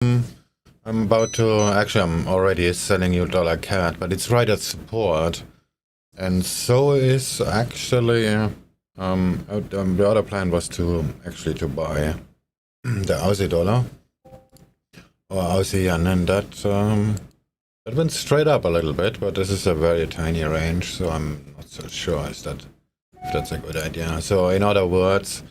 I'm about to, actually I'm already selling you dollar CAD, but it's right at support. And so is actually, the other plan was to actually to buy the Aussie dollar or Aussie yen, and that went straight up a little bit, but this is a very tiny range, so I'm not so sure if that's a good idea. So in other words,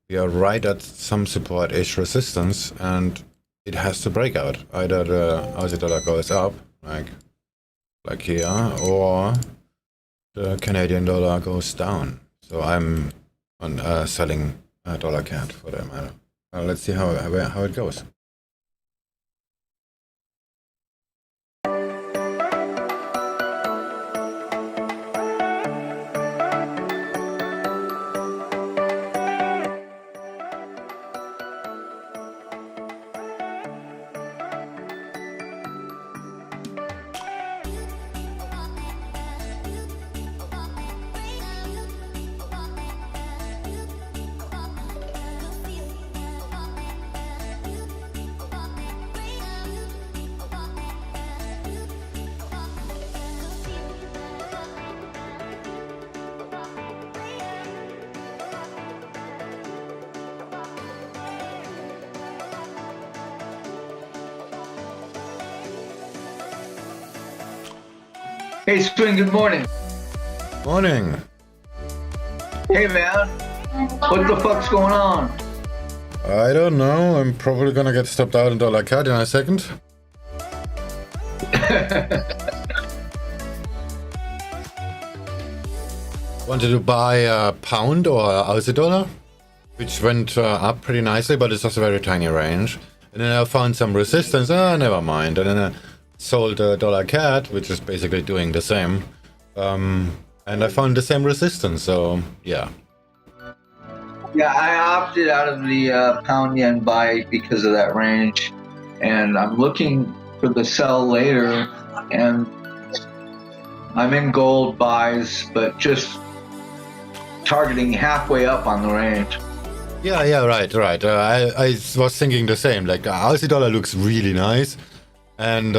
we are right at some support-ish resistance, and it has to break out. Either the Aussie dollar goes up, like here, or the Canadian dollar goes down. So I'm on selling dollar CAD for that matter. Let's see how it goes. Hey, Swing, good morning. Morning. Hey, man. What the fuck's going on? I don't know. I'm probably gonna get stopped out in dollar CAD in a second. Wanted to buy a pound or Aussie dollar, which went up pretty nicely, but it's just a very tiny range. And then I found some resistance. Never mind. And then I sold dollar CAD, which is basically doing the same. And I found the same resistance. So yeah. Yeah, I opted out of the pound yen buy because of that range, and I'm looking for the sell later. And I'm in gold buys, but just targeting halfway up on the range. Yeah, right. I was thinking the same. Like Aussie dollar looks really nice, and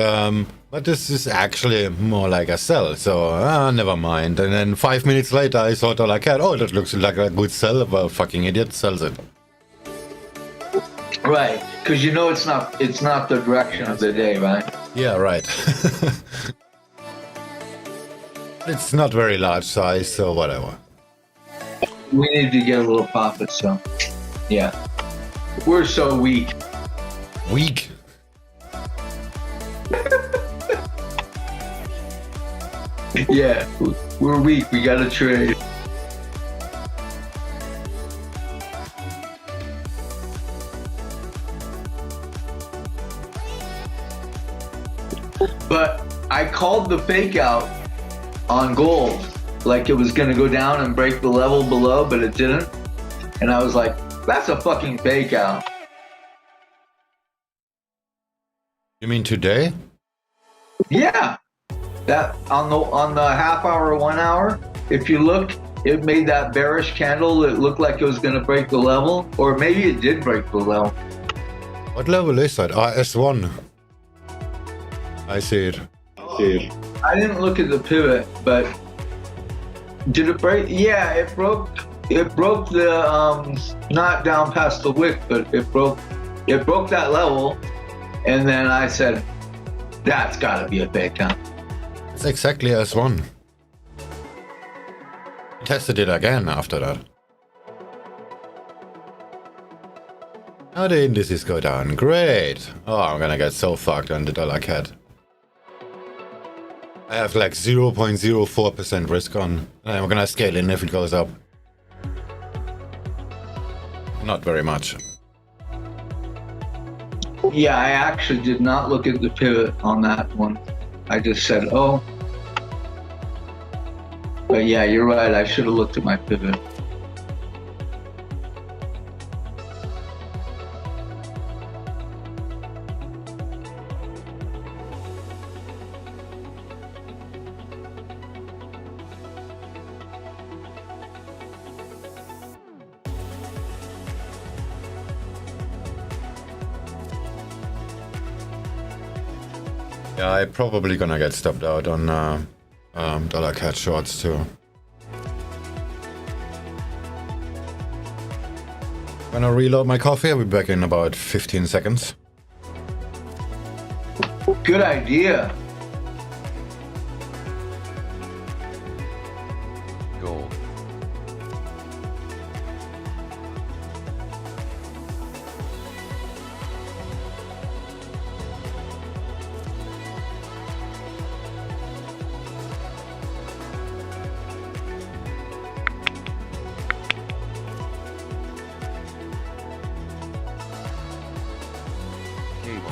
but this is actually more like a sell. So never mind. And then 5 minutes later, I saw dollar CAD. Oh, that looks like a good sell. Well, fucking idiot sells it. Right, because you know it's not the direction of the day, right? Yeah, right. It's not very large size, so whatever. We need to get a little profit, so yeah. We're so weak. Weak. Yeah, we're weak. We gotta trade. But I called the fake out on gold, like it was gonna go down and break the level below, but it didn't. And I was like, that's a fucking fake out. You mean today? Yeah. That on the half hour, 1 hour, if you look, it made that bearish candle. It looked like it was going to break the level, or maybe it did break the level. What level is that? S1. I see it. I didn't look at the pivot, but did it break? Yeah, it broke. It broke the not down past the wick, but it broke that level, and then I said, that's got to be a fake out. It's exactly S1. Tested it again after that. Now the indices go down. Great. Oh, I'm gonna get so fucked on the dollar CAD. I have like 0.04% risk on. I'm gonna scale in if it goes up. Not very much. Yeah, I actually did not look at the pivot on that one. I just said, oh. But yeah, you're right. I should have looked at my pivot. Yeah, I'm probably gonna get stopped out on dollar CAD shorts too. Gonna reload my coffee. I'll be back in about 15 seconds. Good idea. Gold. Cable.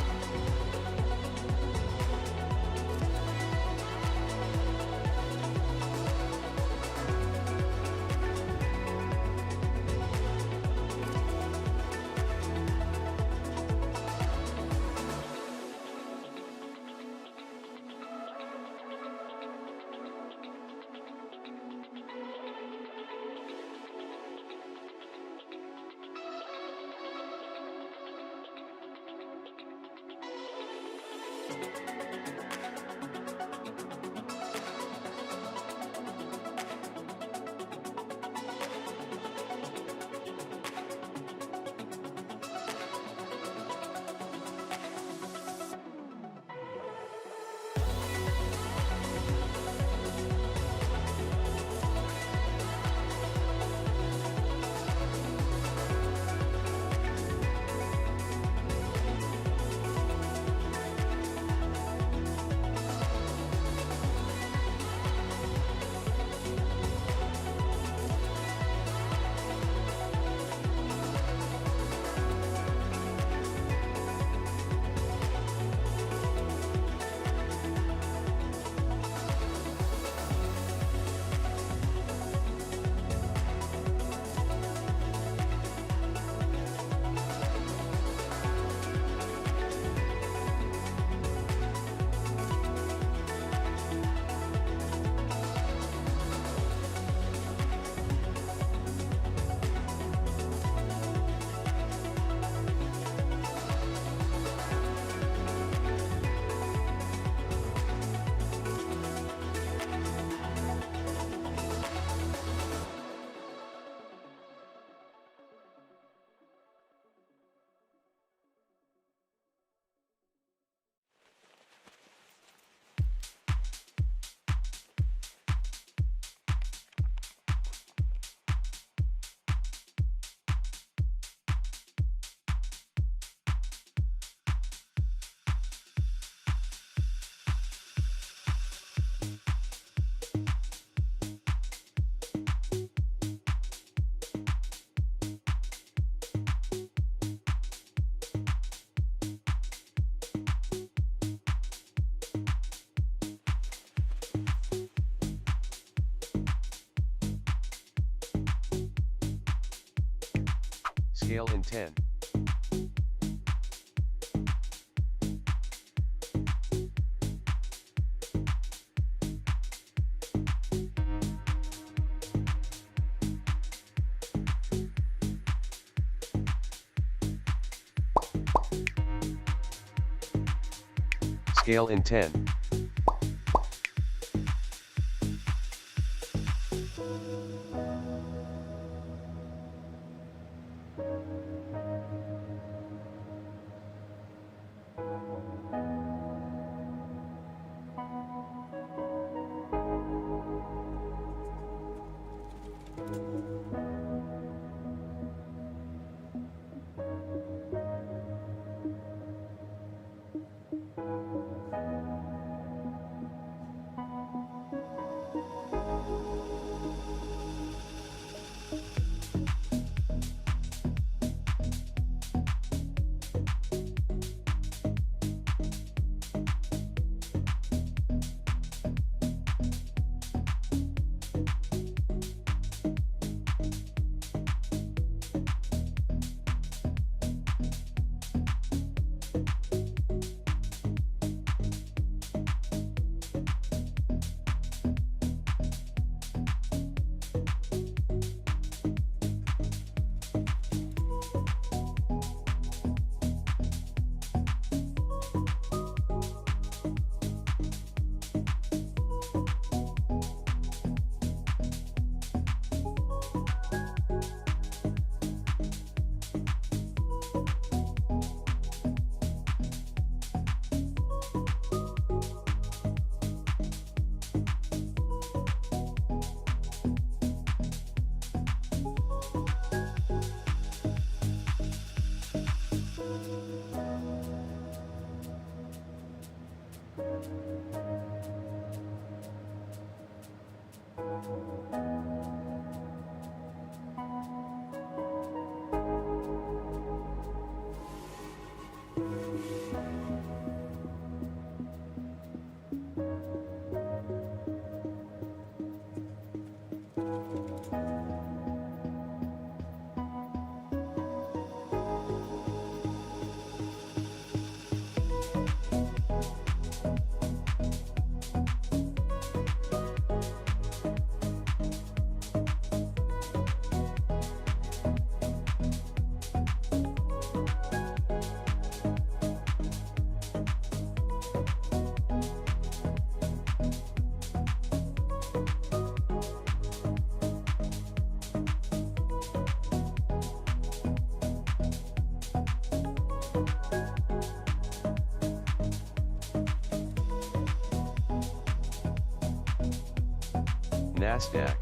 Scale in 10. Scale in 10. NASDAQ.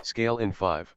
Scale in 5.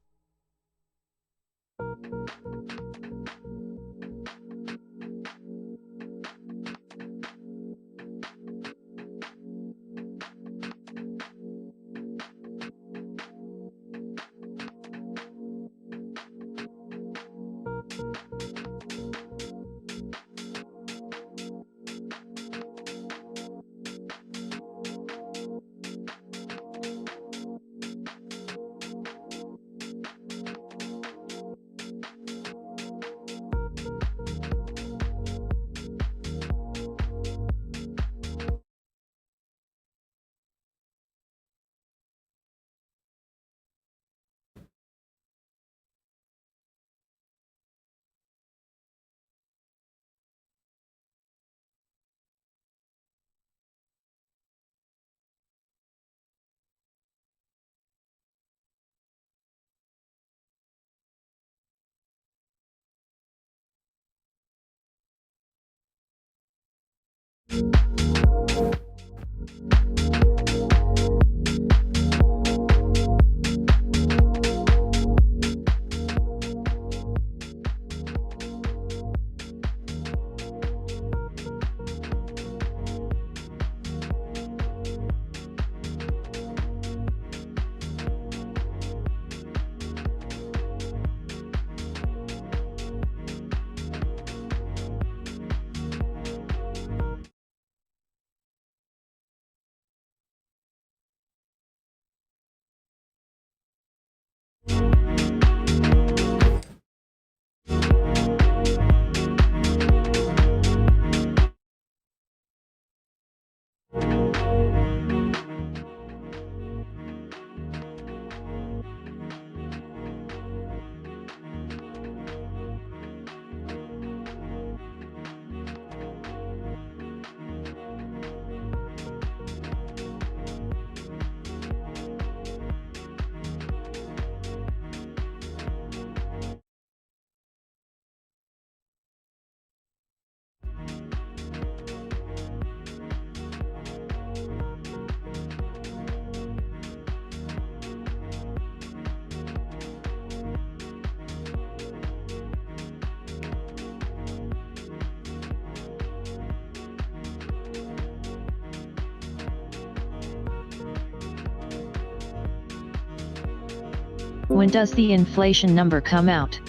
When does the inflation number come out?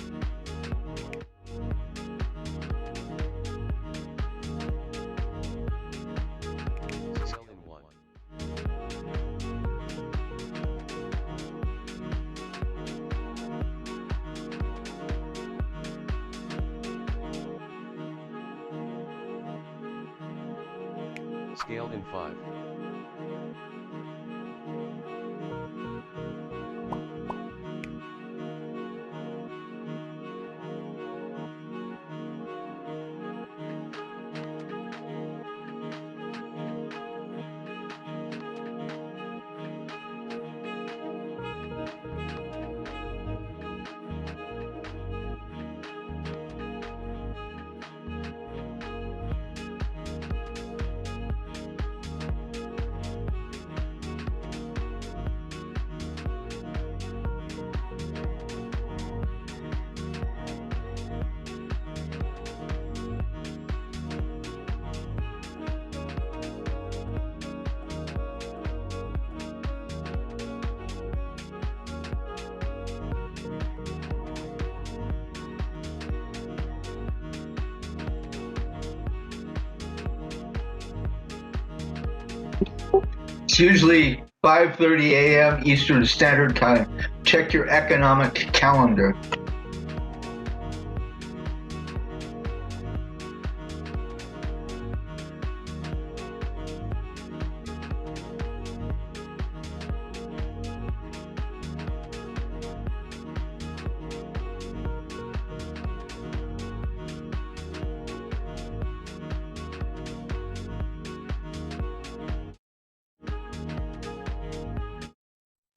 Scaled in 5. It's usually 5:30 a.m. Eastern Standard Time. Check your economic calendar.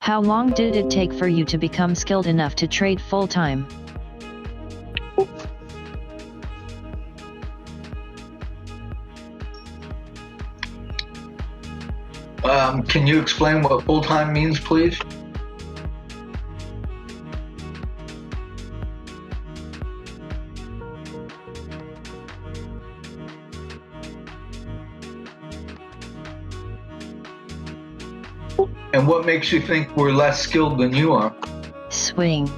How long did it take for you to become skilled enough to trade full-time? Can you explain what full-time means, please? And what makes you think we're less skilled than you are? Swing.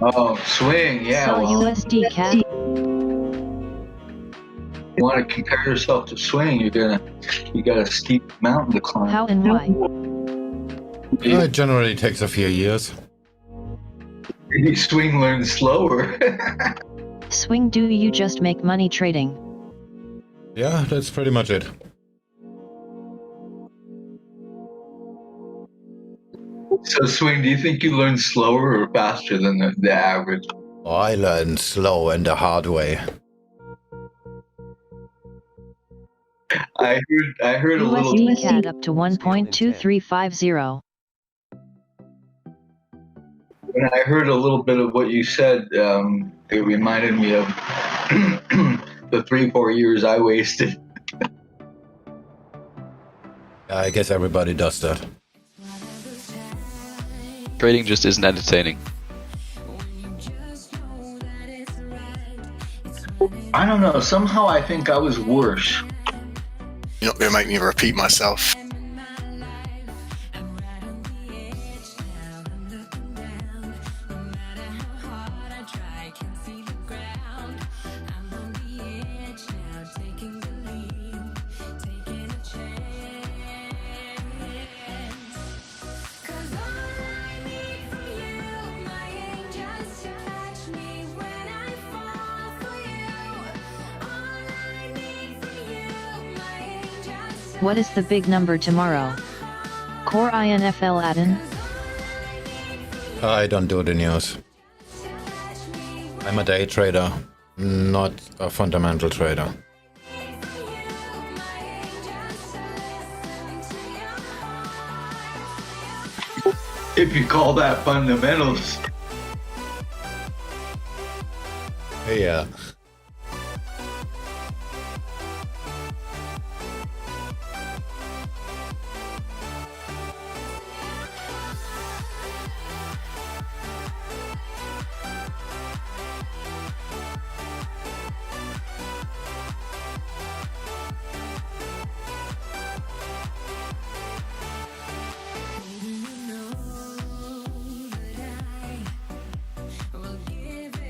Oh, swing, yeah. Sell Well, USDCAD. you want to compare yourself to swing, you got a steep mountain to climb. How and why? It generally takes a few years. Maybe swing learns slower. Swing, do you just make money trading? Yeah, that's pretty much it. So swing, do you think you learn slower or faster than the average? I learned slow and the hard way. I heard a little. USDCAD up to 1.2350. When I heard a little bit of what you said, it reminded me of the 3-4 years I wasted. I guess everybody does that. Trading just isn't entertaining. I don't know. Somehow I think I was worse. You're not going to make me repeat myself. What is the big number tomorrow? Core INFL add-in? I don't do the news. I'm a day trader, not a fundamental trader. If you call that fundamentals. Yeah.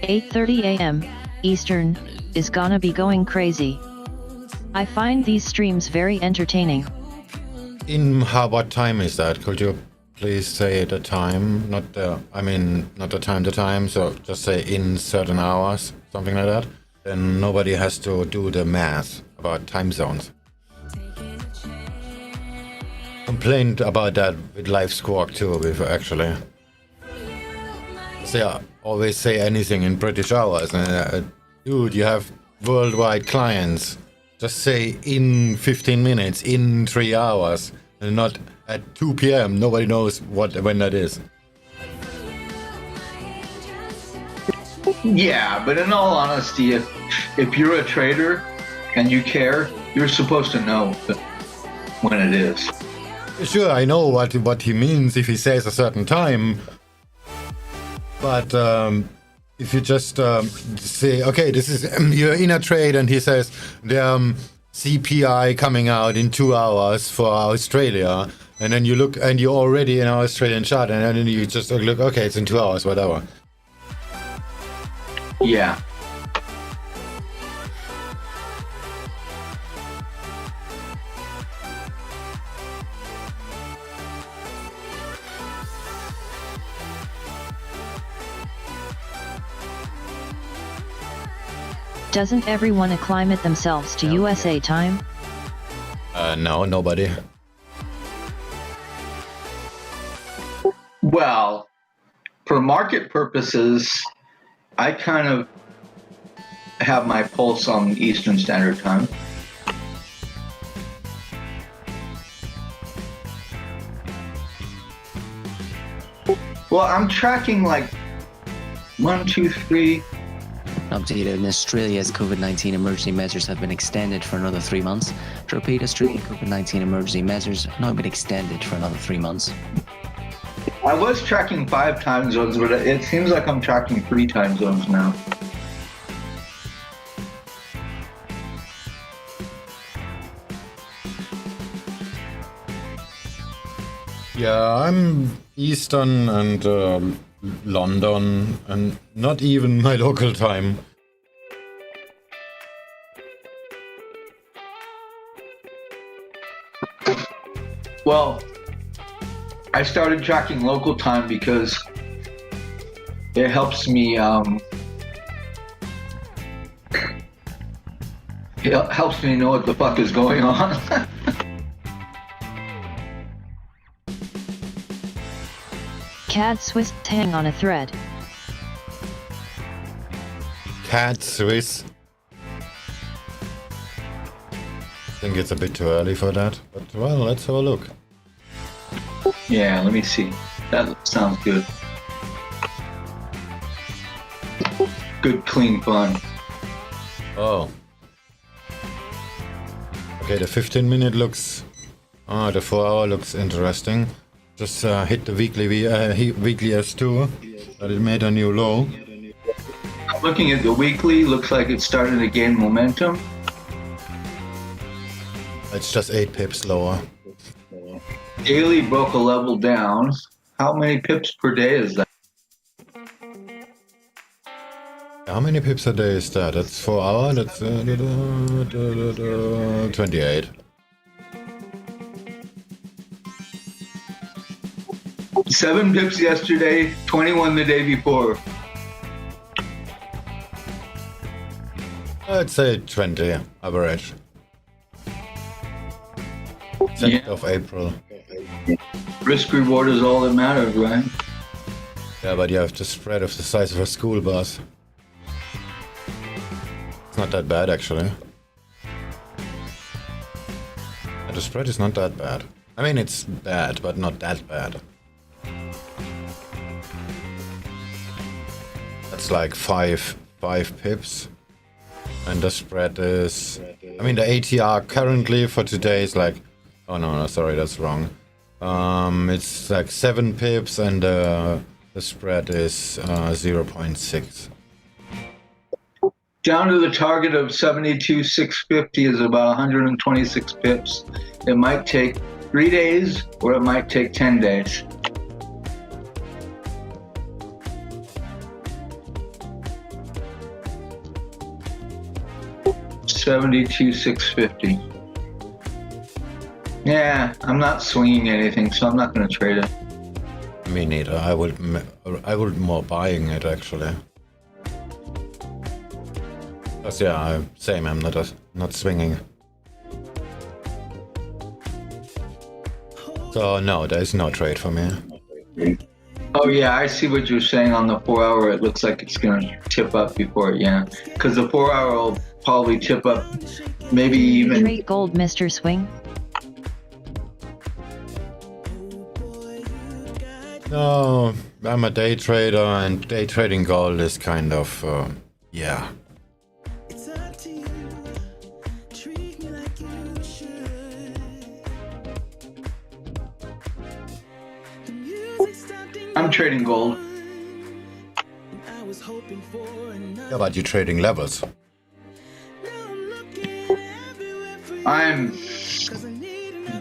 "8:30 a.m. Eastern is gonna be going crazy. I find these streams very entertaining." What time is that? Could you please say the time? Not the time, so just say in certain hours, something like that. Then nobody has to do the math about time zones. Complained about that with Live Squawk too, before actually. They always say anything in British hours. And, dude, you have worldwide clients. Just say in 15 minutes, in 3 hours, and not at 2 p.m. Nobody knows when that is. Yeah, but in all honesty, if you're a trader and you care, you're supposed to know when it is. Sure, I know what he means if he says a certain time. But if you just say, okay, this is you're in a trade, and he says the CPI coming out in 2 hours for Australia, and then you look and you're already in our Australian chart, and then you just look, okay, it's in 2 hours, whatever. Yeah. Doesn't everyone acclimate themselves to USA time? No, nobody. Well, for market purposes, I kind of have my pulse on Eastern Standard Time. Well, I'm tracking like 1, 2, 3. Updated in Australia's COVID-19 emergency measures have been extended for another 3 months. To repeat, Australian COVID-19 emergency measures have now been extended for another 3 months. I was tracking 5 time zones, but it seems like I'm tracking 3 time zones now. Yeah, I'm Eastern and London, and not even my local time. Well, I started tracking local time because it helps me know what the fuck is going on. CAD Swiss hang on a thread. CAD Swiss. I think it's a bit too early for that, but well, let's have a look. Yeah, let me see. That sounds good. Good, clean fun. Oh. Okay, the 15-minute looks... the 4-hour looks interesting. Just hit the weekly S2, but it made a new low. Looking at the weekly, looks like it's starting to gain momentum. It's just 8 pips lower. Daily broke a level down. How many pips per day is that? How many pips a day is that? That's 4 hour, that's 28. 7 pips yesterday, 21 the day before. I'd say 20 average. 10th of April. Risk reward is all that matters, right? Yeah, but you have the spread of the size of a school bus. It's not that bad, actually. And the spread is not that bad. I mean, it's bad, but not that bad. That's like 5 pips. And the spread is... I mean, the ATR currently for today is like... Oh, no, sorry, that's wrong. It's like 7 pips, and the spread is 0.6. Down to the target of 72,650 is about 126 pips. It might take 3 days, or it might take 10 days. $72,650. Yeah, I'm not swinging anything, so I'm not going to trade it. Me neither. I would more buying it, actually. Because yeah, same. I'm not swinging. So no, there is no trade for me. Oh yeah, I see what you're saying on the 4 hour. It looks like it's gonna tip up before, yeah. Because the 4 hour will probably tip up, maybe even. Trade gold, Mr. Swing. No, I'm a day trader, and day trading gold is kind of, yeah. I'm trading gold. Yeah, but you're trading levels. I'm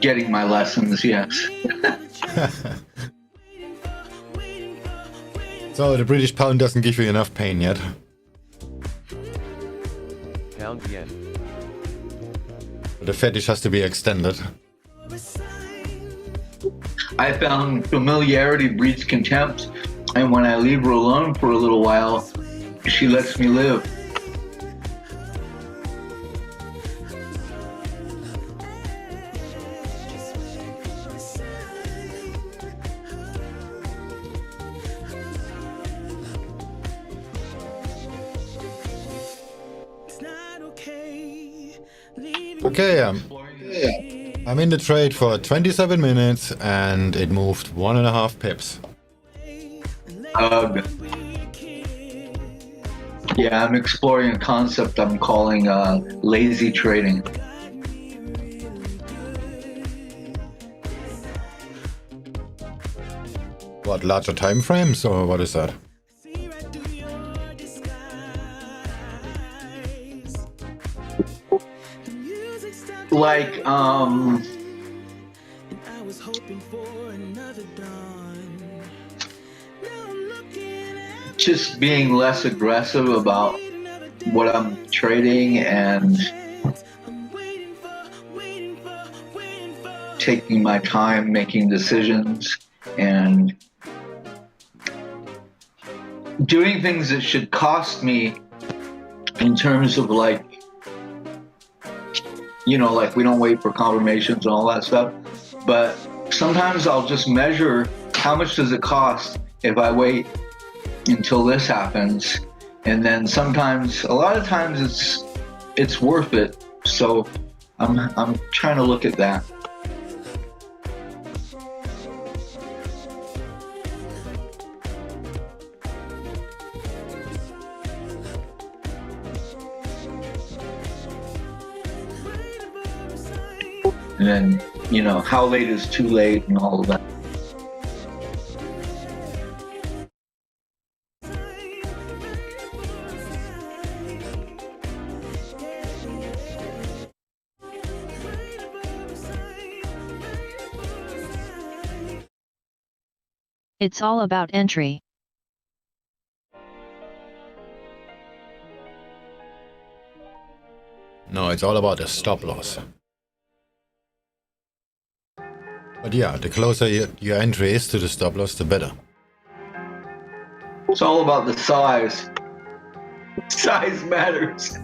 getting my lessons, yes. So the British pound doesn't give you enough pain yet. Pound yen. The fetish has to be extended. I found familiarity breeds contempt, and when I leave her alone for a little while, she lets me live. Okay, I'm in the trade for 27 minutes and it moved 1.5 pips. Ugh. Yeah, I'm exploring a concept I'm calling lazy trading. What, larger time frames or what is that? Like, just being less aggressive about what I'm trading and taking my time making decisions and doing things that should cost me in terms of like, you know, like we don't wait for confirmations and all that stuff. But sometimes I'll just measure how much does it cost if I wait until this happens. And then sometimes, a lot of times it's worth it. So I'm trying to look at that. And then, you know, how late is too late and all of that. It's all about entry. No, it's all about the stop loss. But yeah, the closer your entry is to the stop loss, the better. It's all about the size. Size matters.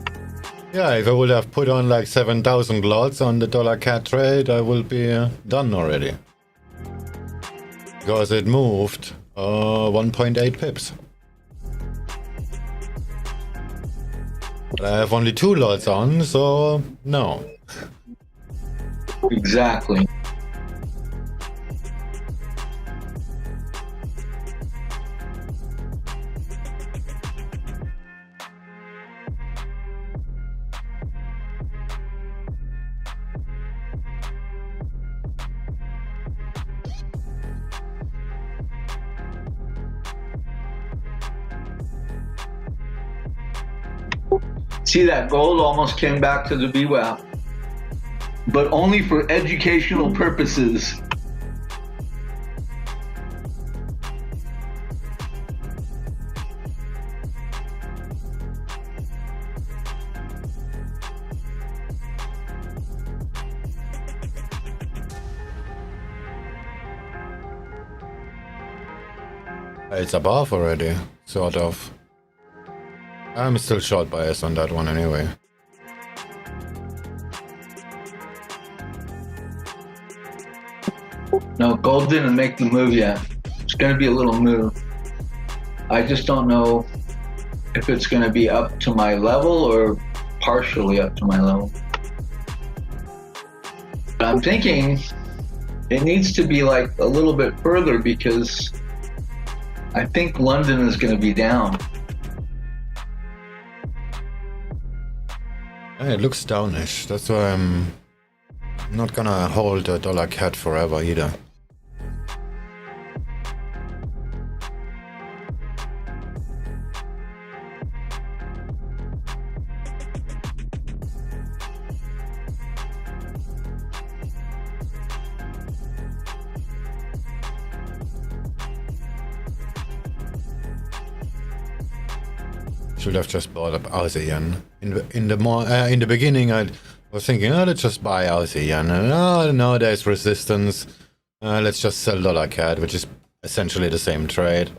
Yeah, if I would have put on like 7,000 lots on the dollar CAD trade, I will be done already. Because it moved 1.8 pips. But I have only 2 lots on, so no. Exactly. See, that gold almost came back to the VWAP, but only for educational purposes. It's above already, sort of. I'm still short bias on that one anyway. No, gold didn't make the move yet. It's going to be a little move. I just don't know if it's going to be up to my level or partially up to my level. But I'm thinking it needs to be like a little bit further because I think London is going to be down. It looks downish. That's why I'm not gonna hold the dollar CAD forever either. Should have just bought up Aussie yen. In the beginning, I was thinking, oh, let's just buy Aussie yen. And oh no, there's resistance. Let's just sell dollar CAD, which is essentially the same trade.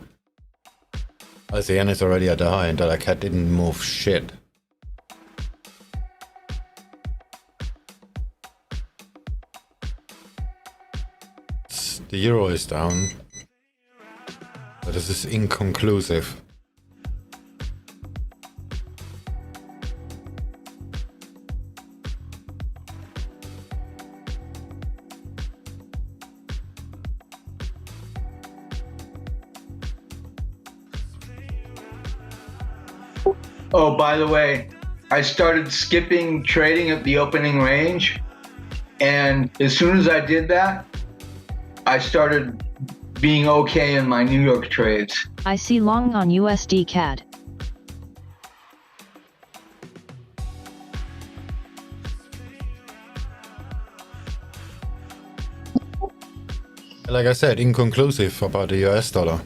Aussie yen is already at the high, and dollar CAD didn't move shit. The euro is down, but this is inconclusive. Oh, by the way, I started skipping trading at the opening range. And as soon as I did that, I started being okay in my New York trades. I see long on USDCAD. Like I said, inconclusive about the US dollar.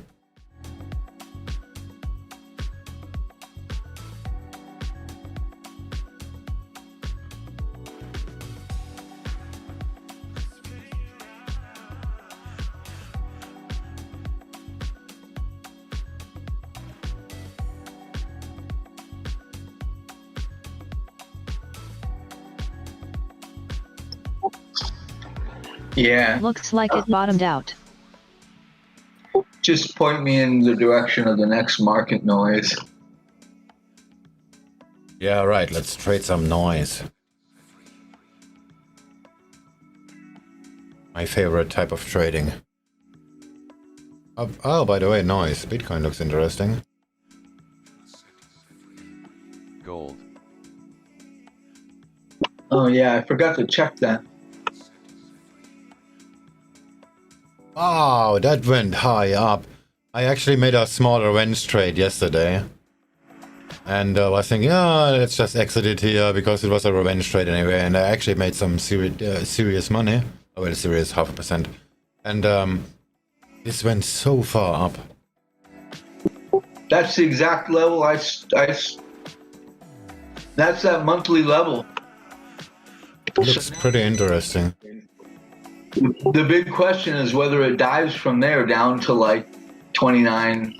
Yeah, Looks like it bottomed out. just point me in the direction of the next market noise. Yeah, right, let's trade some noise. My favorite type of trading. Oh, by the way, noise. Bitcoin looks interesting. Gold. Oh yeah, I forgot to check that. Oh, that went high up. I actually made a small revenge trade yesterday. And I was thinking, oh, let's just exit it here because it was a revenge trade anyway. And I actually made some serious money. Oh, well, serious 0.5%. And this went so far up. That's the exact level that's that monthly level. Looks pretty interesting. The big question is whether it dives from there down to like 29,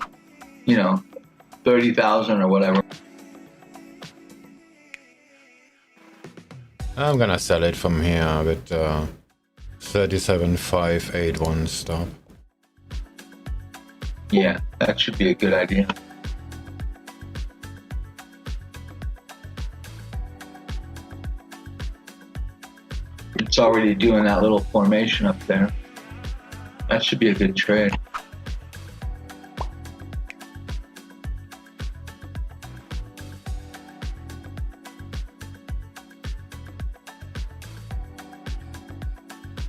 30,000 or whatever. I'm gonna sell it from here with 37,581 stop. Yeah, that should be a good idea. It's already doing that little formation up there. That should be a good trade.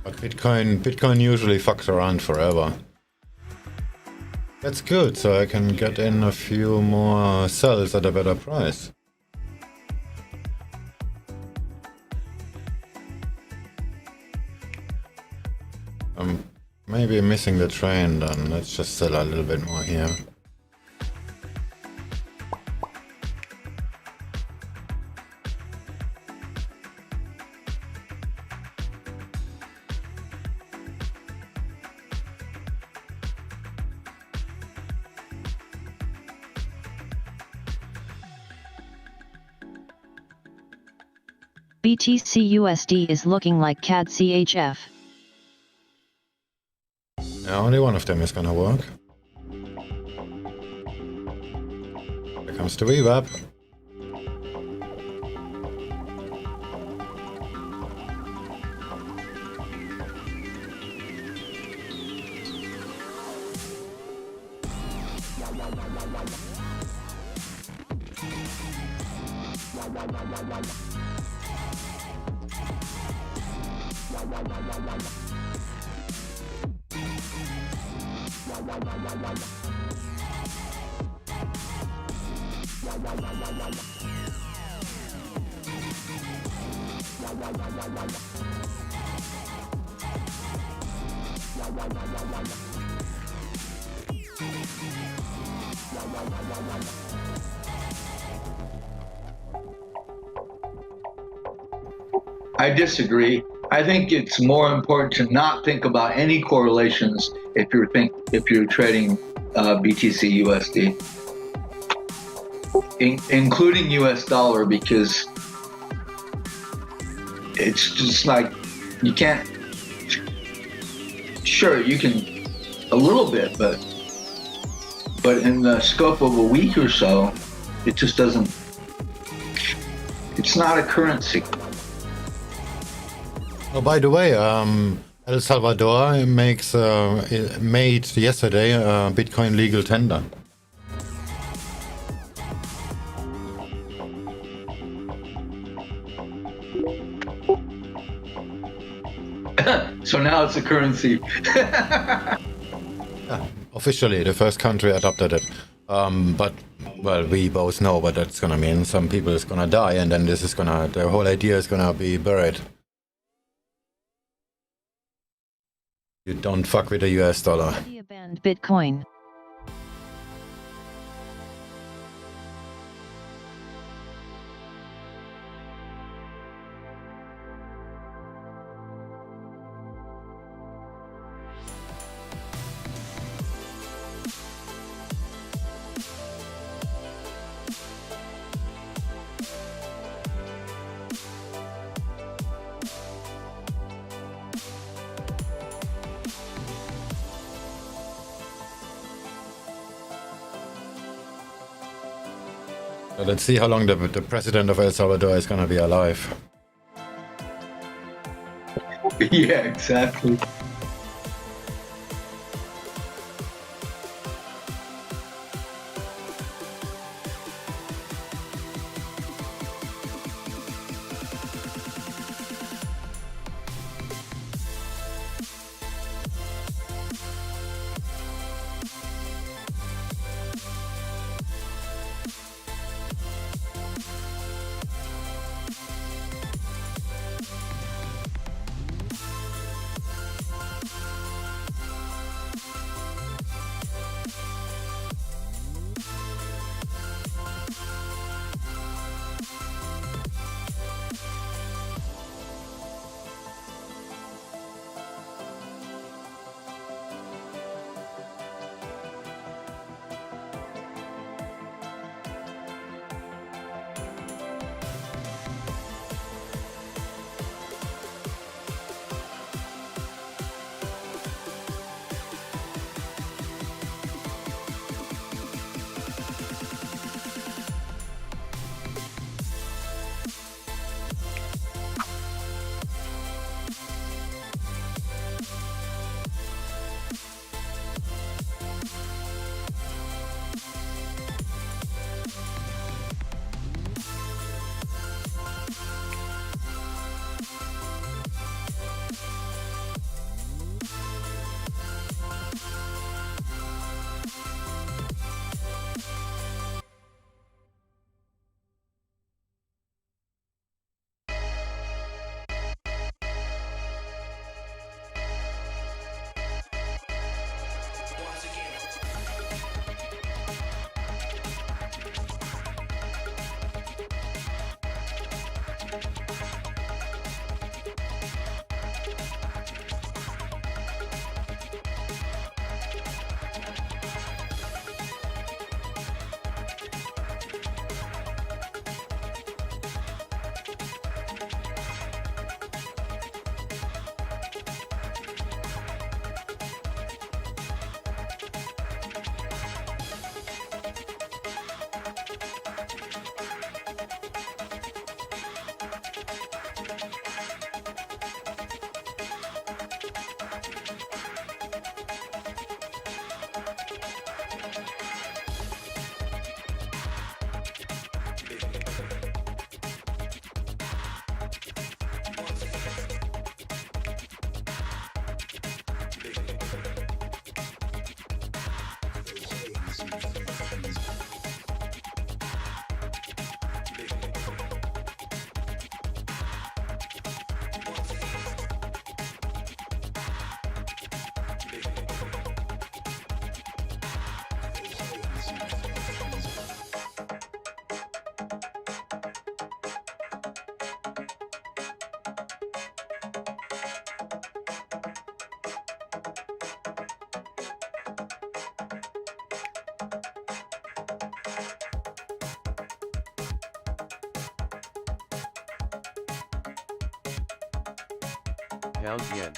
But Bitcoin usually fucks around forever. That's good, so I can get in a few more sells at a better price. I'm maybe missing the train then. Let's just sell a little bit more here. BTCUSD is looking like CAD CHF. Yeah, only one of them is gonna work. Here comes the VWAP. I disagree. I think it's more important to not think about any correlations if you're trading BTC USD, including US dollar, because it's just like you can't. Sure, you can a little bit, but in the scope of a week or so, it just doesn't. It's not a currency. Oh, by the way, El Salvador made yesterday a Bitcoin legal tender. So now it's a currency. Yeah, officially, the first country adopted it. But, well, we both know what that's gonna mean. Some people is gonna die, and then the whole idea is gonna be buried. You don't fuck with the US dollar. India banned Bitcoin. So let's see how long the president of El Salvador is gonna be alive. Yeah, exactly. Pound yen.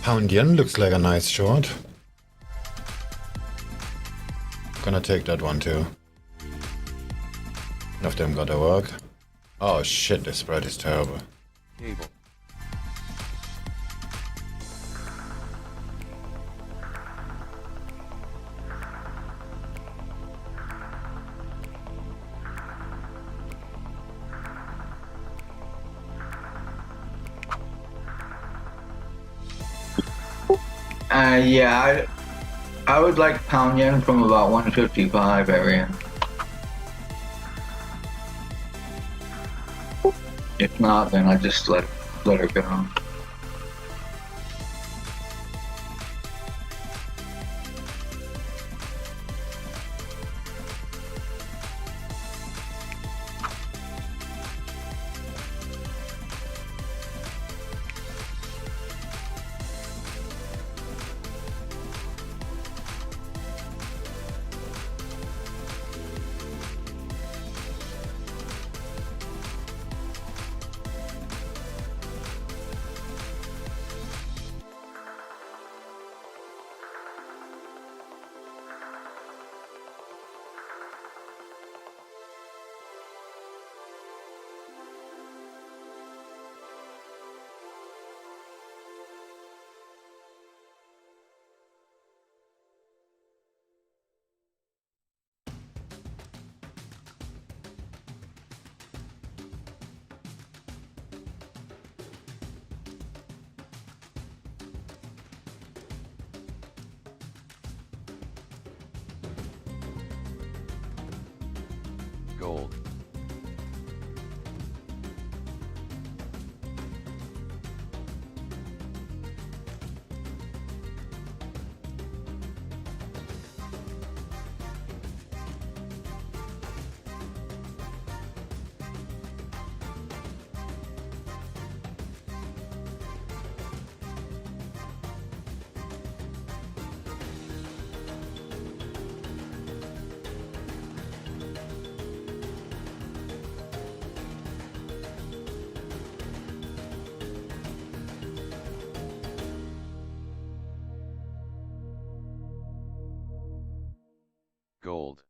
Pound yen looks like a nice short. Gonna take that one too. None of them gotta work. Oh shit, the spread is terrible. Cable. Yeah, I would like pound yen from about 155 area. If not, then I just let her go. Gold. Gold.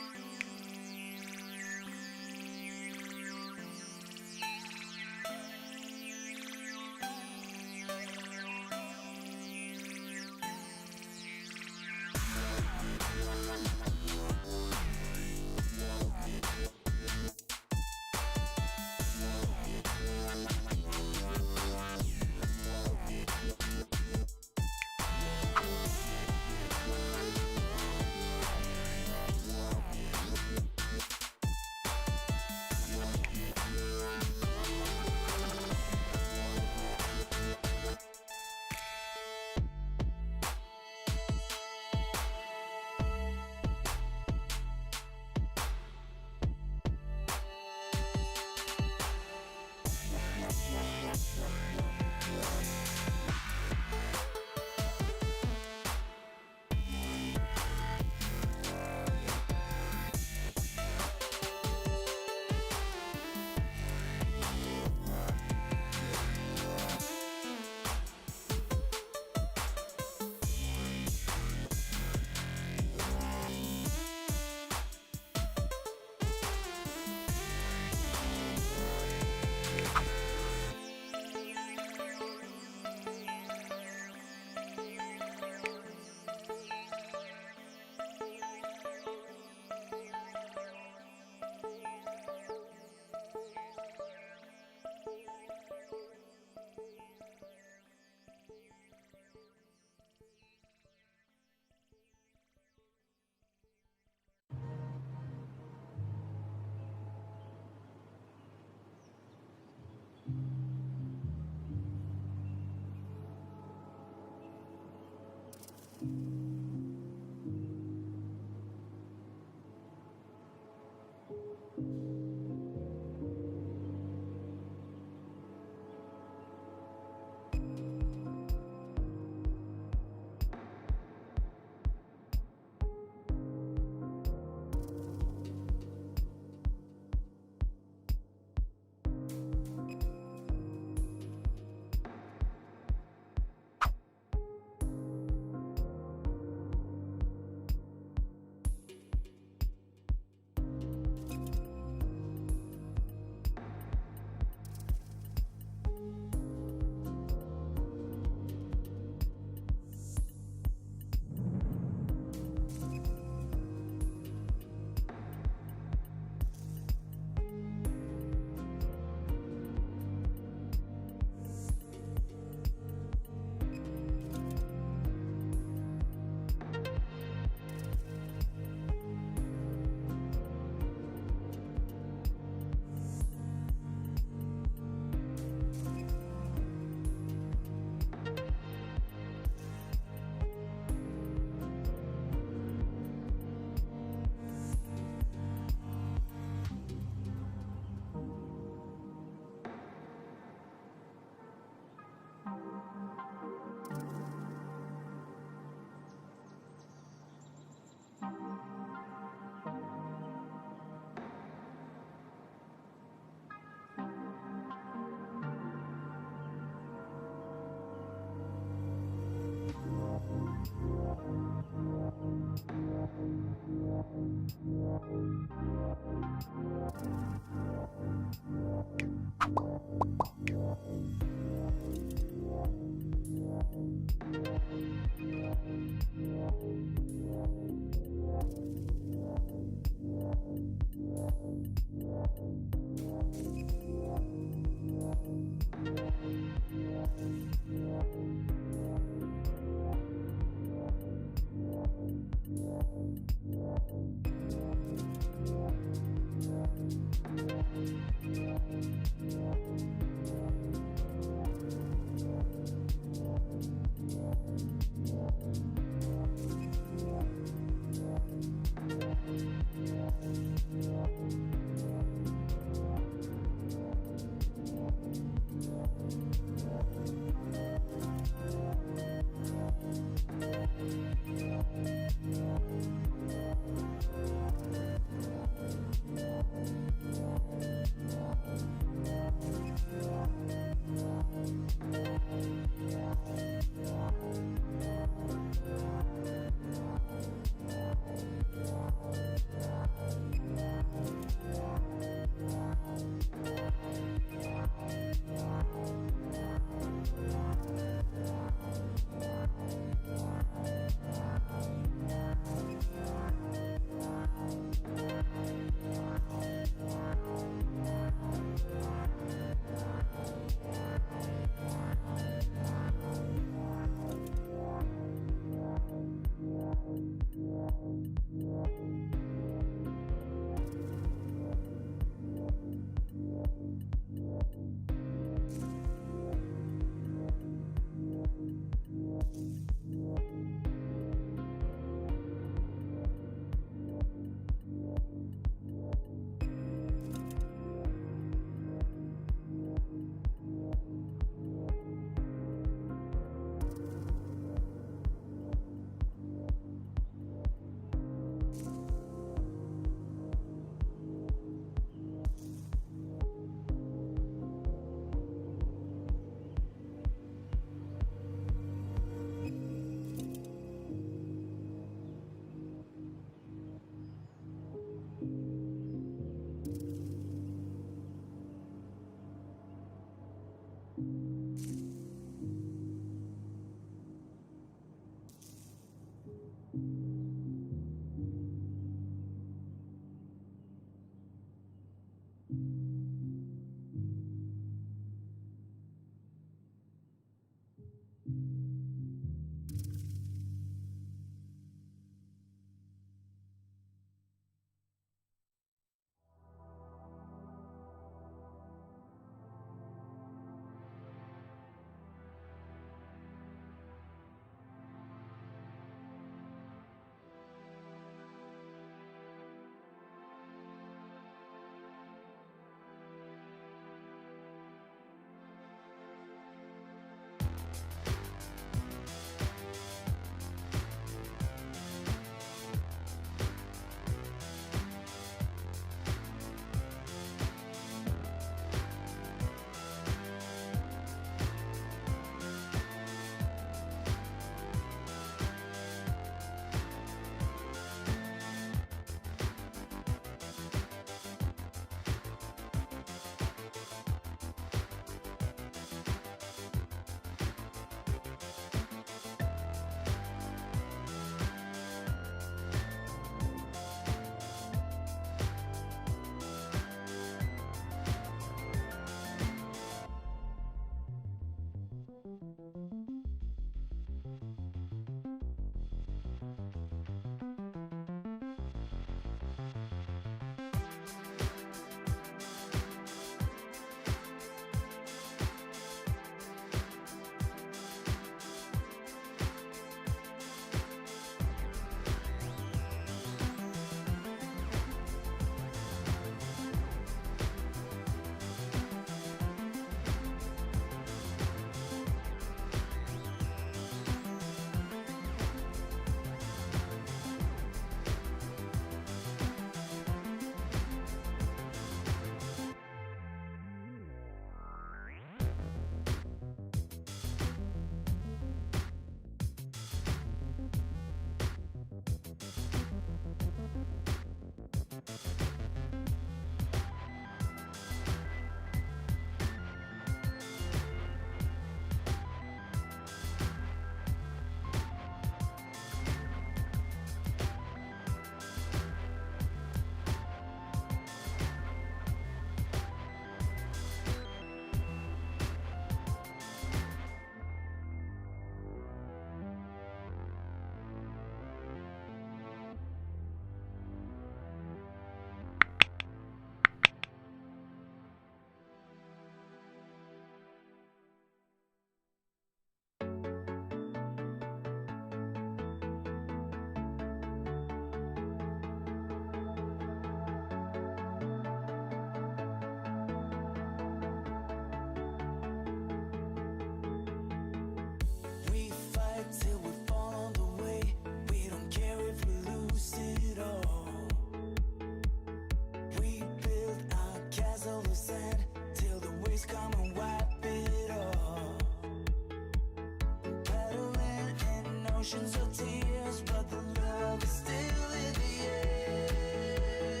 oceans of tears, but the love is still in the air.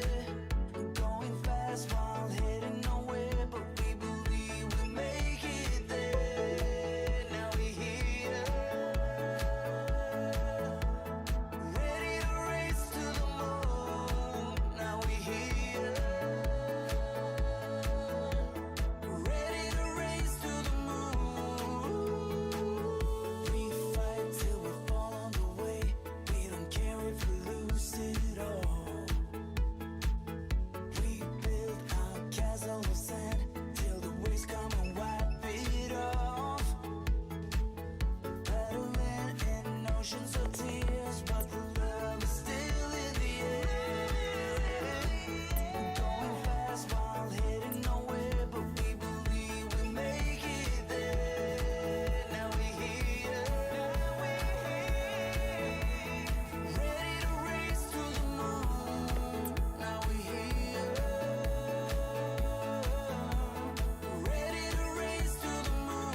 Going fast while heading nowhere, but we believe we'll make it there. Now we're here, ready to race to the moon. Now we're here, ready to race to the moon. We fight till we fall on the way. We don't care if we lose it all. We build our castle of sand till the waves come and wipe it off. Battling in oceans of tears, but the love is still in the air. Going fast while heading nowhere, but we believe we'll make it there. Now we're here, ready to race to the moon. Now we're here, ready to race to the moon.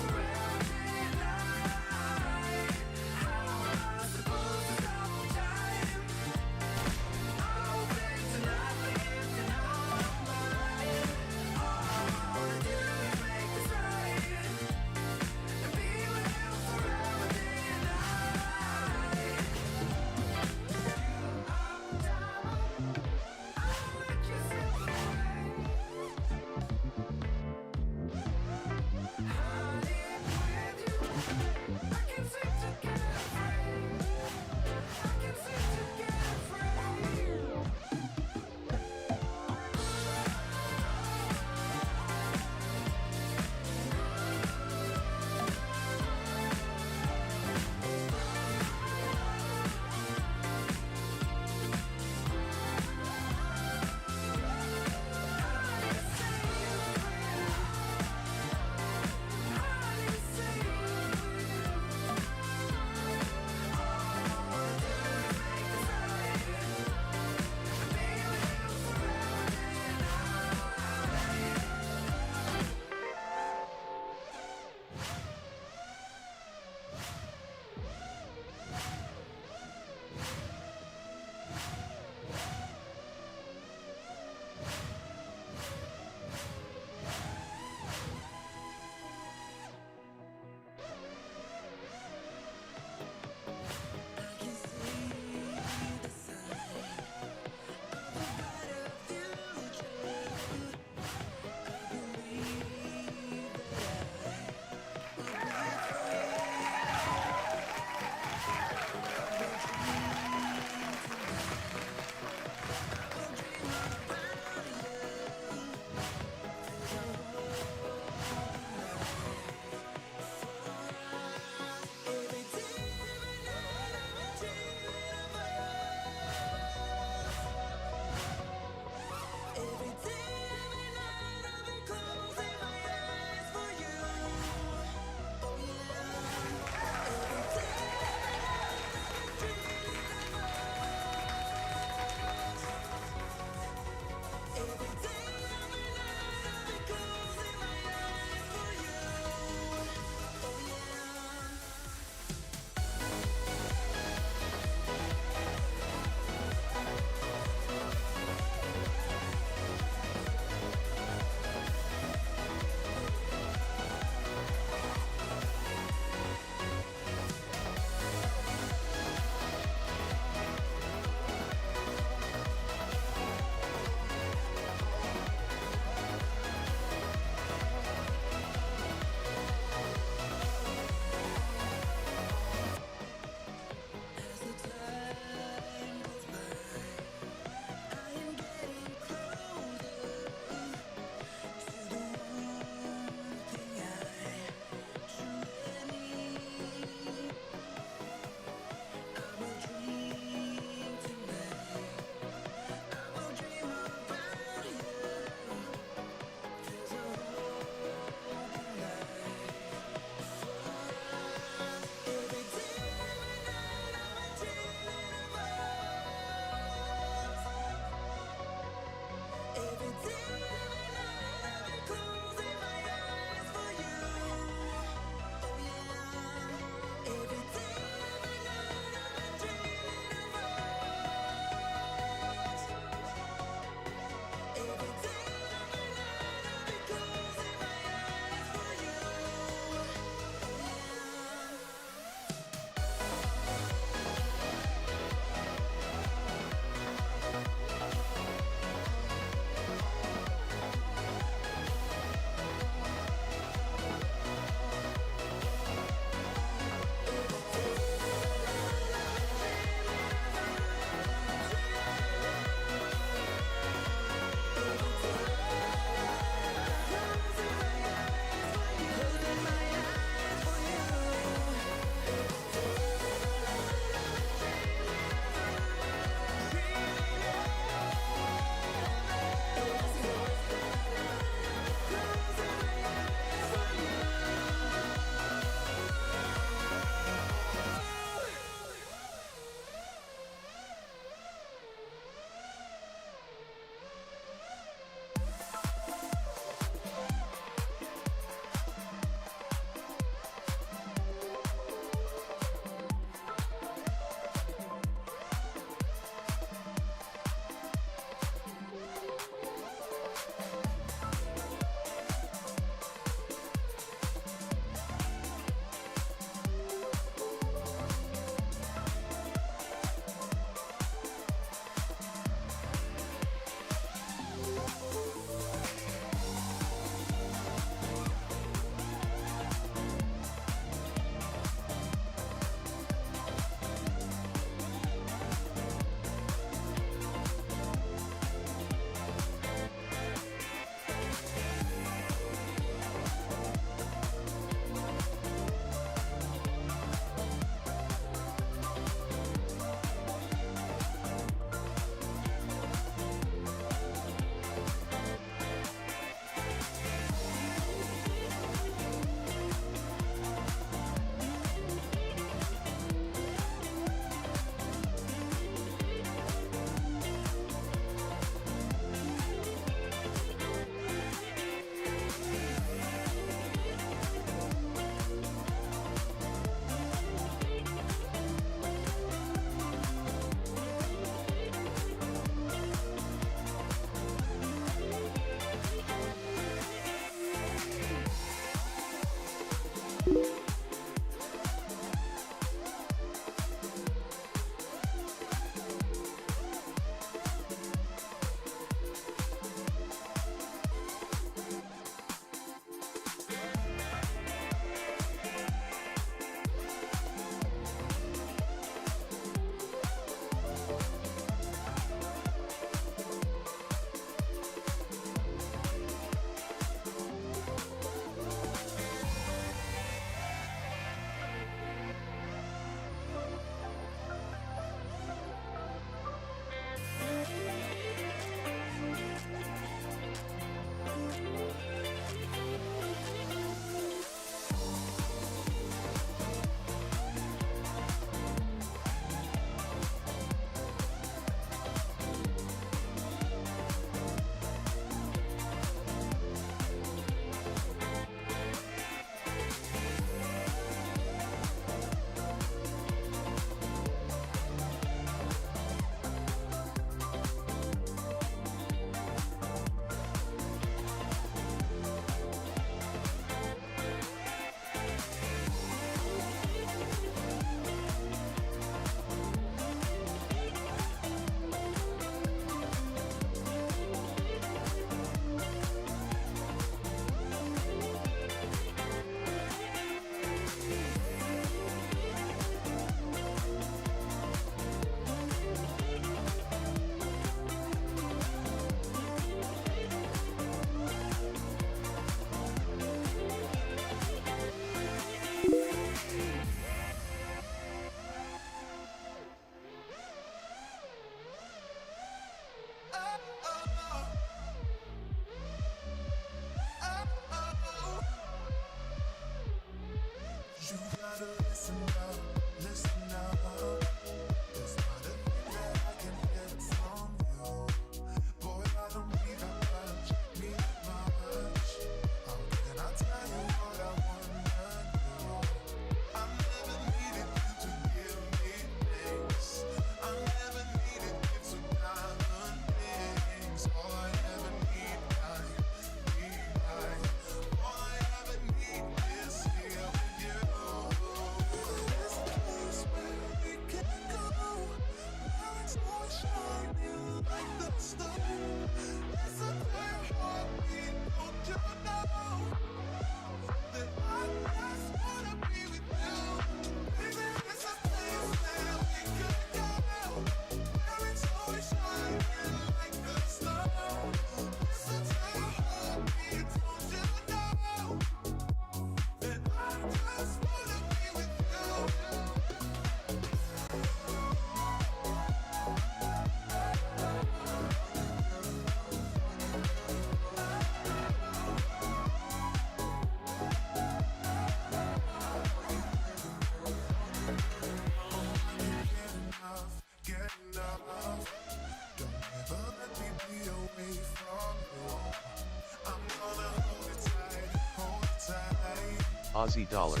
Aussie dollar.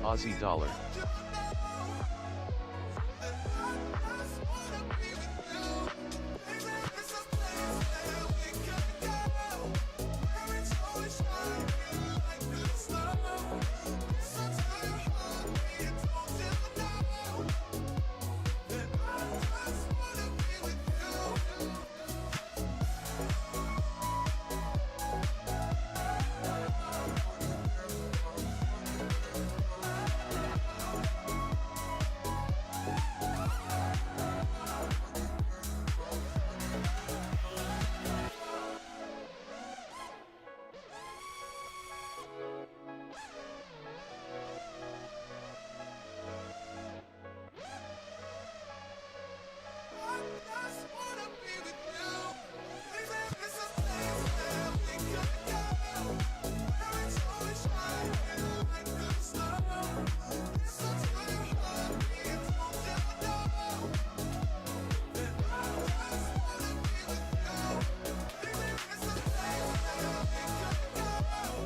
Aussie dollar.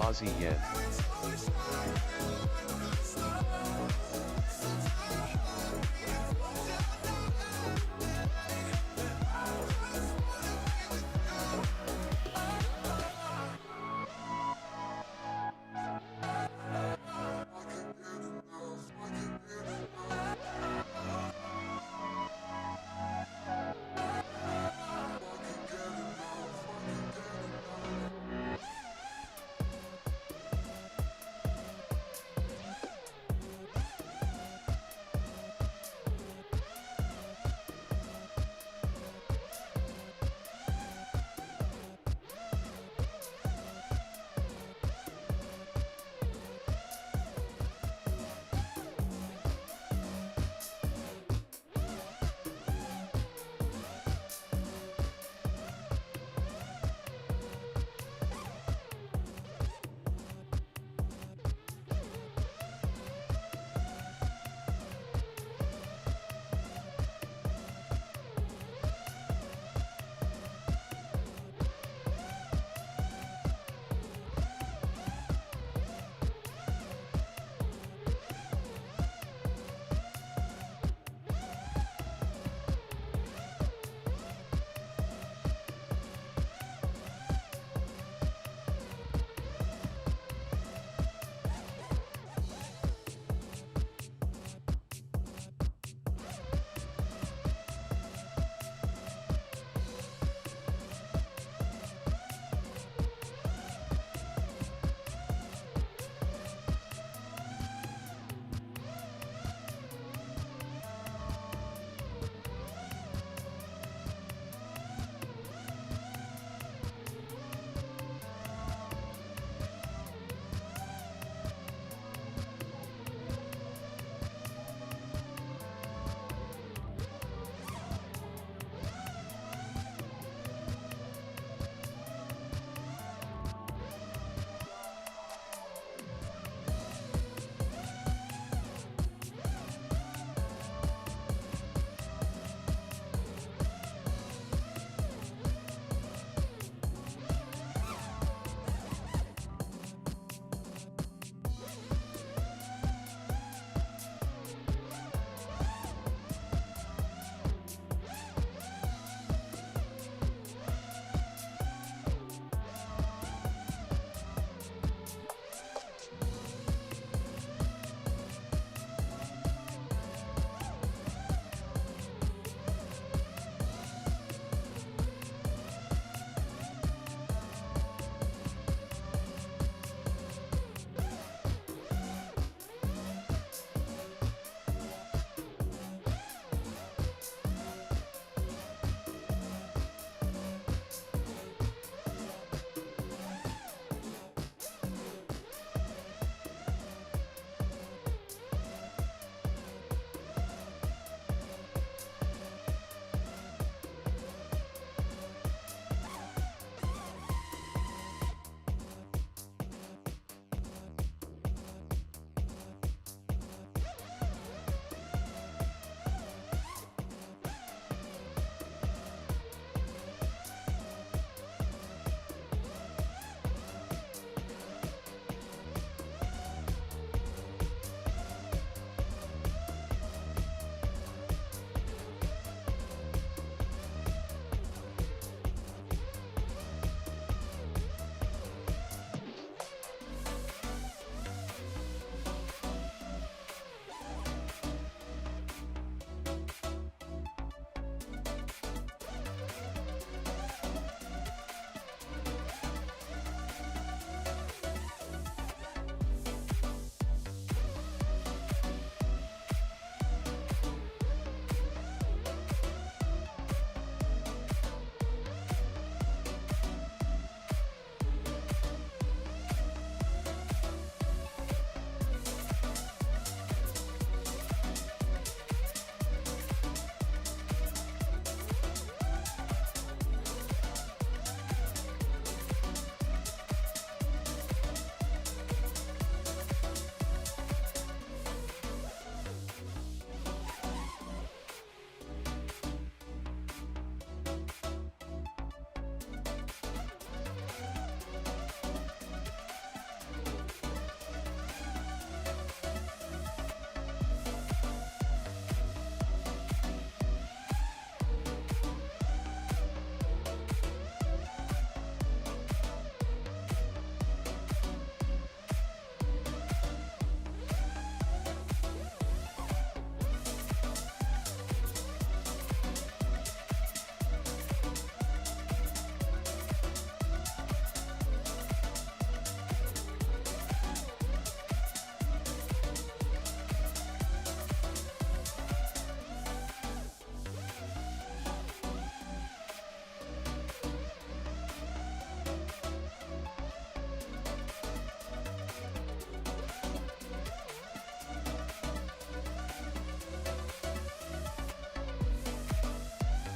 Aussie yen.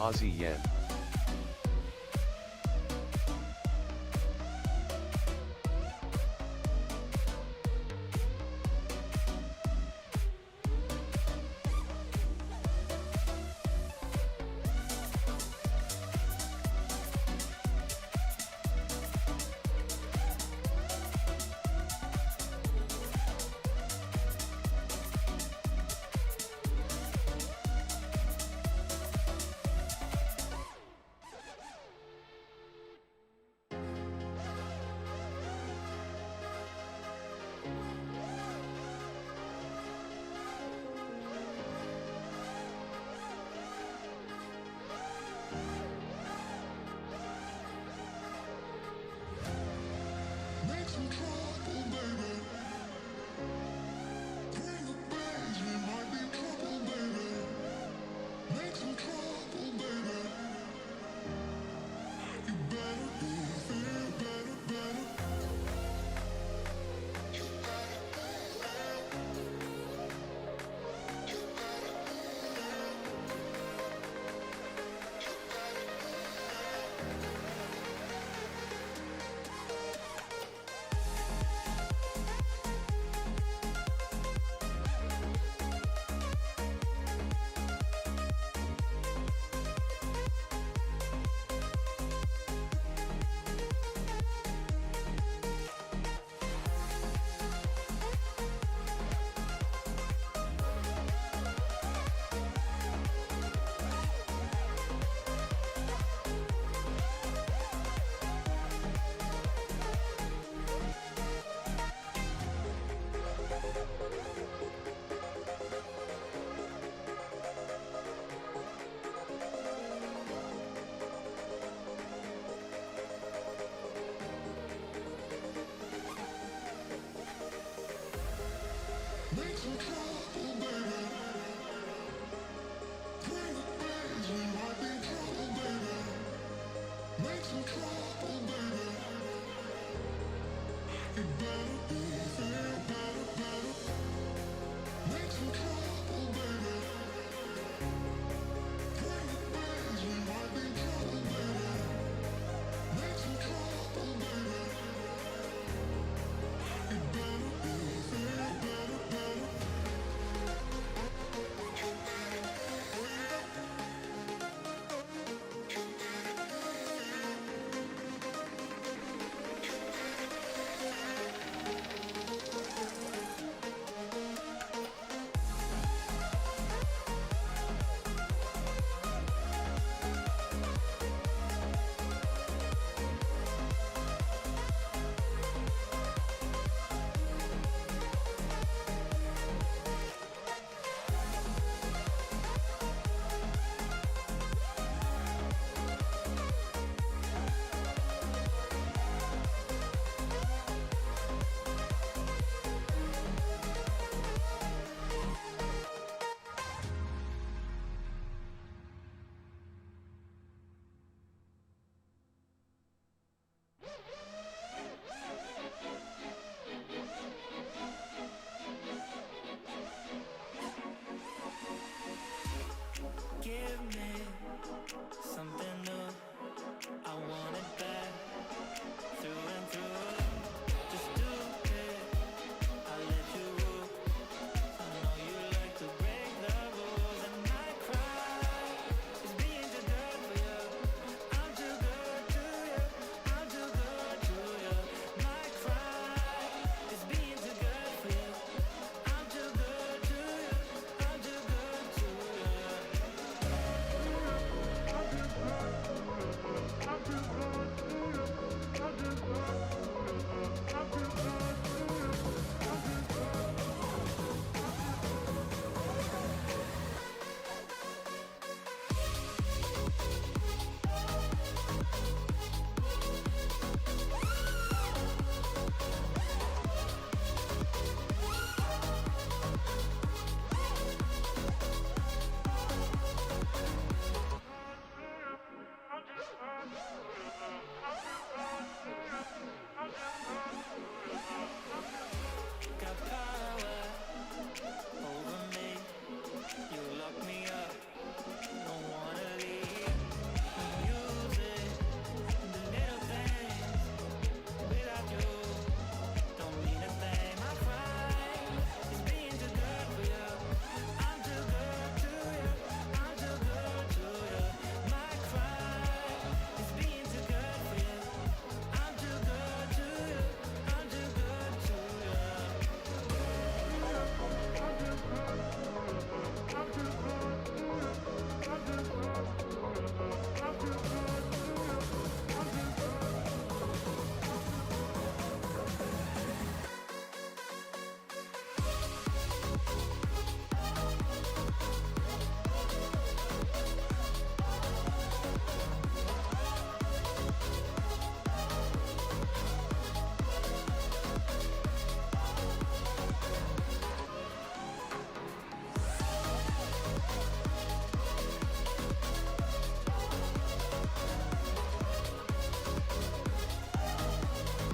Aussie yen.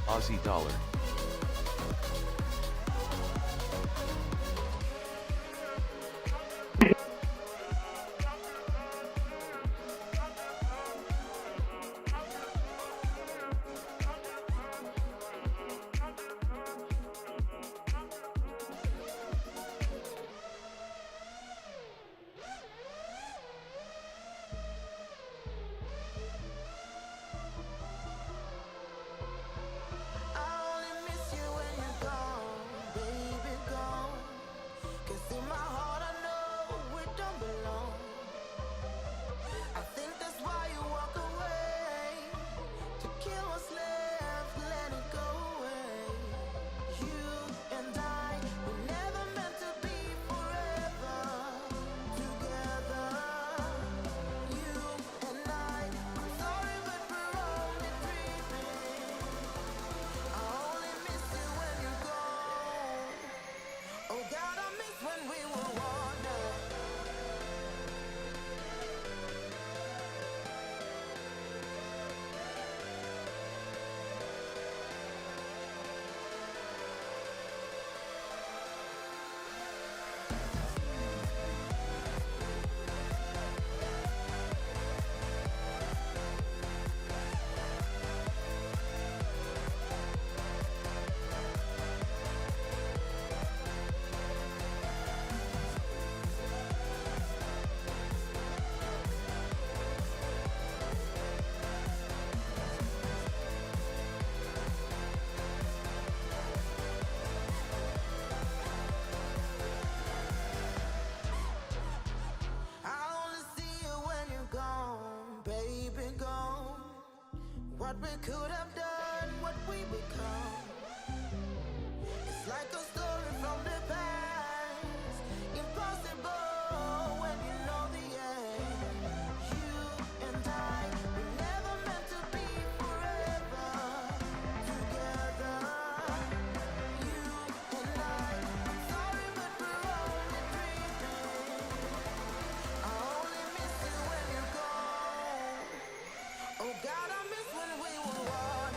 Aussie dollar. What we could have done, what we become. It's like a story from the past. Impossible when you know the end. You and I, we never meant to be forever together. You and I, I'm sorry but we're only dreaming. I only miss you when you're gone. Oh God, I miss when we were one.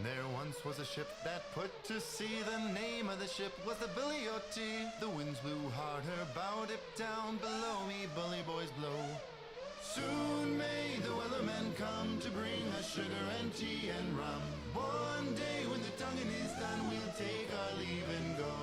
There once was a ship that put to sea. The name of the ship was the Billy O.T. The winds blew hard, her bow dipped down. Below me, bully boys blow. Soon may the wellerman come to bring us sugar and tea and rum. One day when the tonguing is done, we'll take our leave and go.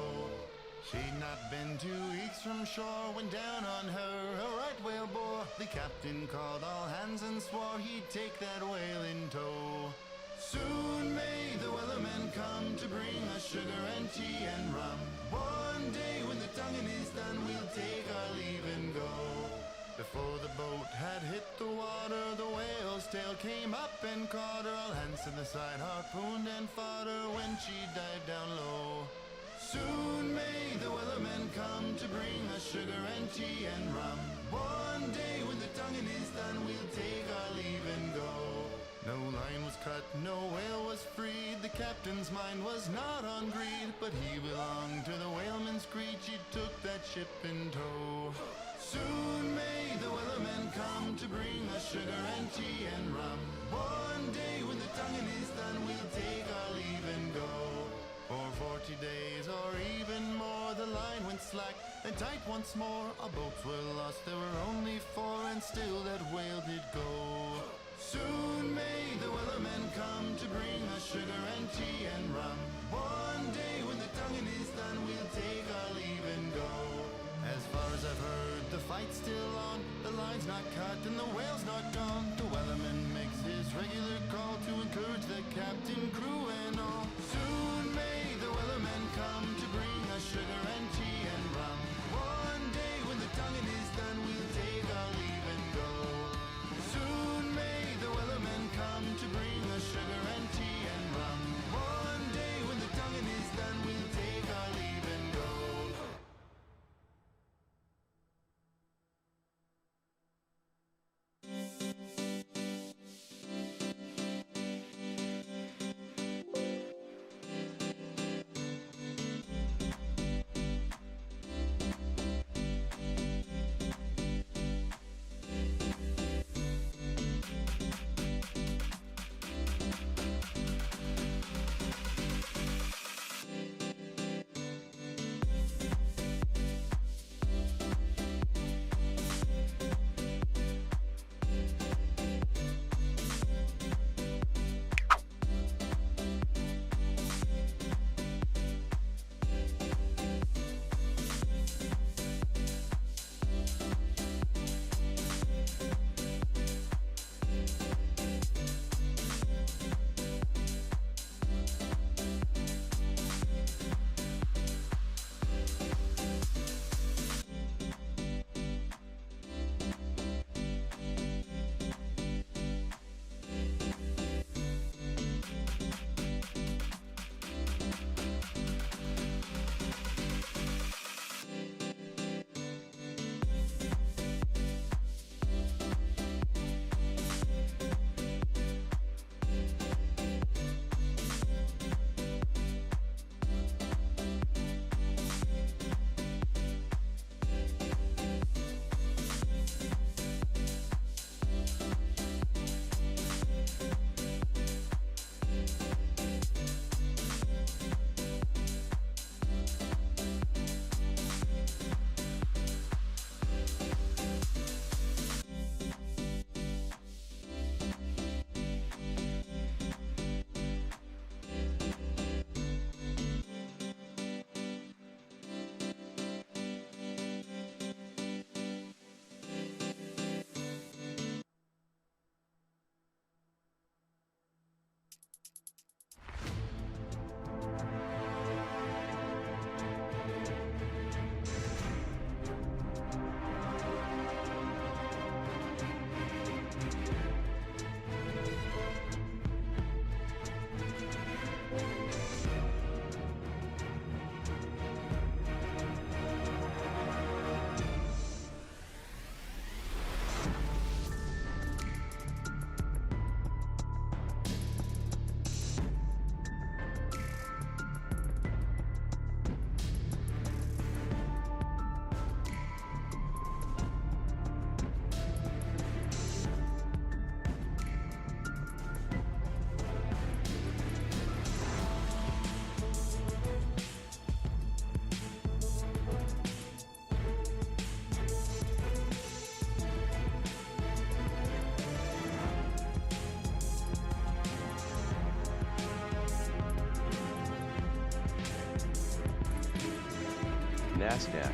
She'd not been 2 weeks from shore when down on her a right whale bore. The captain called all hands and swore he'd take that whale in tow. Soon may the wellerman come to bring us sugar and tea and rum. One day when the tonguing is done, we'll take our leave and go. Before the boat had hit the water, the whale's tail came up and caught her. All hands to the side harpooned and fought her when she dived down low. Soon may the wellerman come to bring us sugar and tea and rum. One day when the tonguing is done, we'll take our leave and go. No line was cut, no whale was freed. The captain's mind was not on greed, but he belonged to the whaleman's creed. She took that ship in tow. Soon may the wellerman come to bring us sugar and tea and rum. One day when the tonguing is done, we'll take our leave and go. For 40 days or even more, the line went slack and tight once more. Our boats were lost, there were only 4, and still that whale did go. Soon may the wellerman come to bring us sugar and tea and rum. One day when the tonguing is done, we'll take our leave and go. As far as I've heard, the fight's still on. The line's not cut and the whale's not gone. The wellerman makes his regular call to encourage the captain, crew and all. Soon may the wellerman come to bring us sugar and tea and rum. One day when the tonguing is done, we'll take our leave and go. Soon may the wellerman come to bring us sugar and tea and rum. One day when the tonguing is done, we'll take our leave and go. NASDAQ.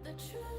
The truth.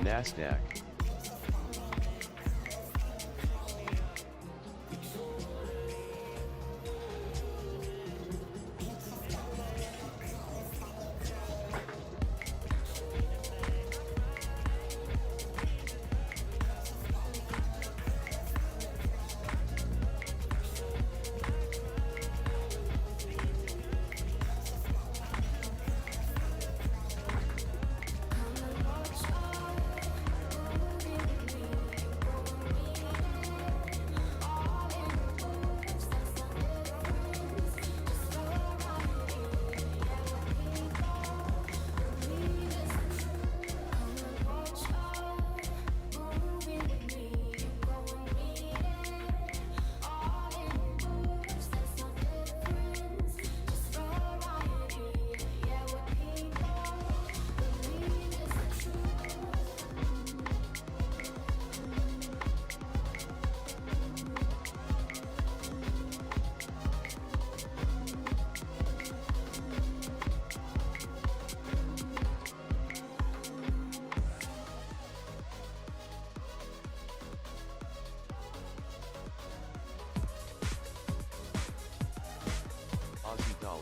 Nasdaq. Aussie dollar.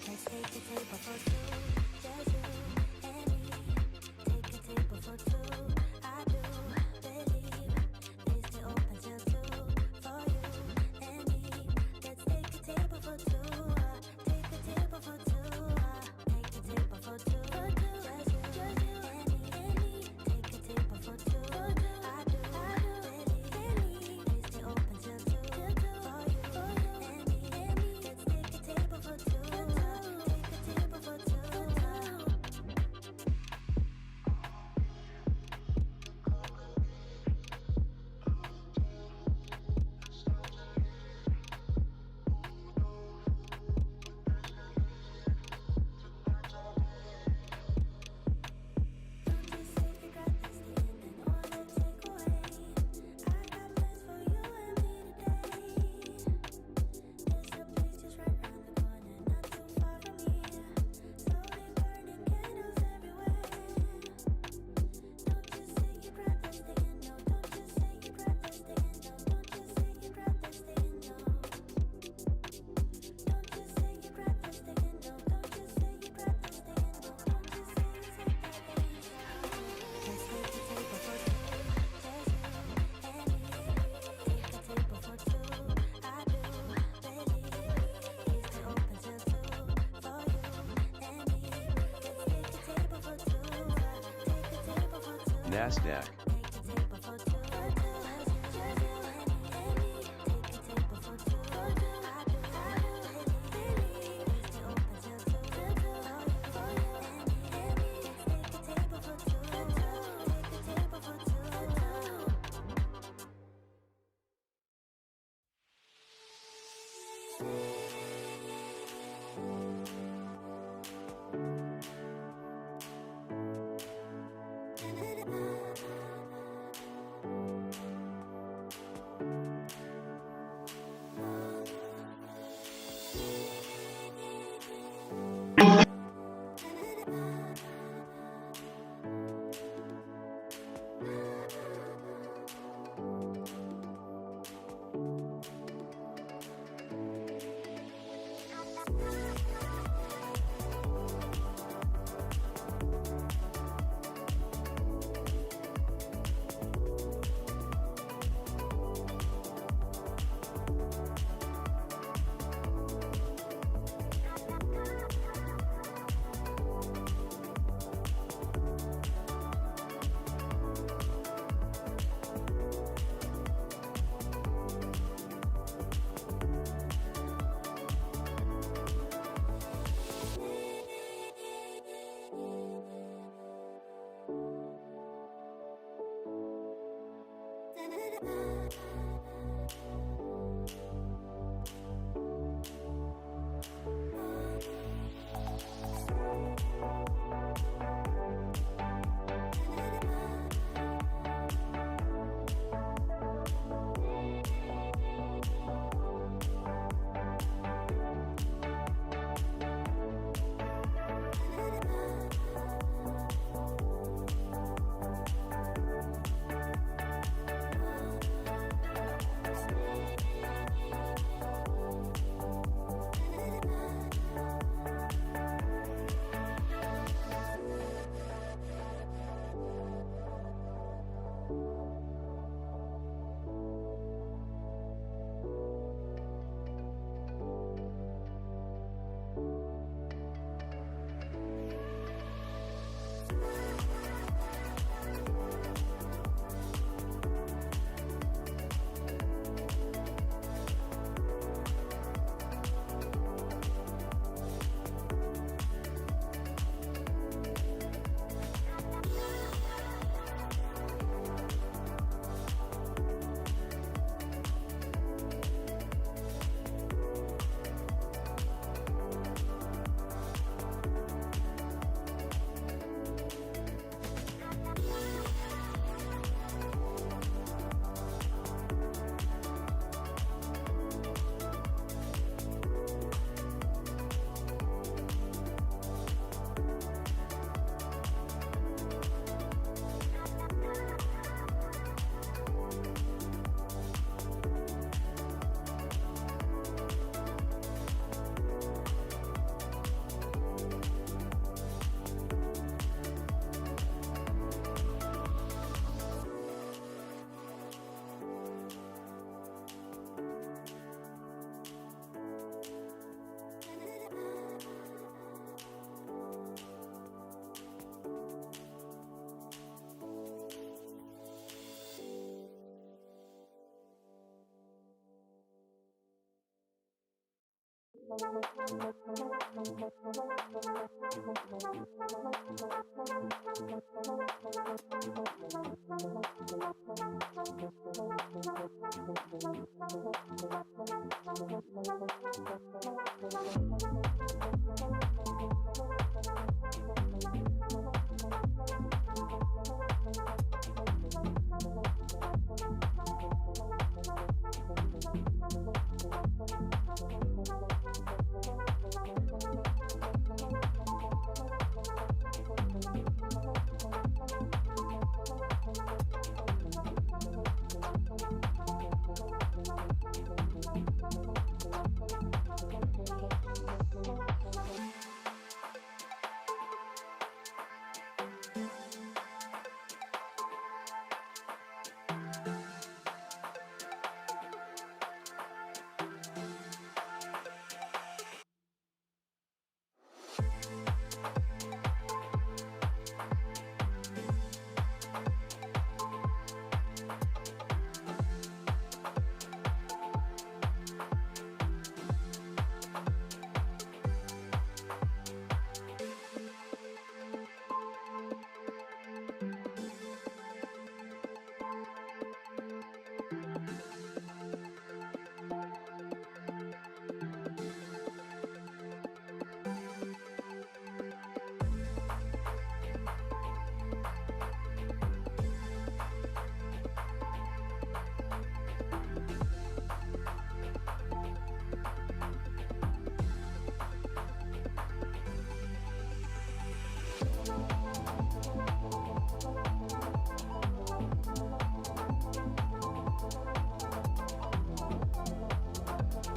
Let's take the table for two, just you Nasdaq.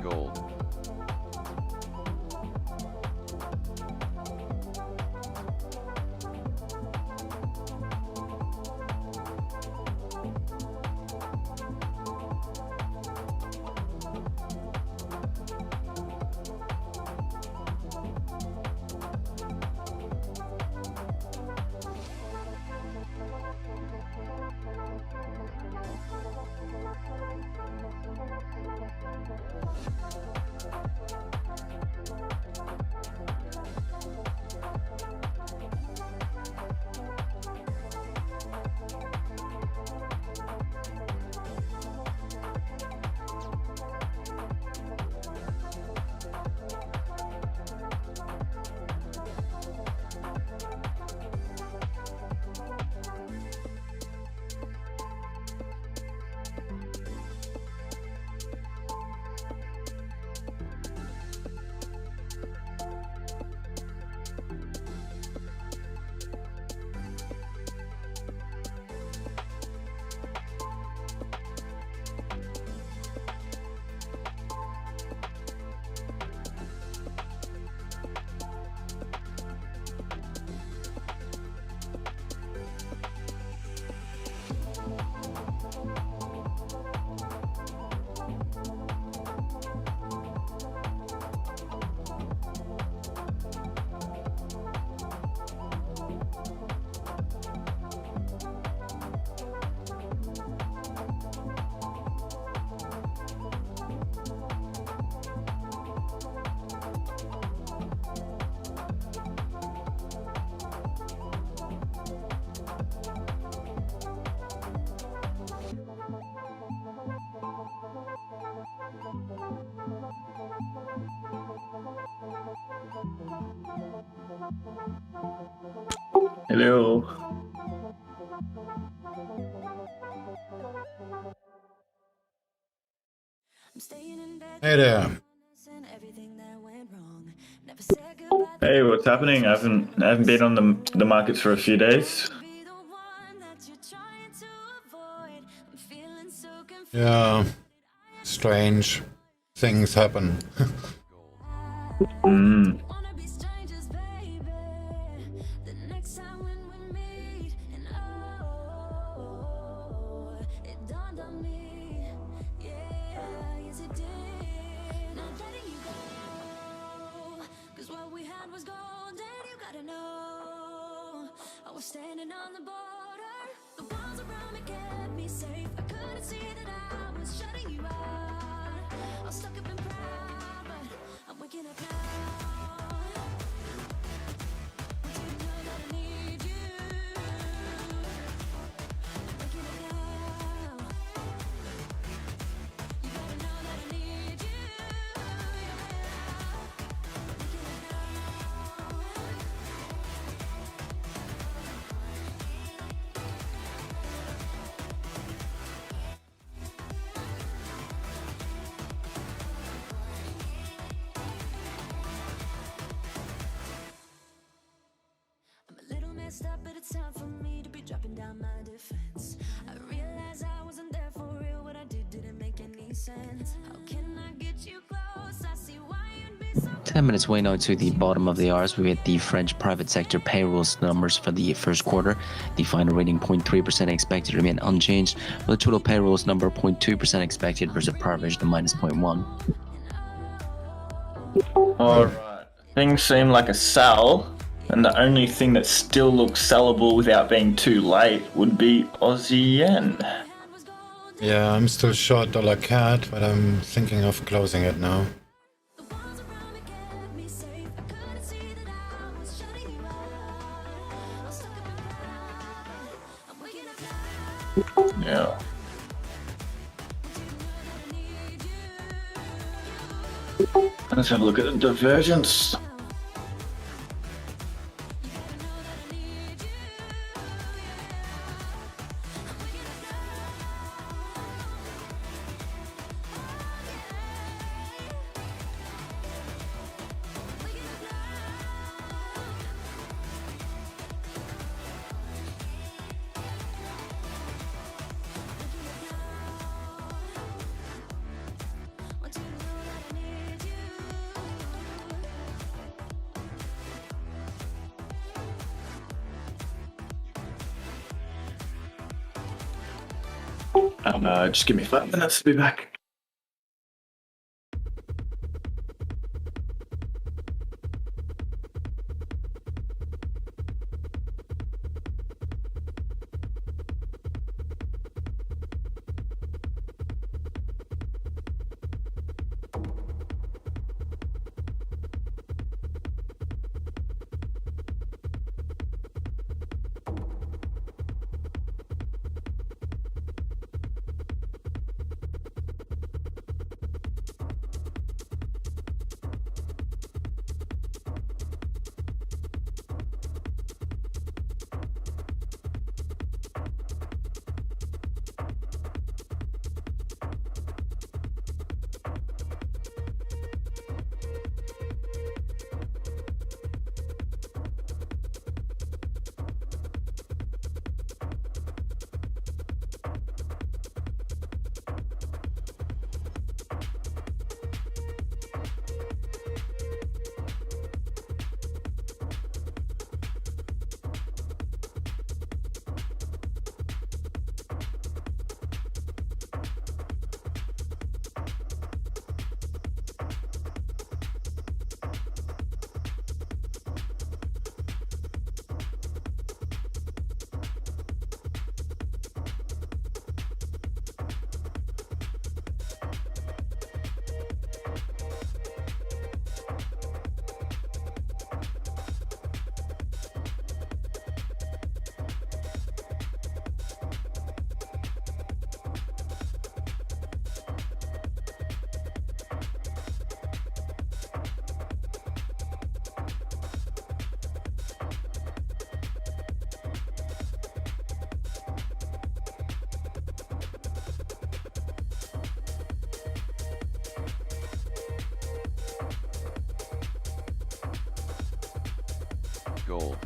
Gold. Hello. Hey there. Hey, what's happening? I haven't been on the markets for a few days. Yeah, strange things happen. Mm. Standing on the border, the walls around me kept me safe. I couldn't see that I was shutting you out. I was stuck up and proud, but I'm waking up now. I didn't know that I need you. I'm waking up now. You gotta know that I need you. Up, but it's time for me to be dropping down my defense. I realized I wasn't there for real. What I did didn't make any sense. How can I get you close? I see why you'd be so 10 minutes way now to the bottom of the hours. We had the French private sector payrolls numbers for the first quarter. The final reading 0.3% expected to remain unchanged, with the total payrolls number 0.2% expected versus prior vision of -0.1. Alright. Things seem like a sell, and the only thing that still looks sellable without being too late would be Aussie yen. Yeah, I'm still short dollar CAD, but I'm thinking of closing it now. Yeah. Let's have a look at the divergence. Just give me 5 minutes to be back. Gold.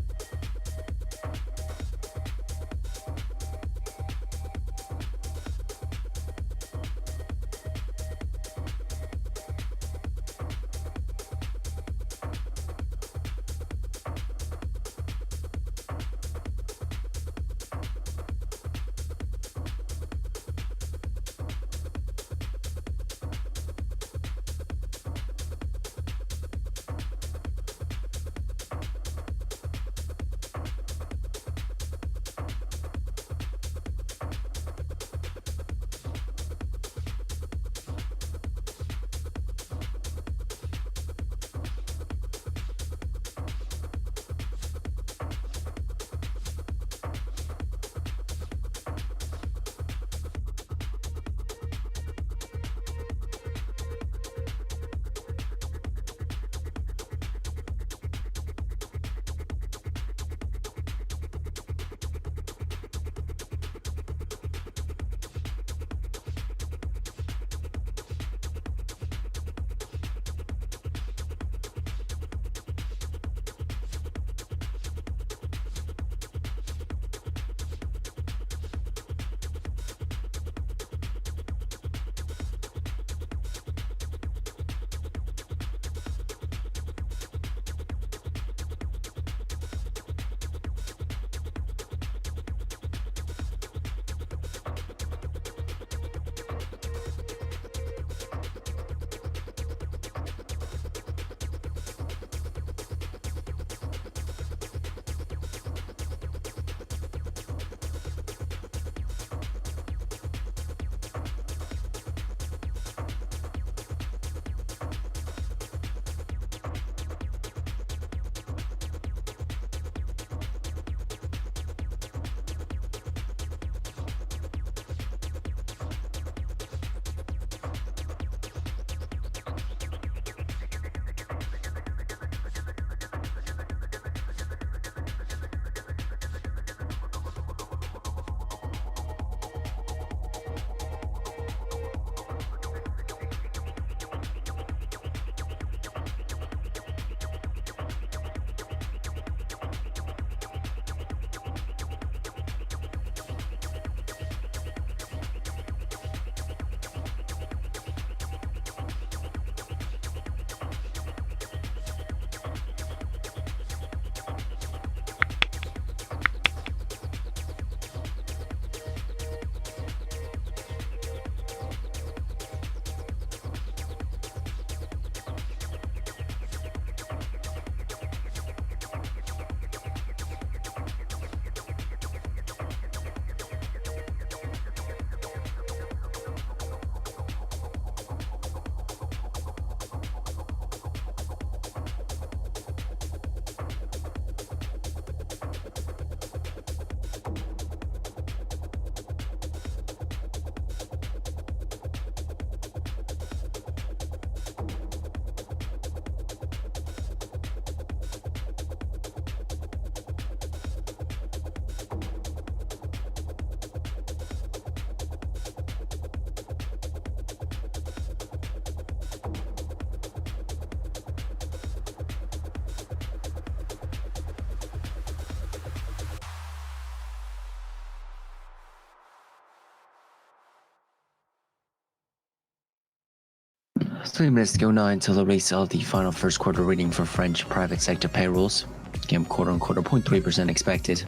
3 minutes to go now until the release of the final first quarter reading for French private sector payrolls. Again, quarter on quarter, 0.3% expected.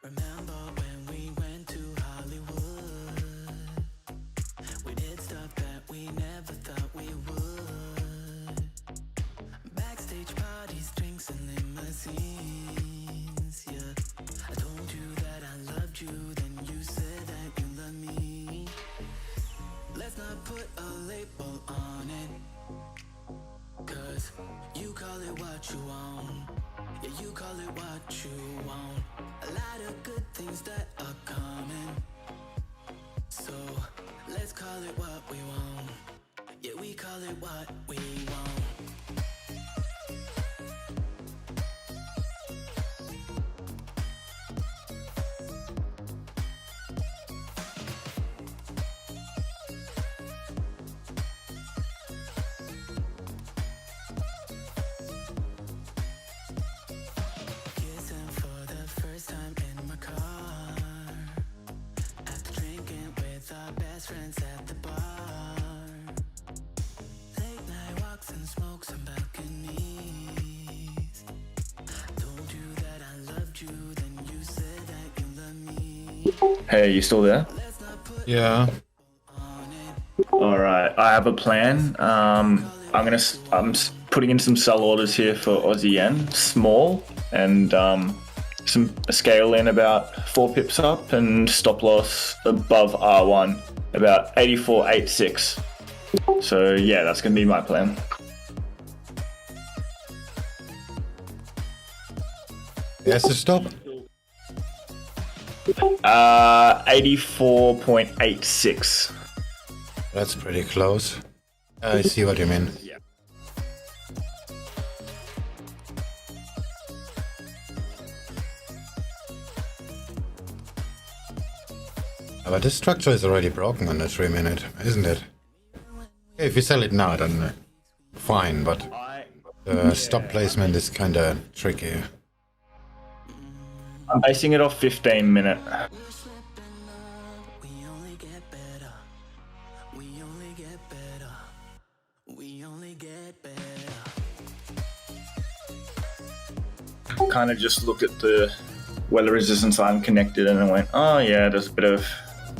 Remember when we went to Hollywood? We did stuff that we never thought we would. Backstage parties, drinks and limousines, yeah. I told you that I loved you, then you said that you love me. Let's not put a label on it, 'cause you call it what you want. Yeah, you call it what you want. A lot of good things that are coming, so let's call it what we want. Yeah, we call it what we want. Kissing for the first time in my car, after drinking with our best friends at the bar. Late night walks and smokes on balconies. Told you that I loved you, then you said that you love me. Hey, you still there? Yeah. All right, I have a plan. I'm putting in some sell orders here for Aussie yen, small, and a scale in about 4 pips up, and stop loss above R1 about 84.86. So yeah, that's gonna be my plan. Yes, to stop. 84.86. That's pretty close. I see what you mean. Yeah. But this structure is already broken on the 3 minute, isn't it? If you sell it now, then fine, but the stop placement is kinda tricky. I'm basing it off 15-minute. We only get better. We only get better. We only get better. Kind of just looked at the weather resistance line connected and I went, oh yeah, there's a bit of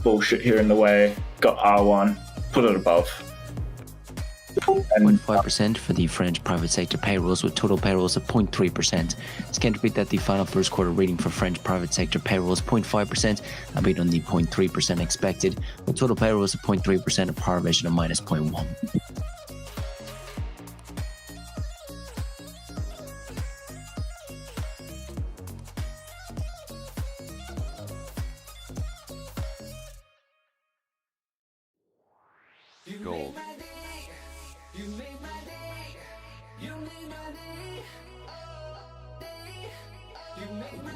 bullshit here in the way. Got R1, put it above. And 0.5% for the French private sector payrolls, with total payrolls of 0.3%. It's going to repeat that the final first quarter reading for French private sector payrolls 0.5%, albeit on the 0.3% expected, with total payrolls of 0.3%, a power vision of -0.1. Gold.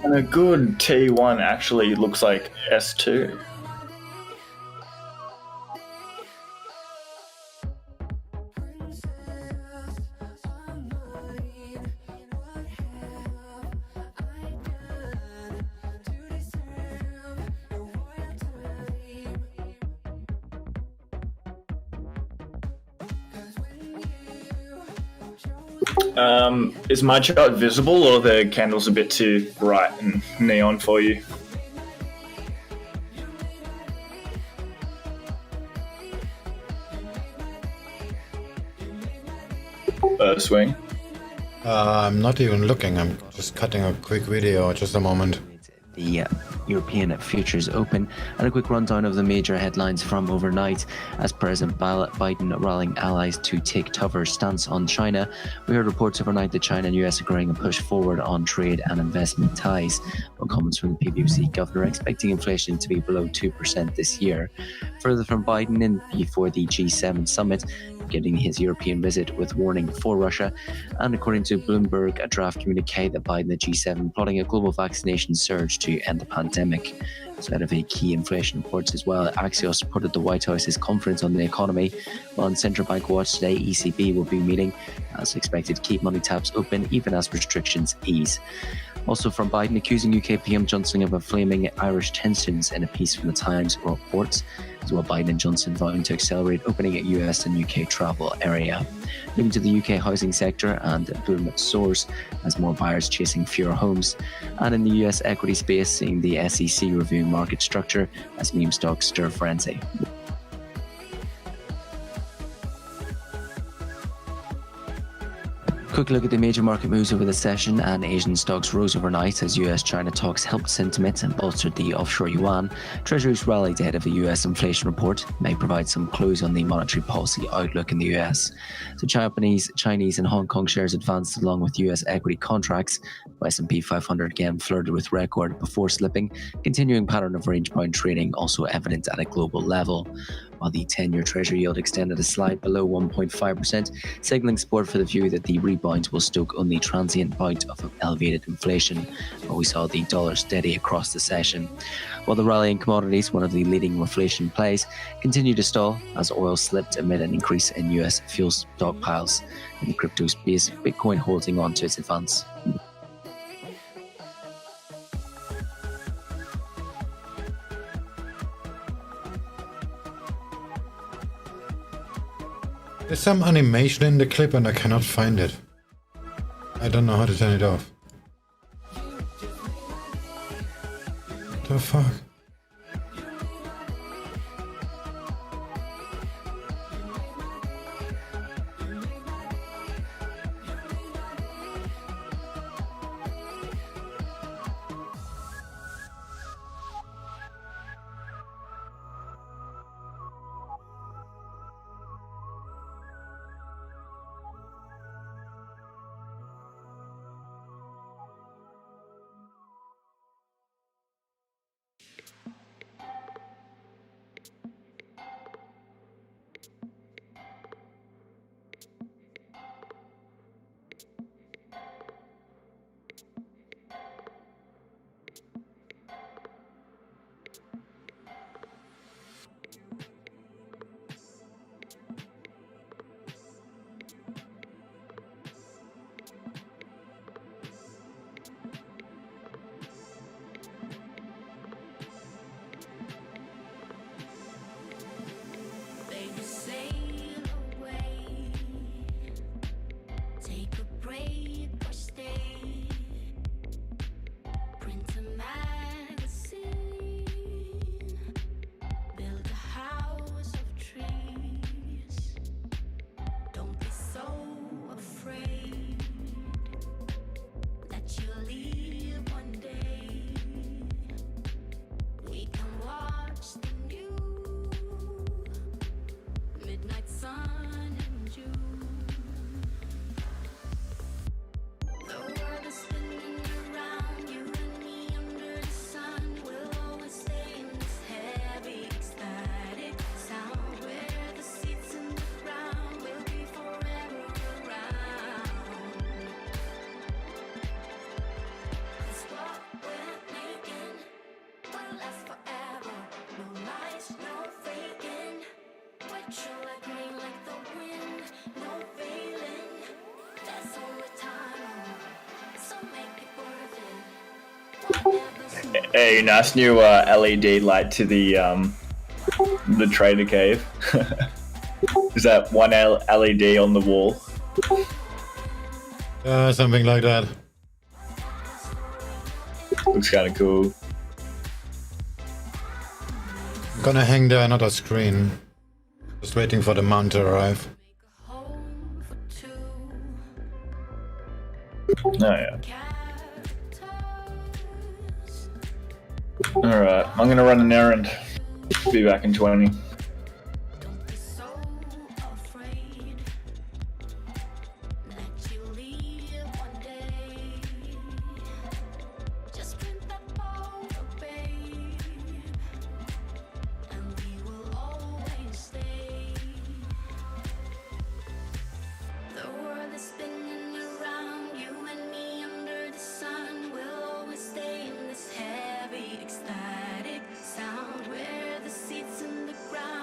And a good T1 actually looks like S2. Is my chart visible, or the candle's a bit too bright and neon for you? Swing. I'm not even looking, I'm just cutting a quick video, just a moment. The European futures open, and a quick rundown of the major headlines from overnight. As President Biden rallying allies to take tougher stance on China, we heard reports overnight that China and US agreeing a push forward on trade and investment ties. One comments from the PBOC governor expecting inflation to be below 2% this year. Further from Biden in before the G7 summit, beginning his European visit with warning for Russia, and according to Bloomberg, a draft communique that Biden the G7 plotting a global vaccination surge to end the pandemic. So out of a key inflation reports as well, Axios reported the White House's conference on the economy, while on Central Bank Watch today, ECB will be meeting as expected to keep money taps open even as restrictions ease. Also from Biden, accusing UK PM Johnson of inflaming Irish tensions in a piece from the Times reports. as well Biden and Johnson vowing to accelerate opening at US and UK travel area. Moving to the UK housing sector, and boom soars as more buyers chasing fewer homes. And in the US equity space, seeing the SEC reviewing market structure as meme stocks stir frenzy. Quick look at the major market moves over the session, and Asian stocks rose overnight as US-China talks helped sentiment and bolstered the offshore yuan. Treasuries rallied ahead of the US inflation report, may provide some clues on the monetary policy outlook in the US. So Chinese and Hong Kong shares advanced along with US equity contracts. S&P 500 again flirted with record before slipping, continuing pattern of range-bound trading also evident at a global level. While the 10-year Treasury yield extended a slide below 1.5%, signaling support for the view that the rebound will stoke only transient bout of elevated inflation, while we saw the dollar steady across the session. While the rally in commodities, one of the leading reflation plays, continued to stall as oil slipped amid an increase in US fuel stockpiles. In the crypto space, Bitcoin holding on to its advance. There's some animation in the clip and I cannot find it. I don't know how to turn it off. What the fuck? Hey, nice new LED light to the trader cave. Is that one LED on the wall? Something like that. Looks kind of cool. I'm gonna hang there another screen. Just waiting for the mount to arrive. Oh yeah. Alright, I'm gonna run an errand. Be back in 20. Ecstatic sound where the seats in the ground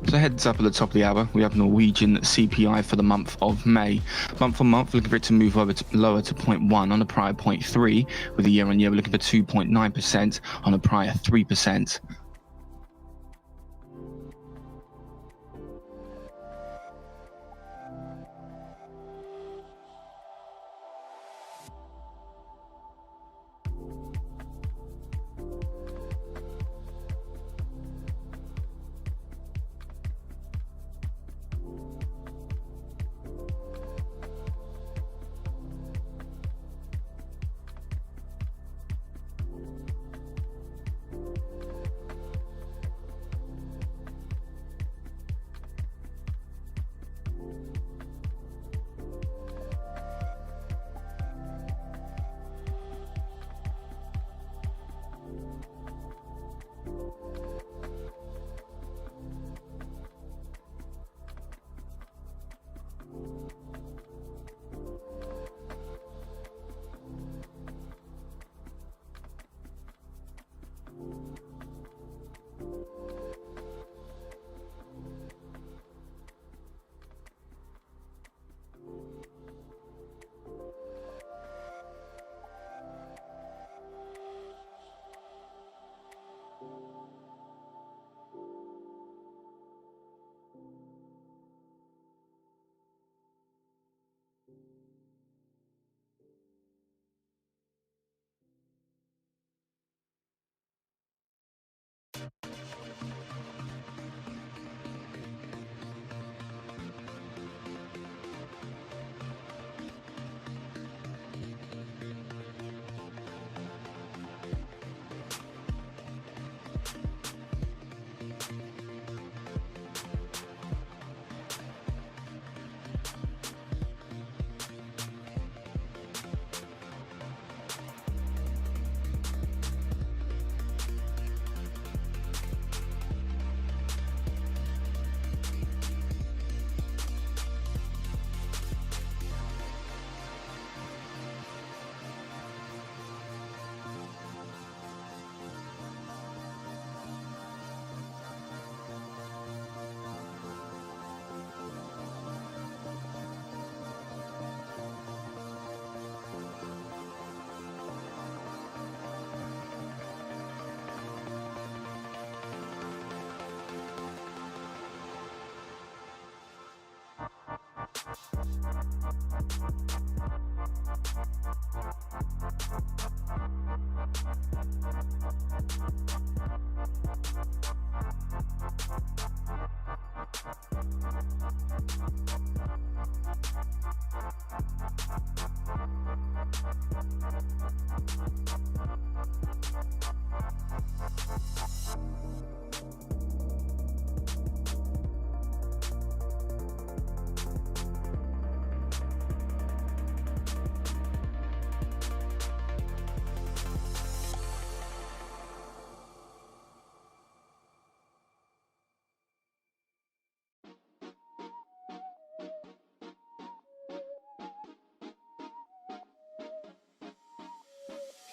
So heads up at the top of the hour, we have Norwegian CPI for the month of May. Month on month, looking for it to move lower to 0.1 on the prior 0.3. With the year on year, we're looking for 2.9% on the prior 3%.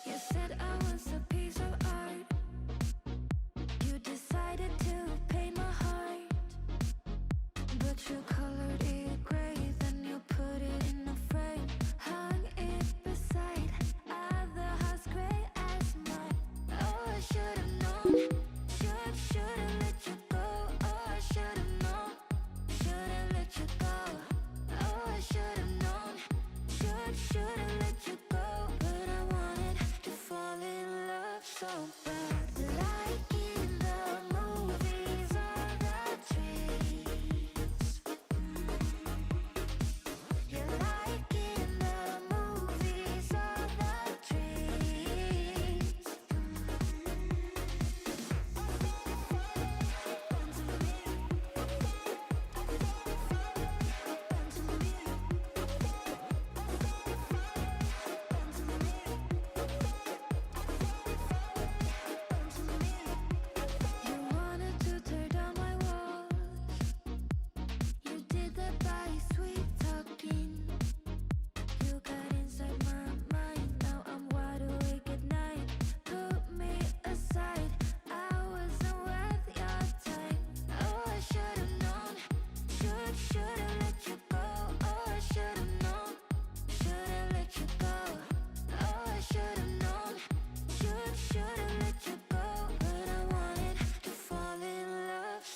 You said I was a piece of art. You decided to paint my heart, but you colored it gray, then you put it in a frame, hung it beside other house gray as mine. Oh, I should've known, should've let you go. Oh, I should've known, should've let you go. Oh, I should've known, should've let you go. But I wanted to fall in love so bad, like in the movies or the dreams. You're like in the movies or the dreams.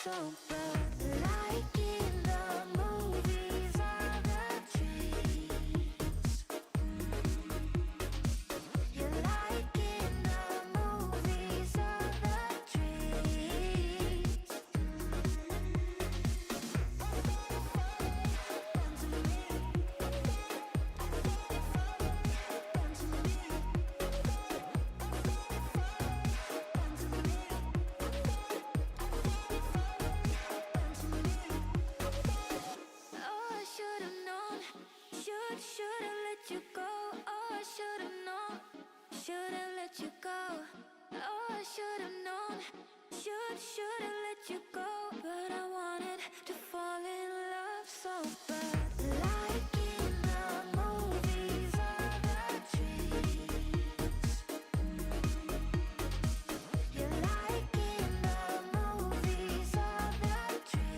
so bad. Like in the movies or the trees. You like in the movies or the trees. Oh, I should've known. Should've let you go. Oh, I should've known. Should've let you go. Oh, I should've known. Should've let you go. But I wanted to fall in love so bad. Like in the movies or the trees. You like in the movies or the trees.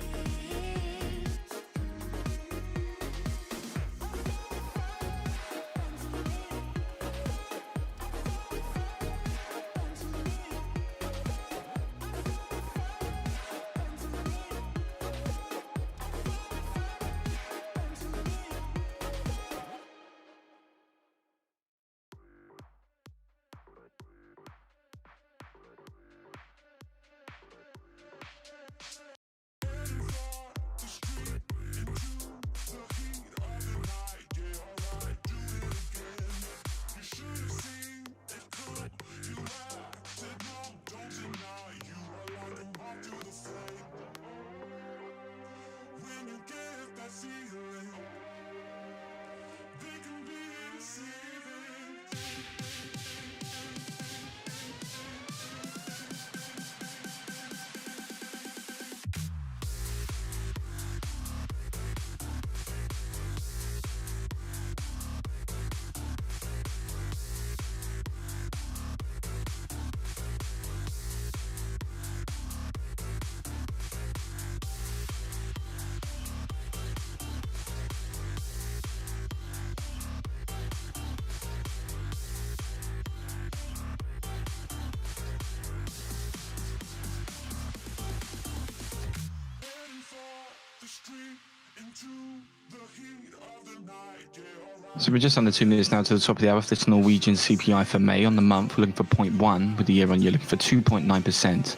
So we're just under 2 minutes now to the top of the hour for this Norwegian CPI for May. On the month, we're looking for 0.1, with the year on year looking for 2.9%.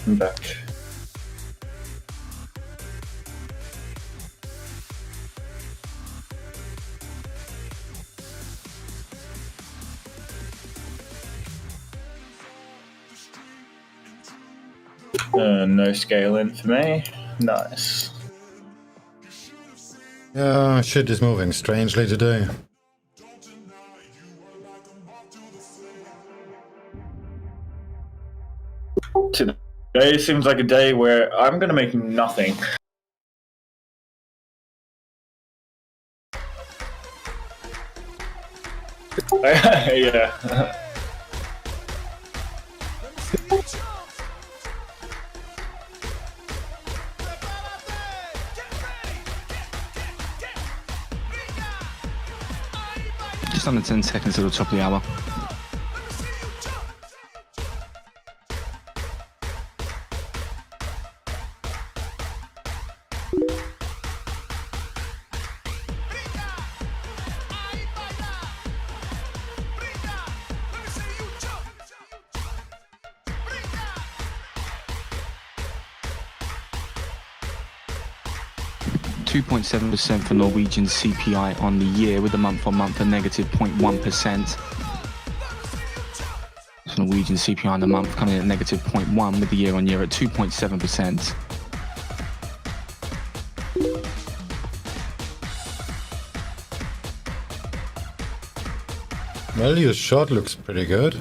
I'm back. No scaling for me. Nice. Yeah, shit is moving strangely today. Today seems like a day where I'm gonna make nothing. Yeah. Just under 10 seconds to the top of the hour. .7% for Norwegian CPI on the year, with the month-on-month a negative 0.1%. So Norwegian CPI on the month coming in at negative 0.1, with the year-on-year at 2.7%. Well, your short looks pretty good.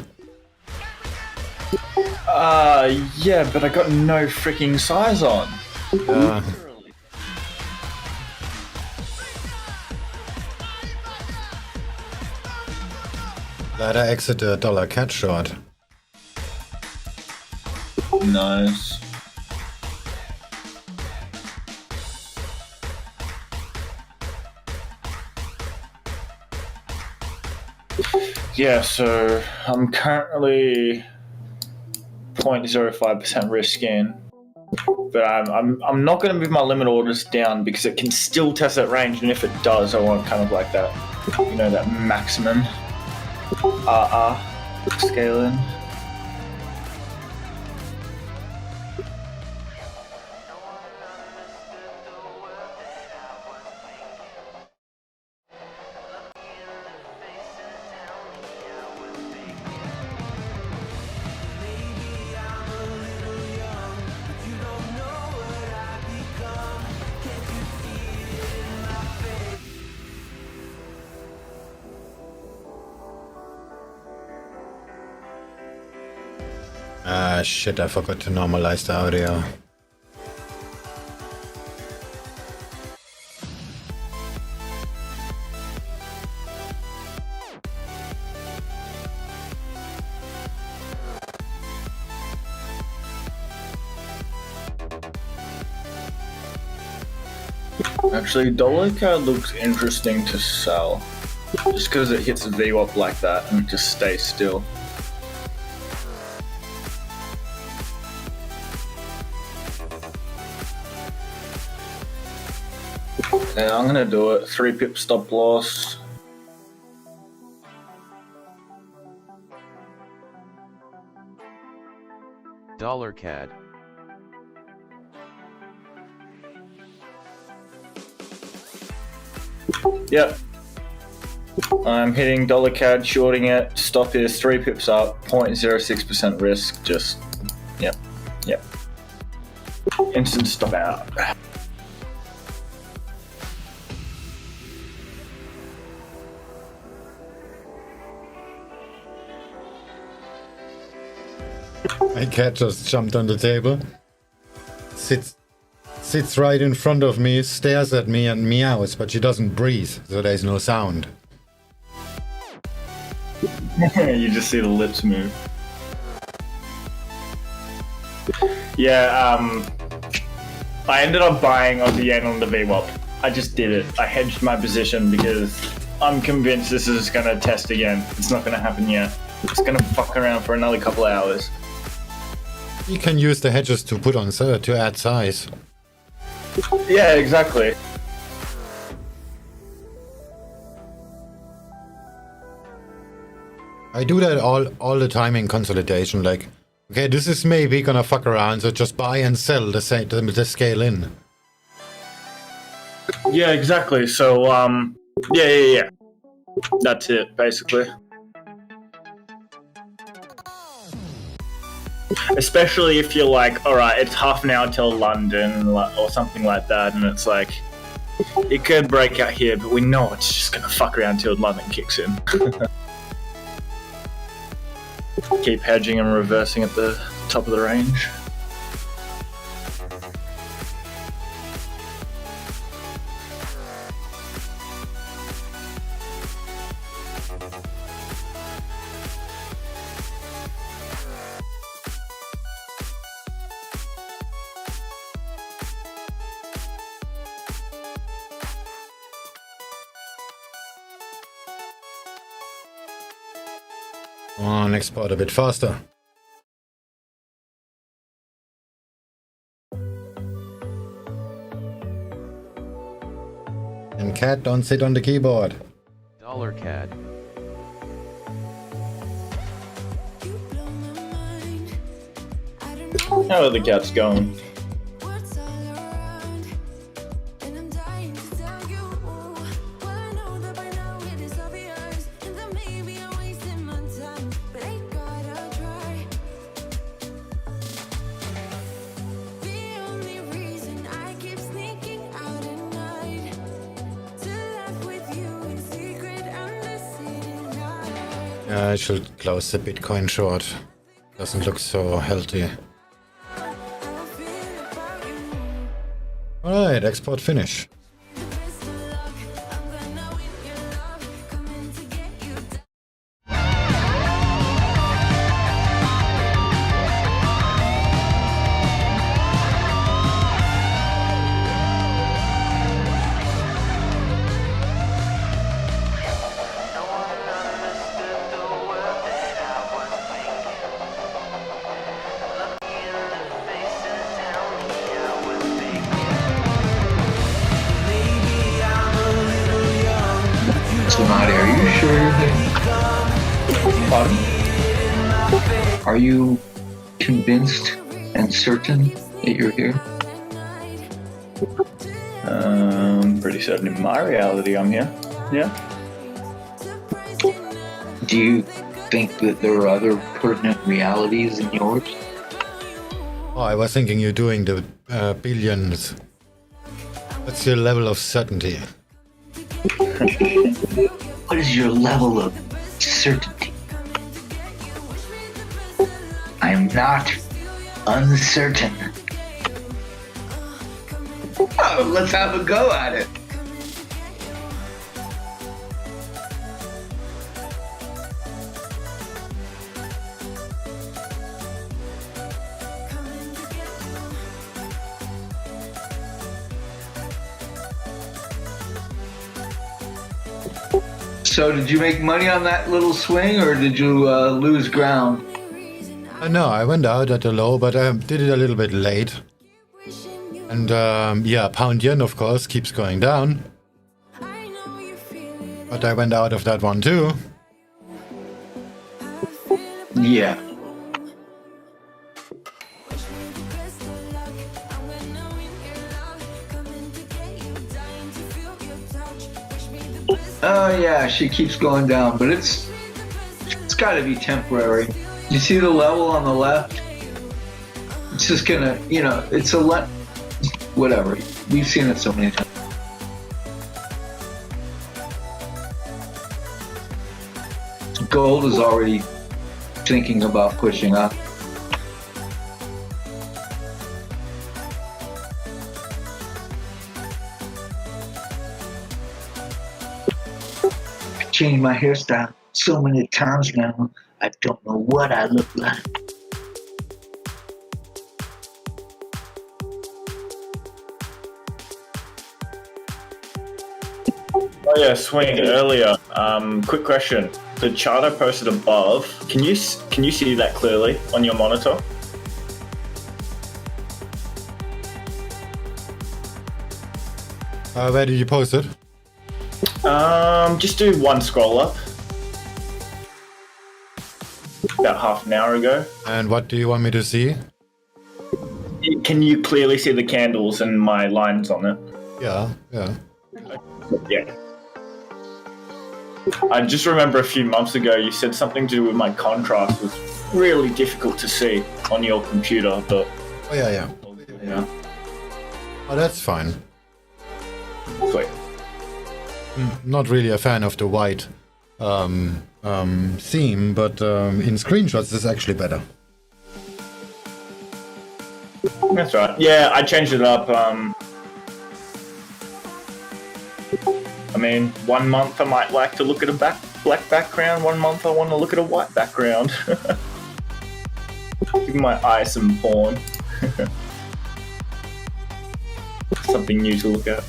Yeah, but I got no freaking size on. Glad I exited a dollar cat short. Nice. Yeah, so I'm currently 0.05% risk in, but I'm not going to move my limit orders down because it can still test that range, and if it does, I want kind of like that, you know, that maximum scale in. Ah, shit, I forgot to normalize the audio. Actually, dollar CAD looks interesting to sell, just because it hits a VWAP like that and it just stays still. And I'm gonna do it. 3 pip stop loss. Dollar CAD. Yep. I'm hitting dollar CAD, shorting it. Stop is 3 pips up, 0.06% risk. Just, yep. Instant stop out. My cat just jumped on the table. Sits right in front of me, stares at me and meows, but she doesn't breathe, so there's no sound. You just see the lips move. Yeah, I ended up buying Aussie yen on the VWAP. I just did it. I hedged my position because I'm convinced this is going to test again. It's not going to happen yet. It's going to fuck around for another couple of hours. You can use the hedges to put on to add size. Yeah, exactly. I do that all the time in consolidation, like, okay, this is maybe gonna fuck around, so just buy and sell the scale in. Yeah, exactly. So, yeah. That's it, basically. Especially if you're like, alright, it's half an hour till London or something like that, and it's like, it could break out here, but we know it's just gonna fuck around till London kicks in. Keep hedging and reversing at the top of the range. Come on, export a bit faster. And cat, don't sit on the keyboard. Dollar CAD. How are the cats going? Yeah, I should close the Bitcoin short. Doesn't look so healthy. Alright, export finish. Sonati, are you sure you're there? Pardon? Are you convinced and certain that you're here? Pretty certain in my reality I'm here. Yeah. Do you think that there are other pertinent realities in yours? Oh, I was thinking you're doing the billions. What's your level of certainty? What is your level of certainty? I am not uncertain. Oh, let's have a go at it. So did you make money on that little swing, or did you lose ground? No, I went out at a low, but I did it a little bit late. And yeah, pound yen, of course, keeps going down. But I went out of that one too. Yeah. Oh yeah, she keeps going down, but it's got to be temporary. You see the level on the left? It's just gonna, you know, it's a whatever. We've seen it so many times. Gold is already thinking about pushing up. I changed my hairstyle so many times now, I don't know what I look like. Oh yeah, swing earlier. Quick question: the chart I posted above, can you see that clearly on your monitor? Where did you post it? Just do one scroll up. About half an hour ago. And what do you want me to see? Can you clearly see the candles and my lines on it? Yeah, yeah. Yeah. I just remember a few months ago you said something to do with my contrast was really difficult to see on your computer, but... Oh yeah, yeah. Yeah. Oh, that's fine. Sweet. Not really a fan of the white theme, but in screenshots it's actually better. That's right. Yeah, I changed it up. I mean, 1 month I might like to look at a black background, 1 month I want to look at a white background. Give my eyes some porn. Something new to look at.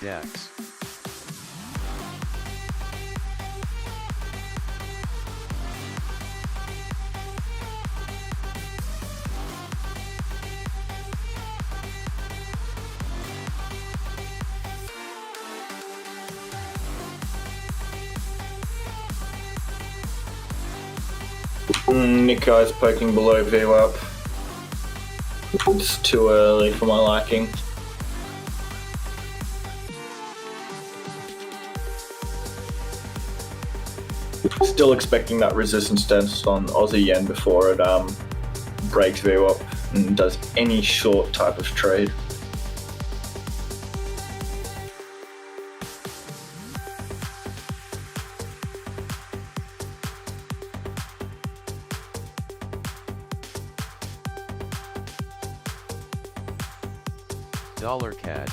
DAX. Nikkei's poking below VWAP. It's too early for my liking. Still expecting that resistance test on Aussie yen before it breaks VWAP and does any short type of trade. $CAD.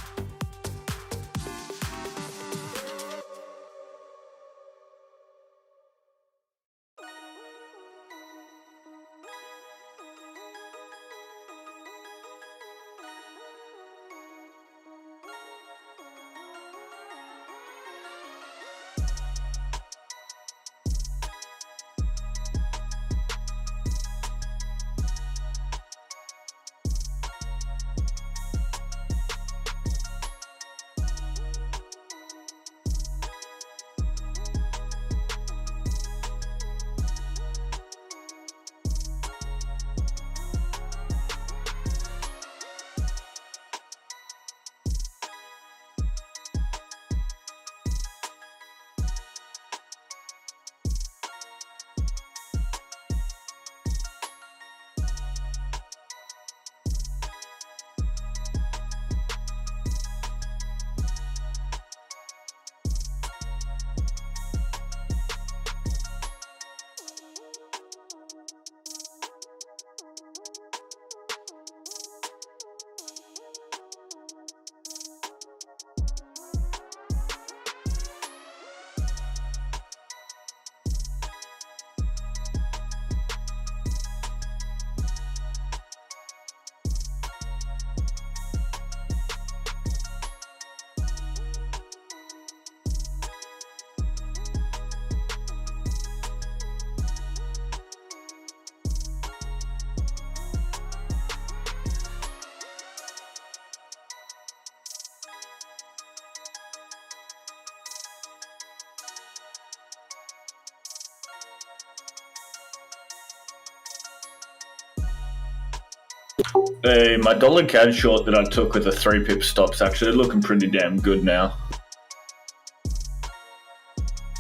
Hey, my $CAD short that I took with the 3 pip stop's actually looking pretty damn good now.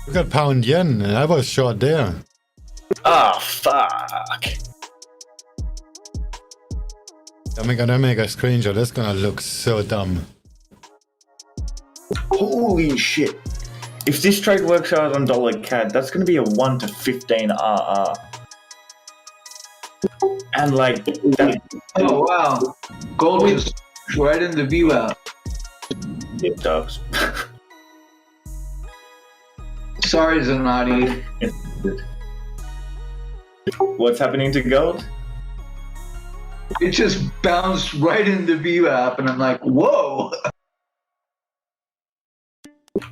Look at pound yen, and I was short there. Ah, fuck. I'm gonna make a screenshot. That's gonna look so dumb. Holy shit. If this trade works out on $CAD, that's gonna be a 1 to 15 RR. And like that. Oh wow, gold is right in the VWAP. It does. Sorry, Zanati. What's happening to gold? It just bounced right in the VWAP, and I'm like, whoa.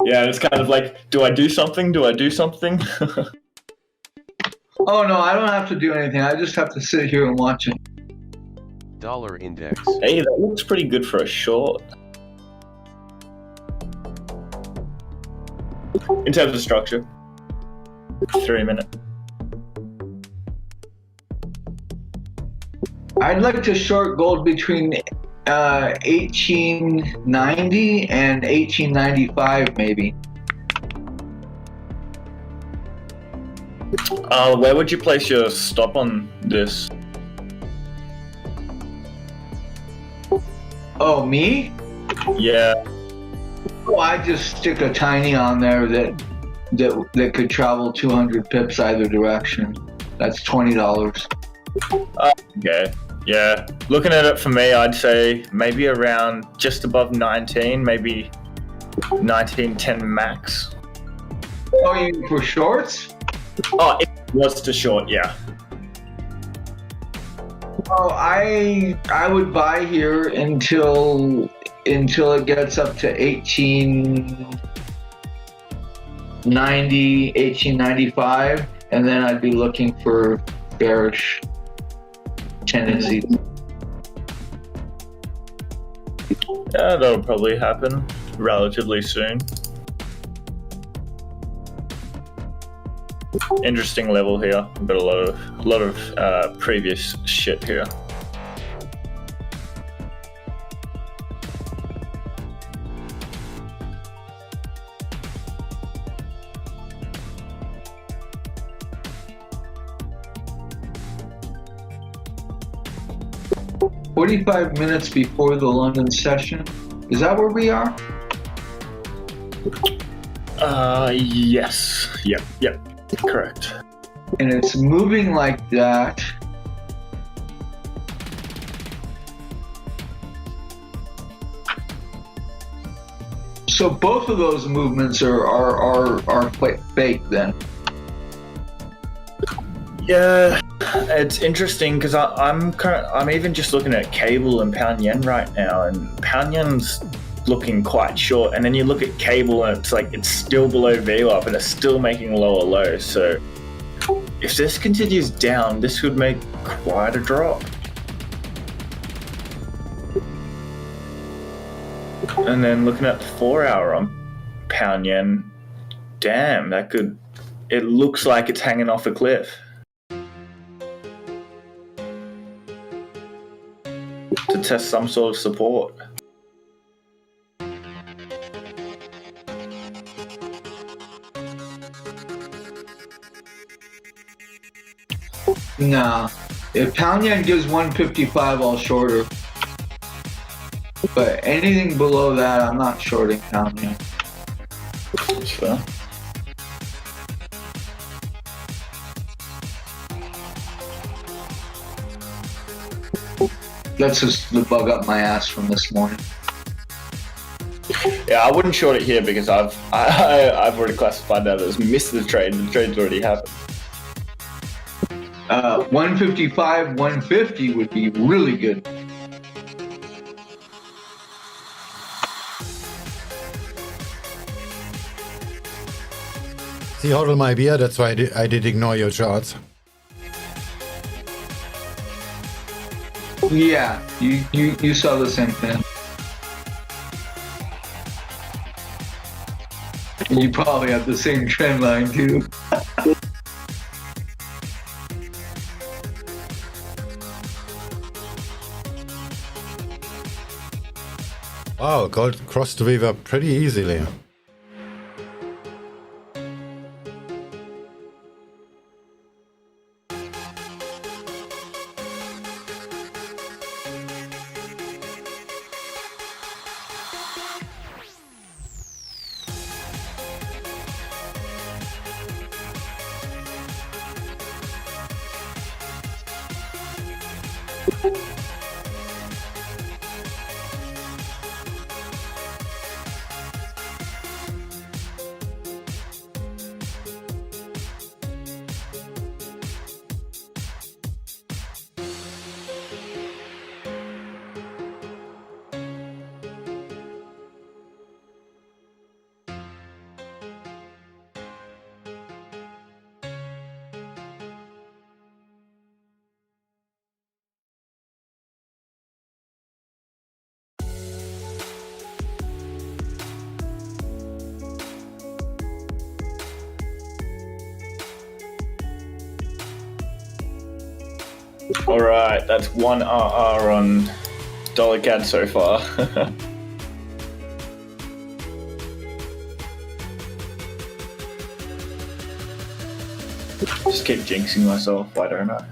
Yeah, it's kind of like, do I do something? Do I do something? Oh no, I don't have to do anything. I just have to sit here and watch it. Dollar index. Hey, that looks pretty good for a short. In terms of structure. 3 minute. I'd like to short gold between 1890 and 1895 maybe. Where would you place your stop on this? Oh, me? Yeah. Oh, I just stick a tiny on there that could travel 200 pips either direction. That's $20. Okay. Yeah. Looking at it for me, I'd say maybe around just above 19, maybe 1910 max. Oh, you mean for shorts? Oh, it was to short, yeah. Oh, I would buy here until until it gets up to 1890, 1895, and then I'd be looking for bearish tendencies. Yeah, that'll probably happen relatively soon. Interesting level here. Got a lot of previous shit here. "45 minutes before the London session." Is that where we are? Yes. Yep. Correct. And it's moving like that. So both of those movements are quite fake then. Yeah, it's interesting because I'm even just looking at cable and pound yen right now, and pound yen's looking quite short, and then you look at cable and it's like it's still below VWAP and it's still making lower lows. So if this continues down, this would make quite a drop. And then looking at the 4 hour on pound yen, damn, that could. It looks like it's hanging off a cliff. To test some sort of support. Nah, if pound yen gives 155, I'll shorter. But anything below that, I'm not shorting pound yen. That's fair. That's just the bug up my ass from this morning. Yeah, I wouldn't short it here because I've already classified that as missed the trade. The trade's already happened. 155, 150 would be really good. See, hodl my beer, that's why I did ignore your charts. Yeah, you saw the same thing. And you probably have the same trend line too. Wow, gold crossed the weaver pretty easily. Alright, that's 1 RR on dollar CAD so far. Just keep jinxing myself, I don't know.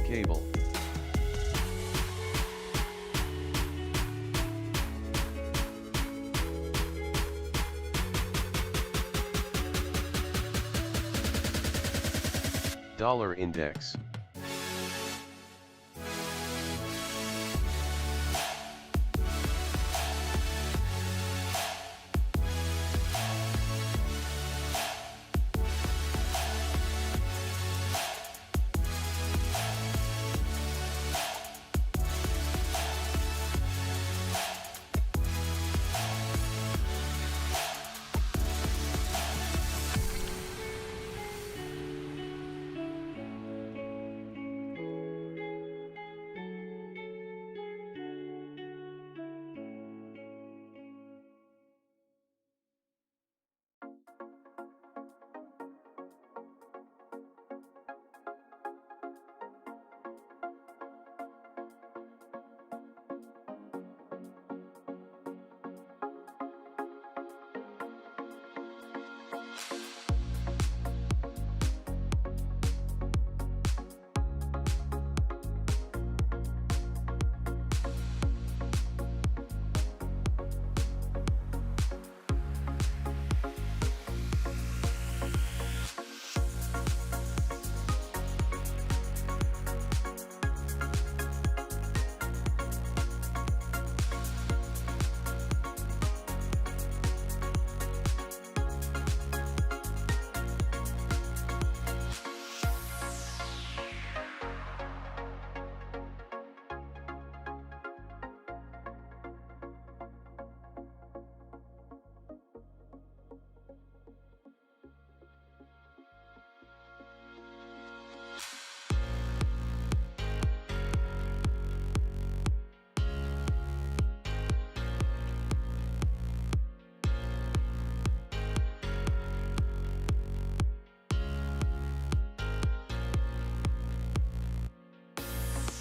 cable. Dollar index.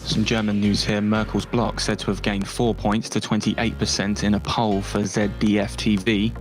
Some German news here. Merkel's bloc said to have gained 4 points to 28% in a poll for ZDF TV.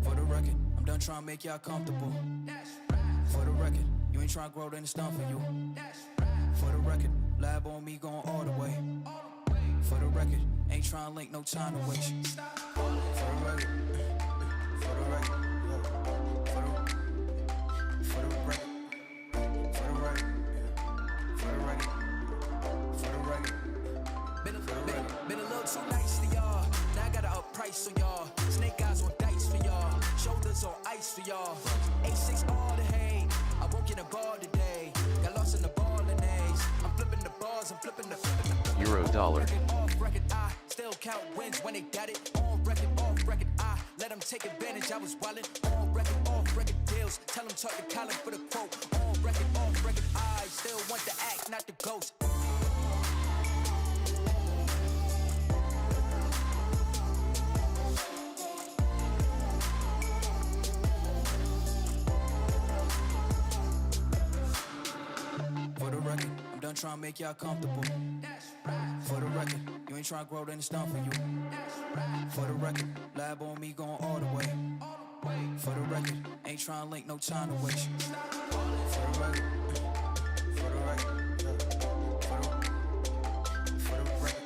For the record, I'm done trying to make y'all comfortable. For the record, you ain't trying to grow, then it's done for you. For the record, lab on me going all the way. For the record, ain't trying to link, no time to waste. For the record, for the record, for the record, for the record, for the record, for the record. Been a little too nice to y'all. Now I gotta up price on y'all. Snake eyes on dice for y'all. Shoulders on ice for y'all. A6 all the hate. I won't get a ball today. Got lost in the ball and A's. I'm flipping the bars, I'm flipping the Euro dollar. Off record, I still count wins when they got it. On record, off record, I let them take advantage. I was wildin'. On record, off record deals. Tell them talk to Colin for the quote. On record, off record, I still want the act, not the ghost. For the record, I'm done trying to make y'all comfortable. For the record, you ain't trying to grow, then it's done for you. For the record, lab on me going all the way. For the record, ain't trying to link, no time to waste. For the record, for the record, for the record, for the record,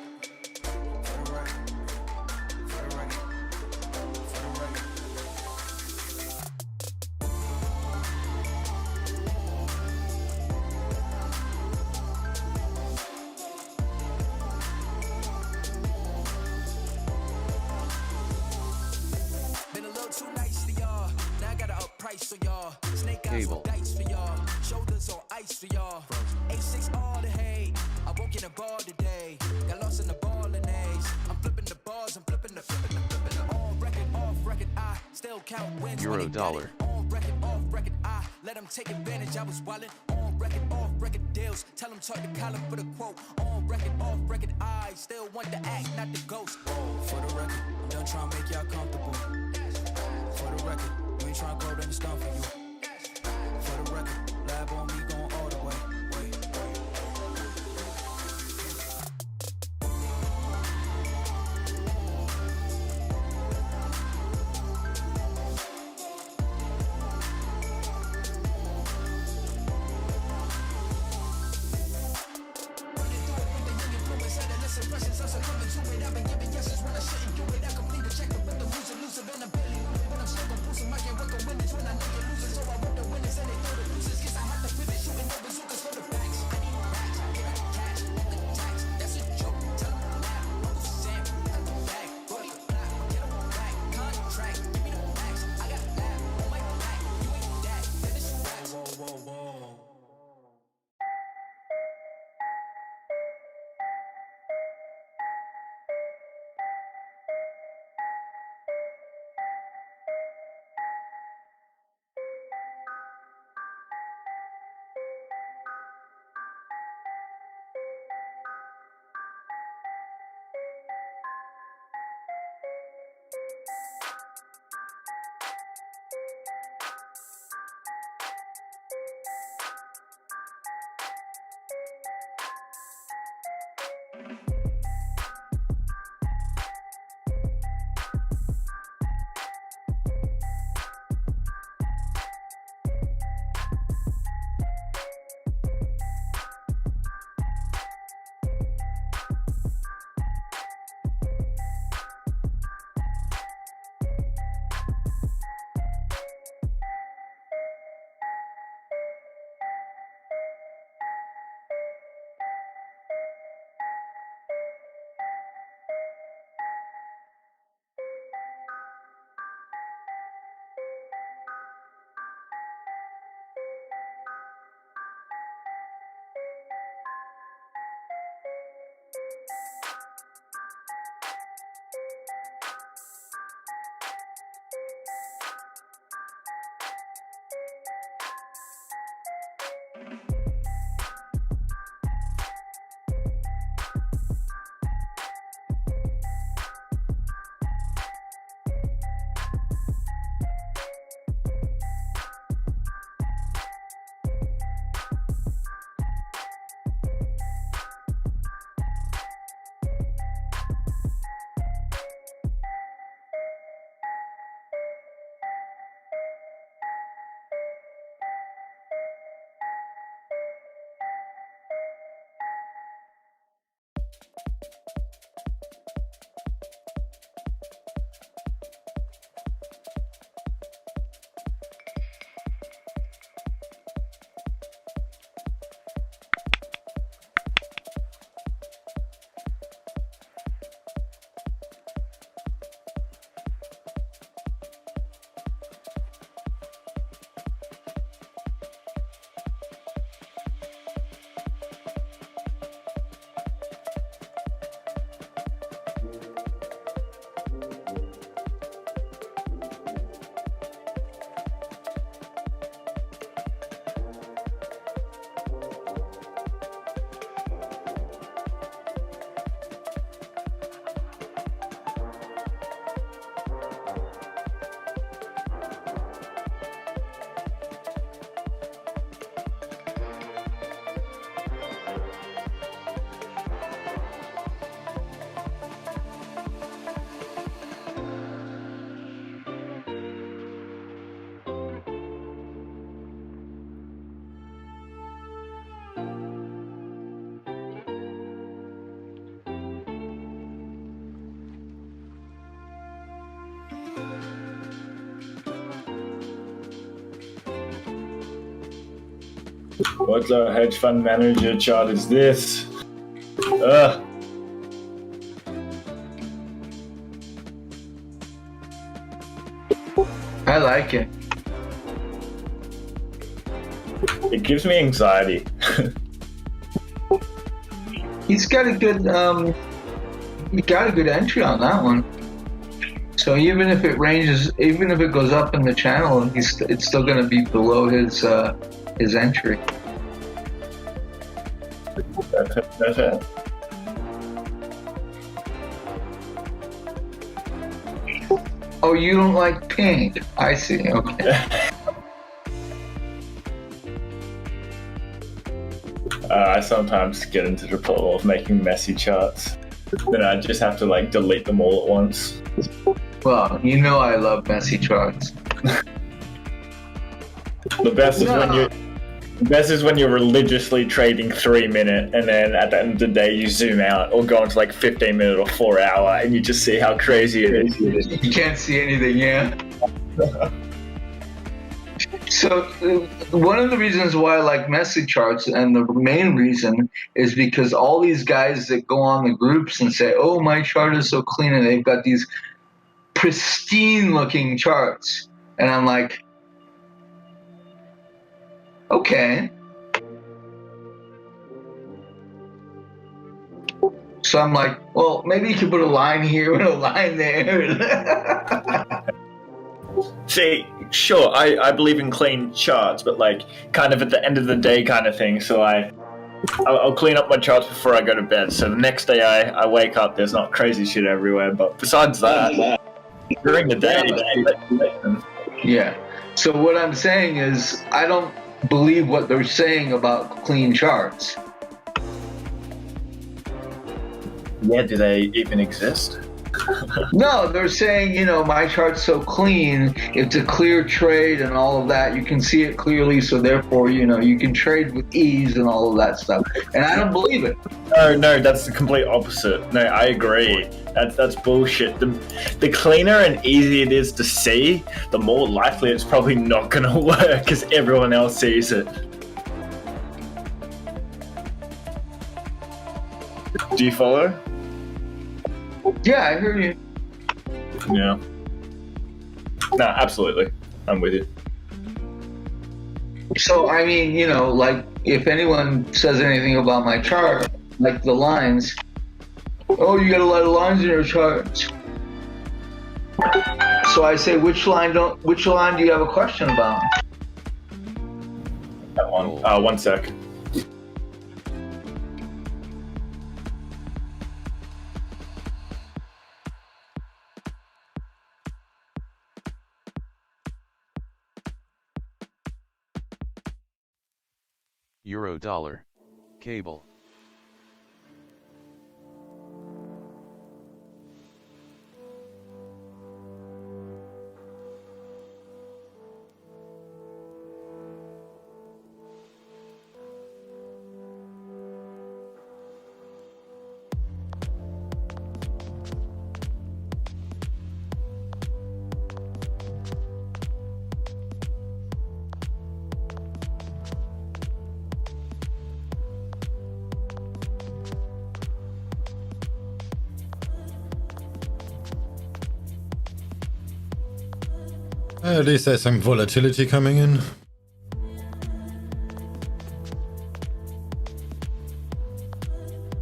for the record, for the record. cable. Shoulders on ice for y'all. 8-6 all the hate. I won't get a ball today. Got lost in the ball and A's. I'm flipping the bars, I'm flipping the on record, off record. I still count wins. Euro dollar. On record, off record. I let them take advantage. I was wildin' on record, off record deals. Tell them talk to Colin for the quote. On record, off record. I still want the act, not the ghost. For the record, I'm done trying to make y'all comfortable. For the record, we ain't trying to go down the stone for you. For the record, lab on me going all the way. What a hedge fund manager chart is this? Ugh. I like it. It gives me anxiety. He's got a good entry on that one. So even if it ranges, even if it goes up in the channel, it's still going to be below his entry. That's it. Oh, you don't like pink? I see. Okay. I sometimes get into the trouble of making messy charts. Then I just have to like delete them all at once. Well, you know I love messy charts. The best is when you're religiously trading 3 minute, and then at the end of the day you zoom out or go into like 15 minute or 4 hour, and you just see how crazy it is. You can't see anything, yeah. So one of the reasons why I like messy charts, and the main reason, is because all these guys that go on the groups and say, "Oh, my chart is so clean," and they've got these pristine-looking charts, and I'm like, okay. So I'm like, well, maybe you could put a line here and a line there. See, sure, I believe in clean charts, but like kind of at the end of the day kind of thing. So I'll clean up my charts before I go to bed. So the next day I wake up, there's not crazy shit everywhere. But besides that, during the day, yeah. So what I'm saying is, I don't believe what they're saying about clean charts. Yeah, do they even exist? No, they're saying, you know, my chart's so clean, it's a clear trade and all of that. You can see it clearly, so therefore, you know, you can trade with ease and all of that stuff. And I don't believe it. No, that's the complete opposite. No, I agree. That's bullshit. The cleaner and easier it is to see, the more likely it's probably not going to work because everyone else sees it. Do you follow? Yeah, I hear you. Yeah. No, absolutely. I'm with you. So, I mean, you know, like, if anyone says anything about my chart, like the lines, oh, you got a lot of lines in your charts. So I say, which line do you have a question about? That one. 1 sec. Euro dollar. Cable. At least there's some volatility coming in.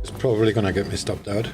It's probably gonna get me stopped out.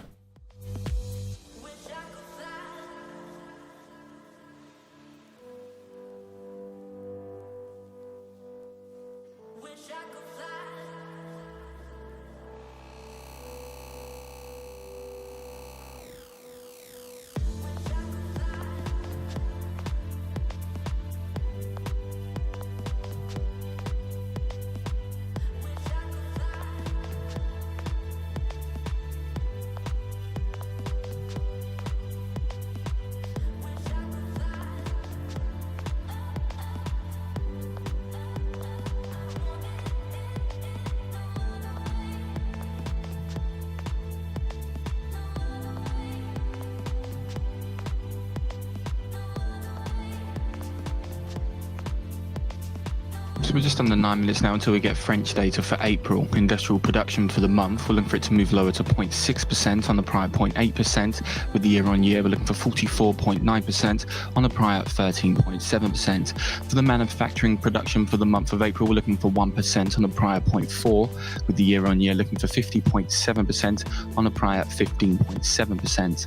So we're just under 9 minutes now until we get French data for April. Industrial production for the month, we're looking for it to move lower to 0.6% on the prior 0.8%. With the year-on-year, we're looking for 44.9% on the prior 13.7%. For the manufacturing production for the month of April, we're looking for 1% on the prior 0.4%. With the year-on-year, looking for 50.7% on the prior 15.7%.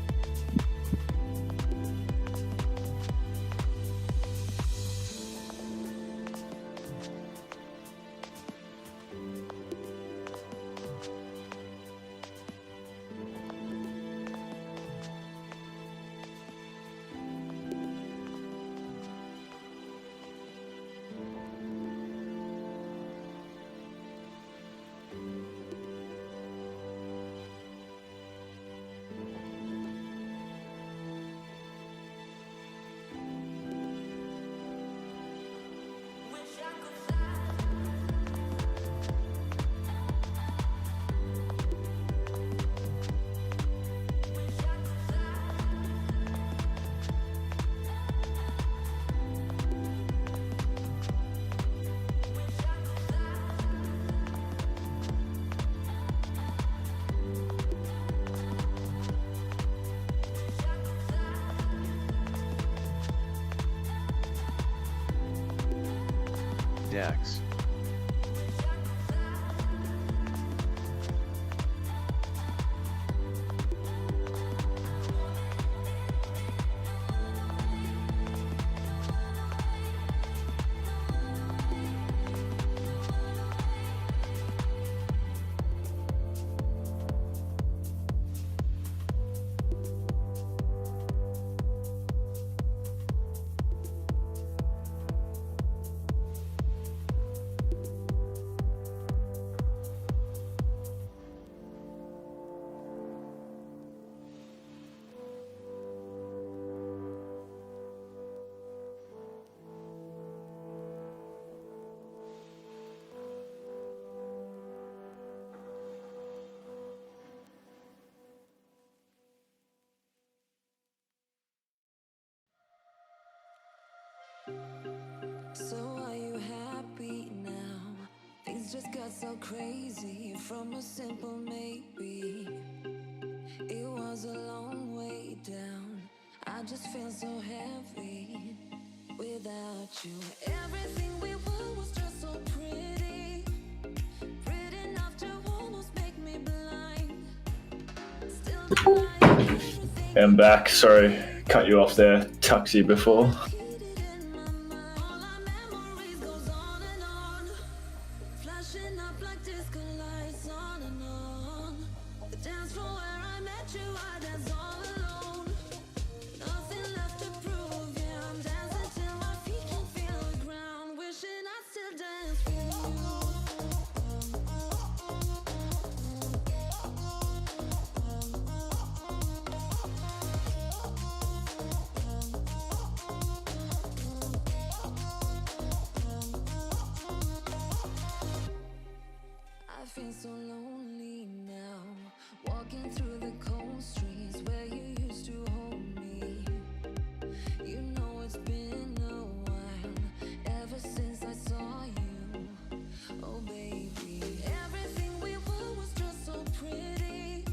DAX. So are you happy now? Things just got so crazy from a simple maybe. It was a long way down. I just feel so heavy without you. Everything we were was just so pretty, pretty enough to almost make me blind. Still denying everything. I'm back. Sorry, cut you off there. Tuxie before. I feel so lonely now, walking through the cold streets where you used to hold me. You know it's been a while, ever since I saw you. Oh baby, everything we were was just so pretty,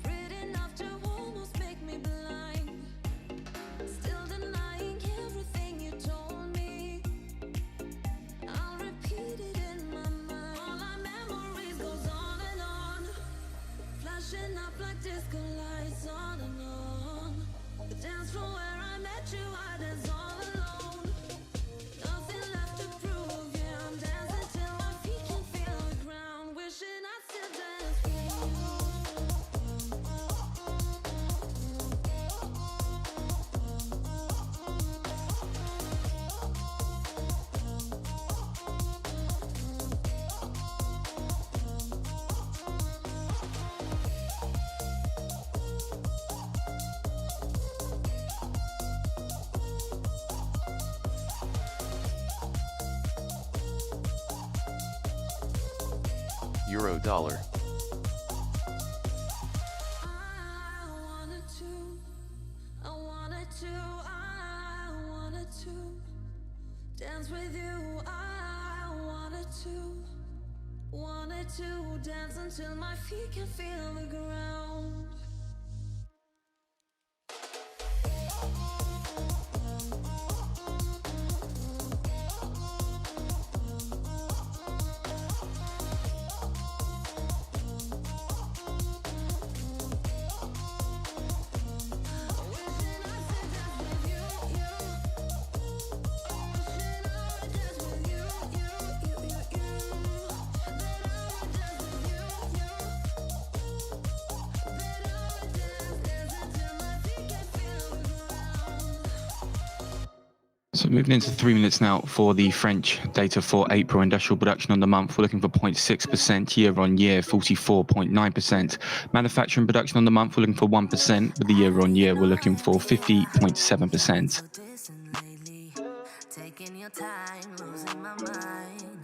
pretty enough to almost make me blind. Still denying everything you told me. I'll repeat it in my mind. All our memories goes on and on, flashing up like disco lights on and on. The dance floor where I met you, I dance all alone. Nothing left to prove, yeah, I'm dancing till my feet can feel the ground, wishing I still dance with Euro dollar. I wanted to dance with you. I Wanted to dance until my feet can feel the ground. So moving into 3 minutes now for the French data for April industrial production on the month. We're looking for 0.6% year on year, 44.9%. Manufacturing production on the month, we're looking for 1%. With the year on year, we're looking for 50.7%. Taking your time, losing my mind.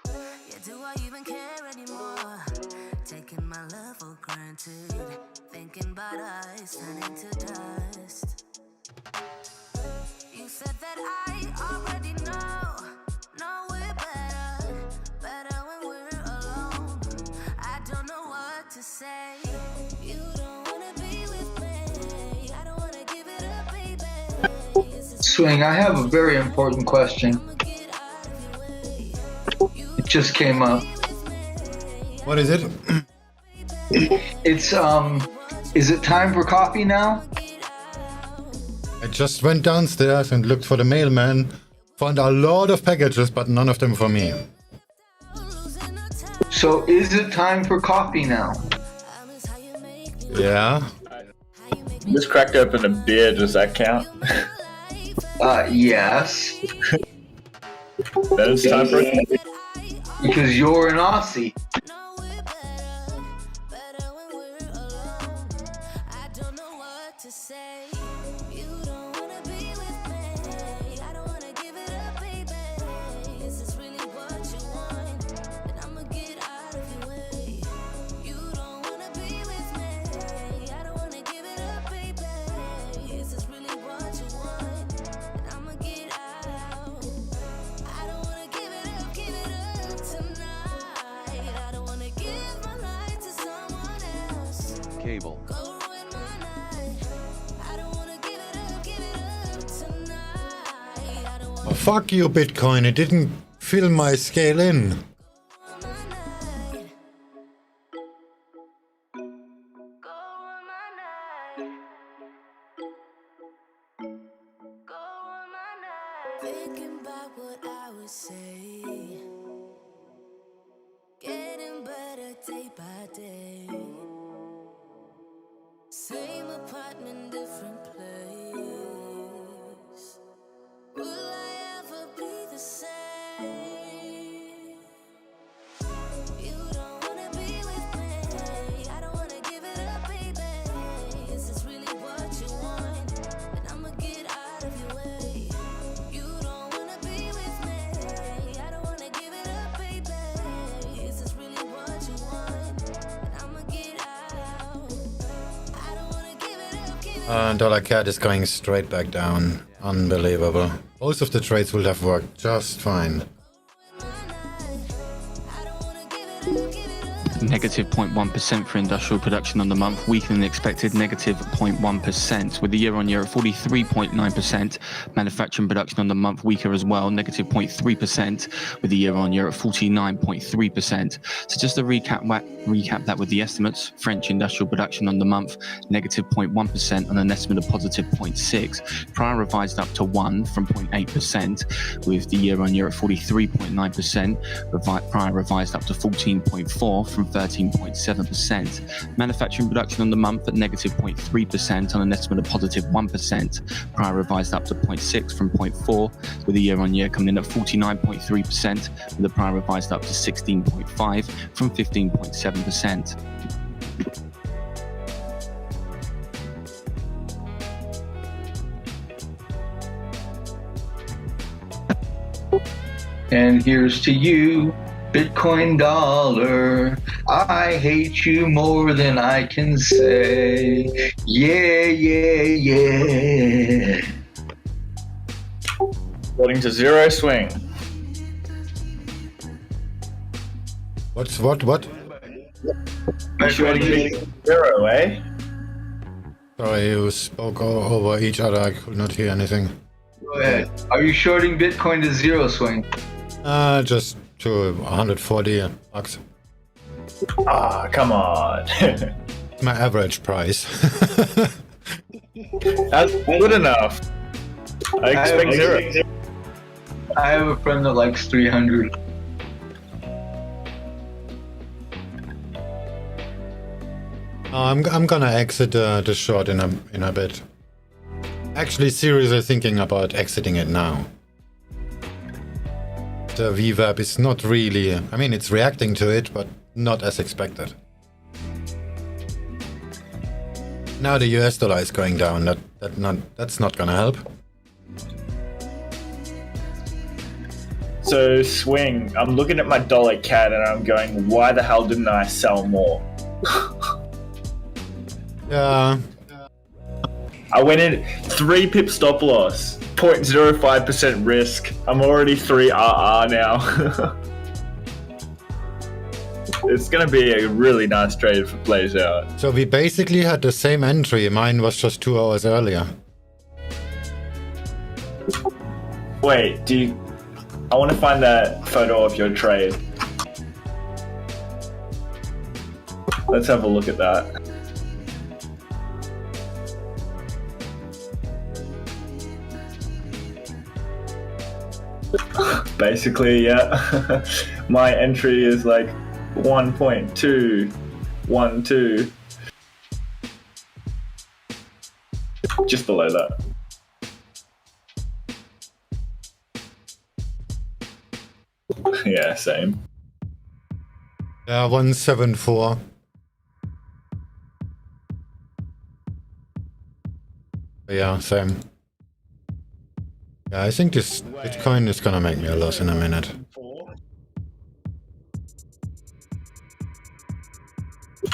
Yeah, do I even care anymore? Taking my love for granted. Thinking about us turning to dust. You said that I already know we're better when we're alone. I don't know what to say. You don't wanna be with me. I don't wanna give it up, baby. Swing, I have a very important question. It just came up. What is it? It's is it time for coffee now? I just went downstairs and looked for the mailman. Found a lot of packages, but none of them for me. So is it time for coffee now? Yeah. Just cracked open a beer. Does that count? Yes. Then it's time for it. Because you're an Aussie. Cable. Oh, fuck you, Bitcoin. It didn't fill my scale in. Thinking about what I would say. Getting better day by day. Same apartment, different place. Will I ever be the same? You don't wanna be with me. I don't wanna give it up, baby. Is this really what you want? And I'ma get out of your way. You don't wanna be with me. I don't wanna give it up, baby. Is this really what you want? And I'ma get out. Dollar CAD is going straight back down. Unbelievable. Most of the trades will have worked just fine. Negative 0.1% for industrial production on the month, weaker than expected, negative 0.1%, with the year-on-year at 43.9%. Manufacturing production on the month weaker as well, negative 0.3%, with the year-on-year at 49.3%. So just to recap that with the estimates, French industrial production on the month, negative 0.1% on an estimate of positive 0.6, prior revised up to 1 from 0.8%, with the year-on-year at 43.9%, prior revised up to 14.4 from 13.7%. Manufacturing production on the month at negative 0.3% on an estimate of positive 1%, prior revised up to 0.6 from 0.4, with the year-on-year coming in at 49.3%, with the prior revised up to 16.5 from 15.7%. And here's to you, Bitcoin dollar. I hate you more than I can say. Yeah, yeah, yeah. According to Zero Swing. What? Shorting big zero, eh? Sorry, you spoke over each other. I could not hear anything. Go ahead. Are you shorting Bitcoin to zero, Swing? Just to 140 bucks. Ah, come on. My average price. That's good enough. I expect zero. I have a friend that likes 300. I'm gonna exit the short in a bit. Actually, seriously thinking about exiting it now. The VWAP is not really. I mean, it's reacting to it, but not as expected. Now the US dollar is going down. That's not gonna help. So Swing, I'm looking at my dollar CAD and I'm going, why the hell didn't I sell more? Yeah. I went in 3 pip stop loss, 0.05% risk. I'm already 3 RR now. It's gonna be a really nice trade if it plays out. So we basically had the same entry. Mine was just 2 hours earlier. Wait, I want to find that photo of your trade. Let's have a look at that. Basically, yeah. My entry is like 1.212. Just below that. Yeah, same. Yeah, 174. Yeah, same. Yeah, I think this Bitcoin is gonna make me a loss in a minute.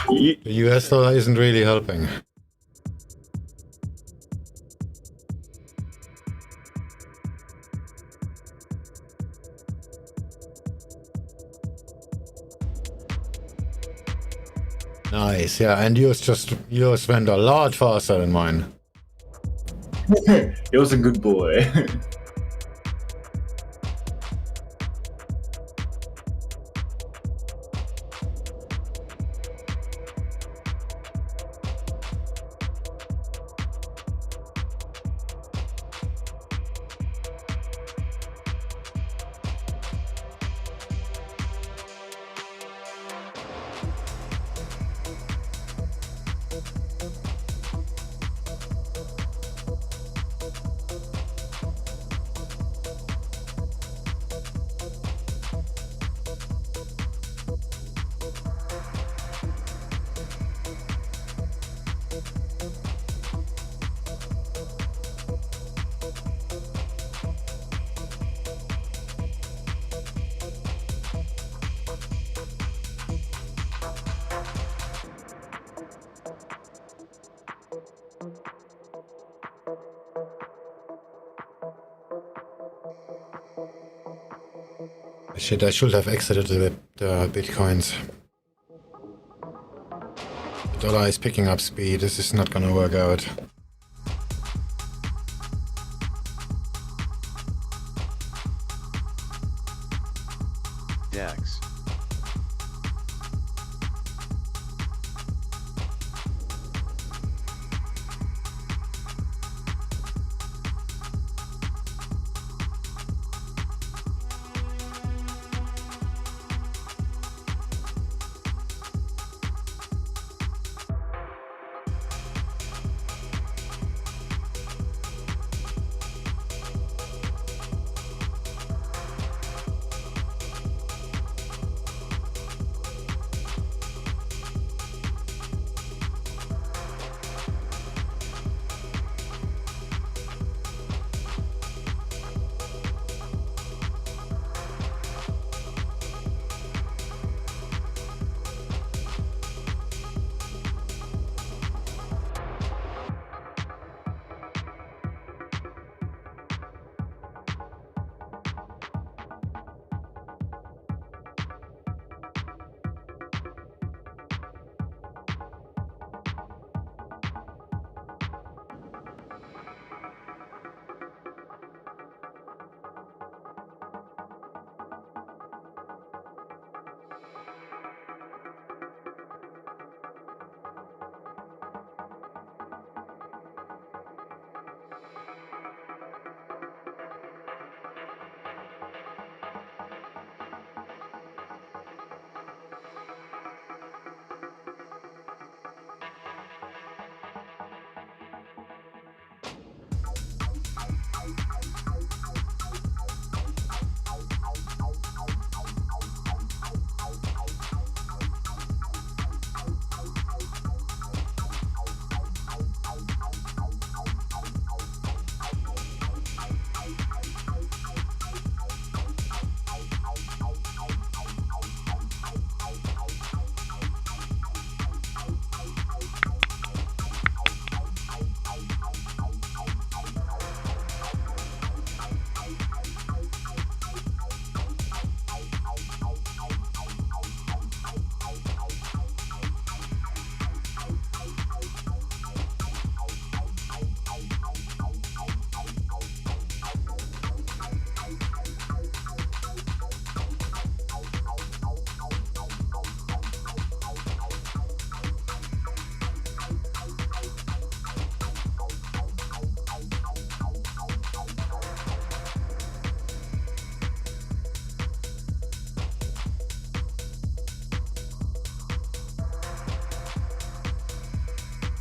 The US dollar isn't really helping. Nice, yeah, and yours went a lot faster than mine. It was a good boy. Shit, I should have exited the Bitcoins. The dollar is picking up speed. This is not gonna work out. DAX.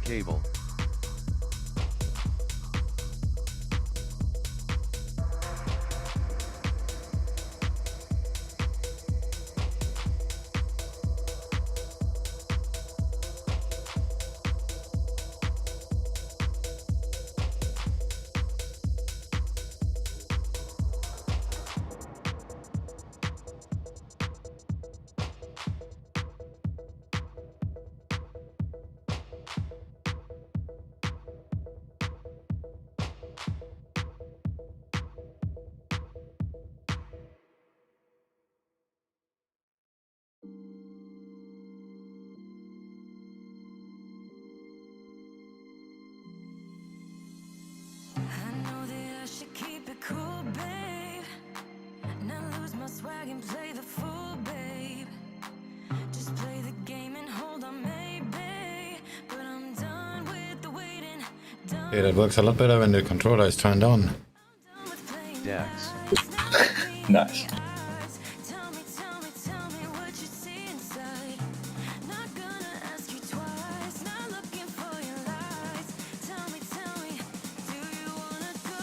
Cable. I know that I should keep it cool, babe. Not lose my swag and play the fool, babe. Just play the game and hold on, maybe. But I'm done with the waiting. Okay, that works a lot better when the controller is turned on. Dax. Nice. Tell me what you see inside. Not gonna ask you twice. Not looking for your lies. Tell me, do you wanna go?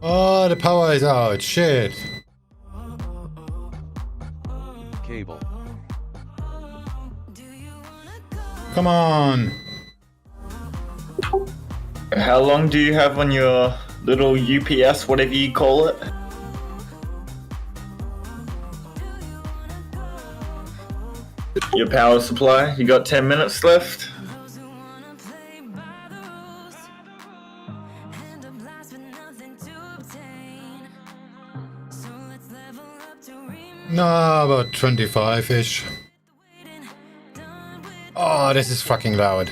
Oh, the power is out. Shit. Cable. Come on. How long do you have on your little UPS, whatever you call it? Your power supply? You got 10 minutes left? No, about 25-ish. Oh, this is fucking loud.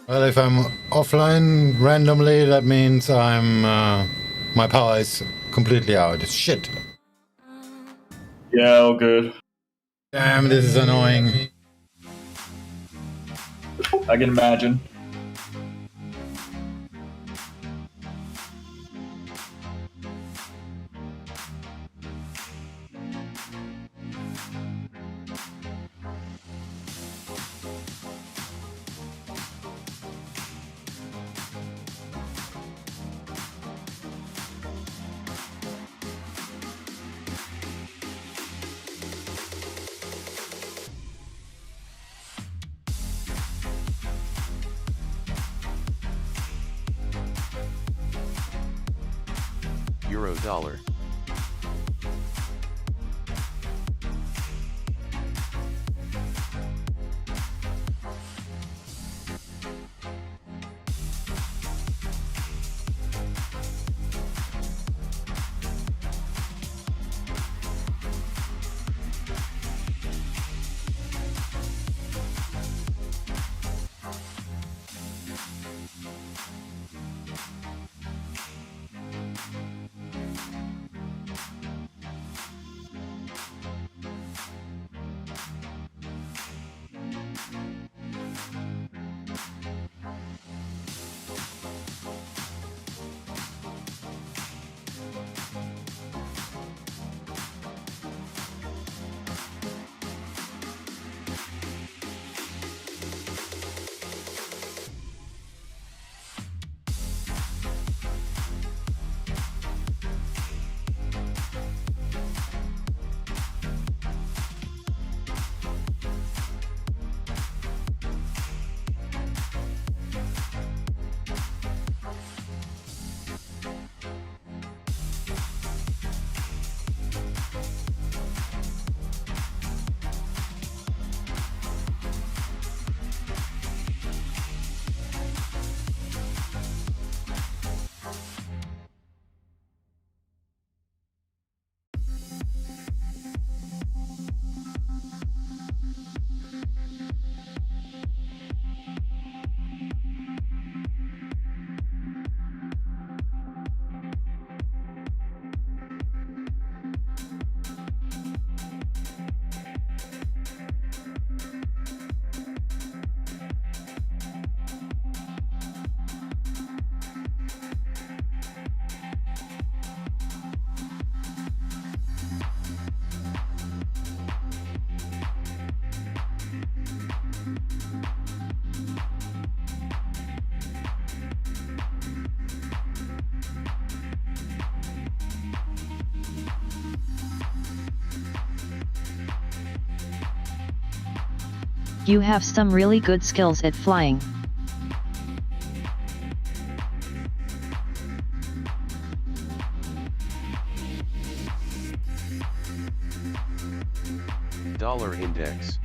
Well, if I'm offline randomly, that means my power is completely out. Shit. Yeah, all good. Damn, this is annoying. I can imagine. Euro dollar. You have some really good skills at flying. Dollar index.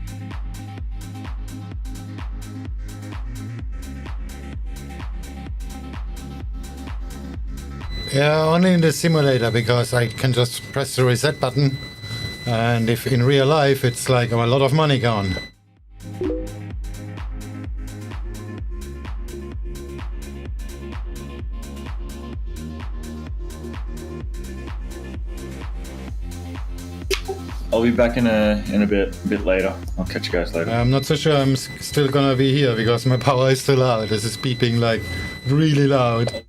Yeah, only in the simulator, because I can just press the reset button, and if in real life it's like a lot of money gone. I'll be back in a bit later. I'll catch you guys later. I'm not so sure I'm still gonna be here, because my power is still out. This is beeping like really loud.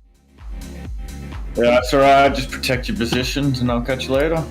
Yeah, that's alright. Just protect your positions, and I'll catch you later.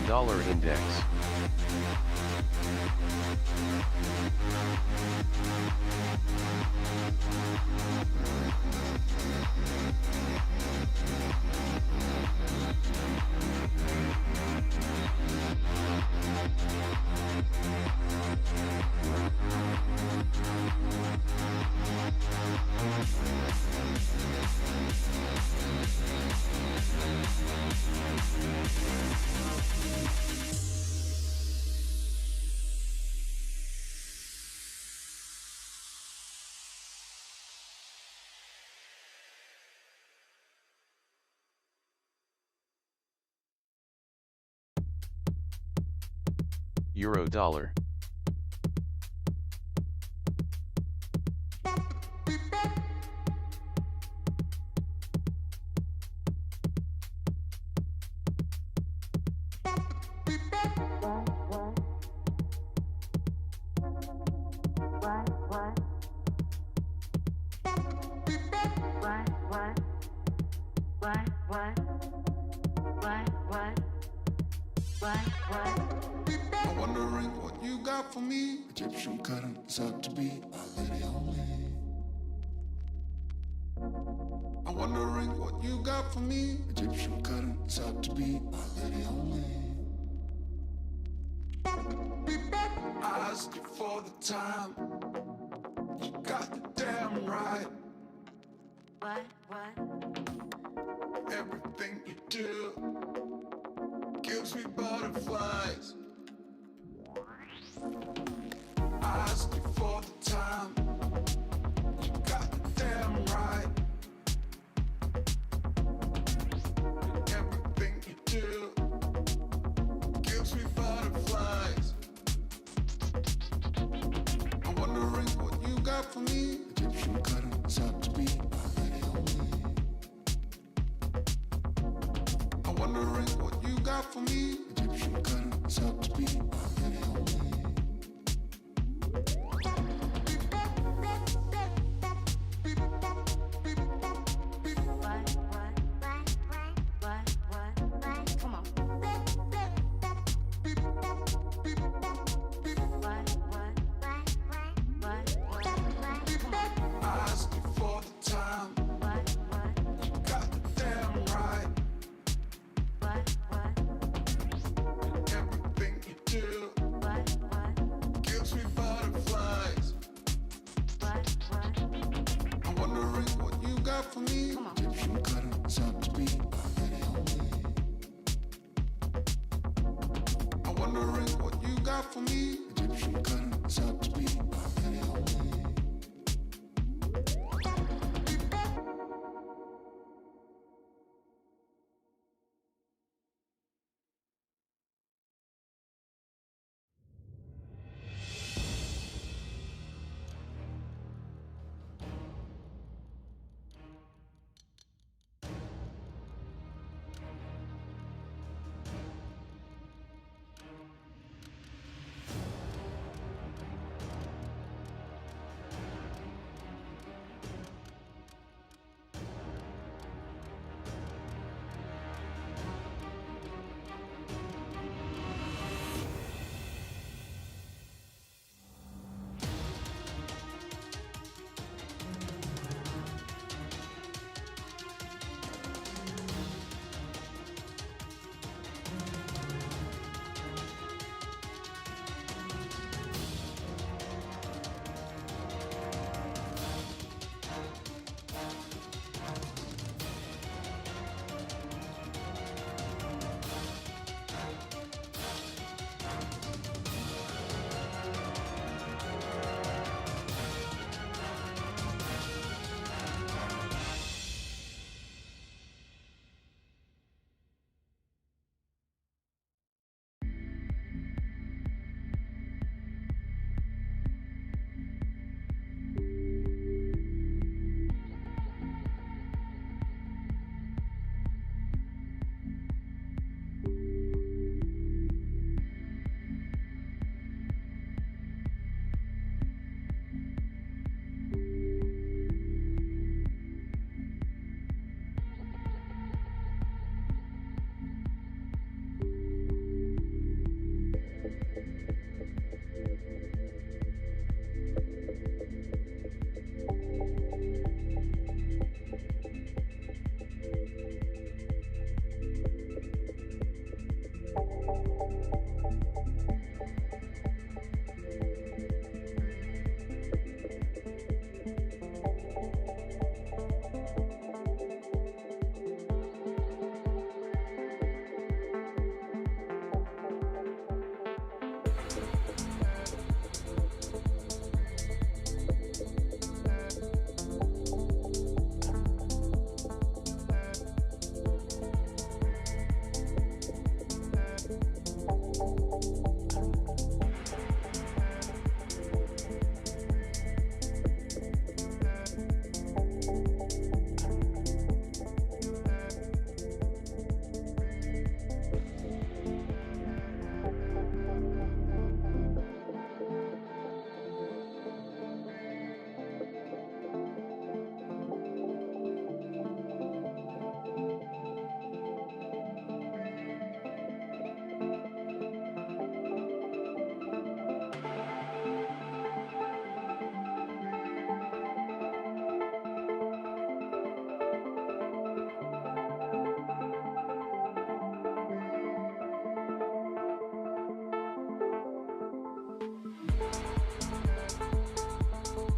Dollar index. Euro dollar. I'm wondering what you got for me. Egyptian curtains up to be my lady only. I'm wondering what you got for me. Egyptian curtains up to be my lady only. I asked you for the time. You got the damn right. Everything you do gives me butterflies. I asked you for the time. You got the damn right. Everything you do gives me butterflies. I'm wondering what you got for me. Egyptian curtains up to be my lady only. I'm wondering what you got for me. Egyptian curtains up to be my lady only. I asked you for the time. You got the damn right. Everything you do gives me butterflies. I'm wondering what you got for me. Egyptian curtains up to be my lady only. I'm wondering what you got for me. Egyptian curtains up to be my lady only.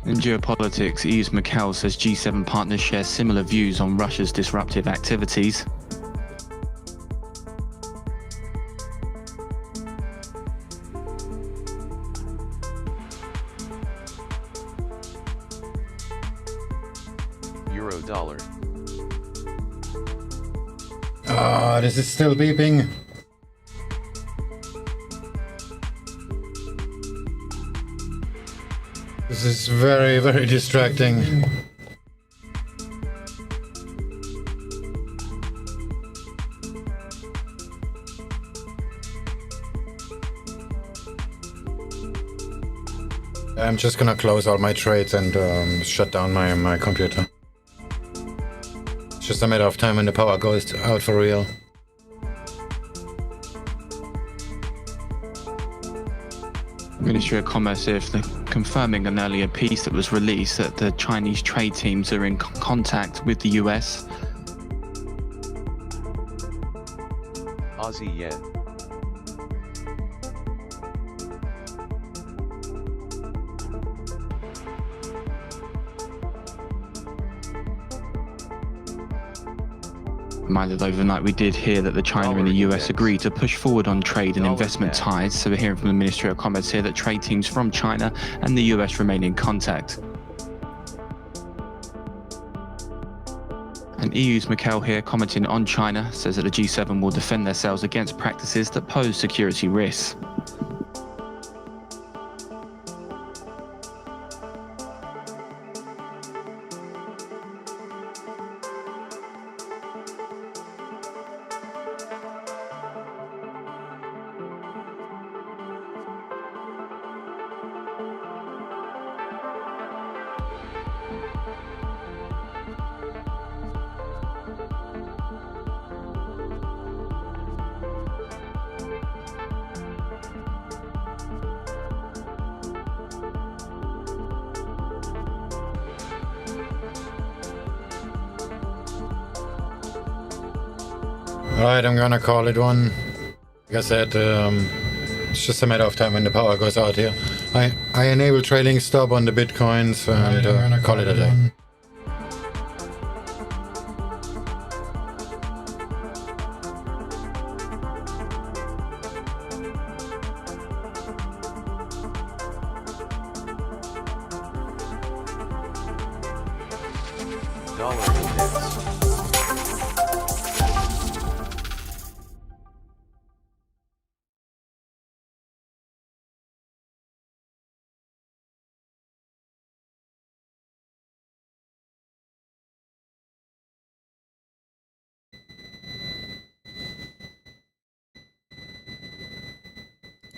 In geopolitics, EU's Mikhail says G7 partners share similar views on Russia's disruptive activities. Euro dollar. Ah, this is still beeping. This is very, very distracting. I'm just gonna close all my trades and shut down my computer. It's just a matter of time when the power goes out for real. Ministry of Commerce here confirming an earlier piece that was released that the Chinese trade teams are in contact with the US. Aussie yen. Reminded overnight we did hear that the China and the US agreed to push forward on trade and investment ties. So we're hearing from the Ministry of Commerce here that trade teams from China and the US remain in contact. And EU's Mikhail here commenting on China says that the G7 will defend themselves against practices that pose security risks. Alright, I'm gonna call it one. Like I said, it's just a matter of time when the power goes out here. I enable trailing stop on the bitcoins and call it a day. Dollar index.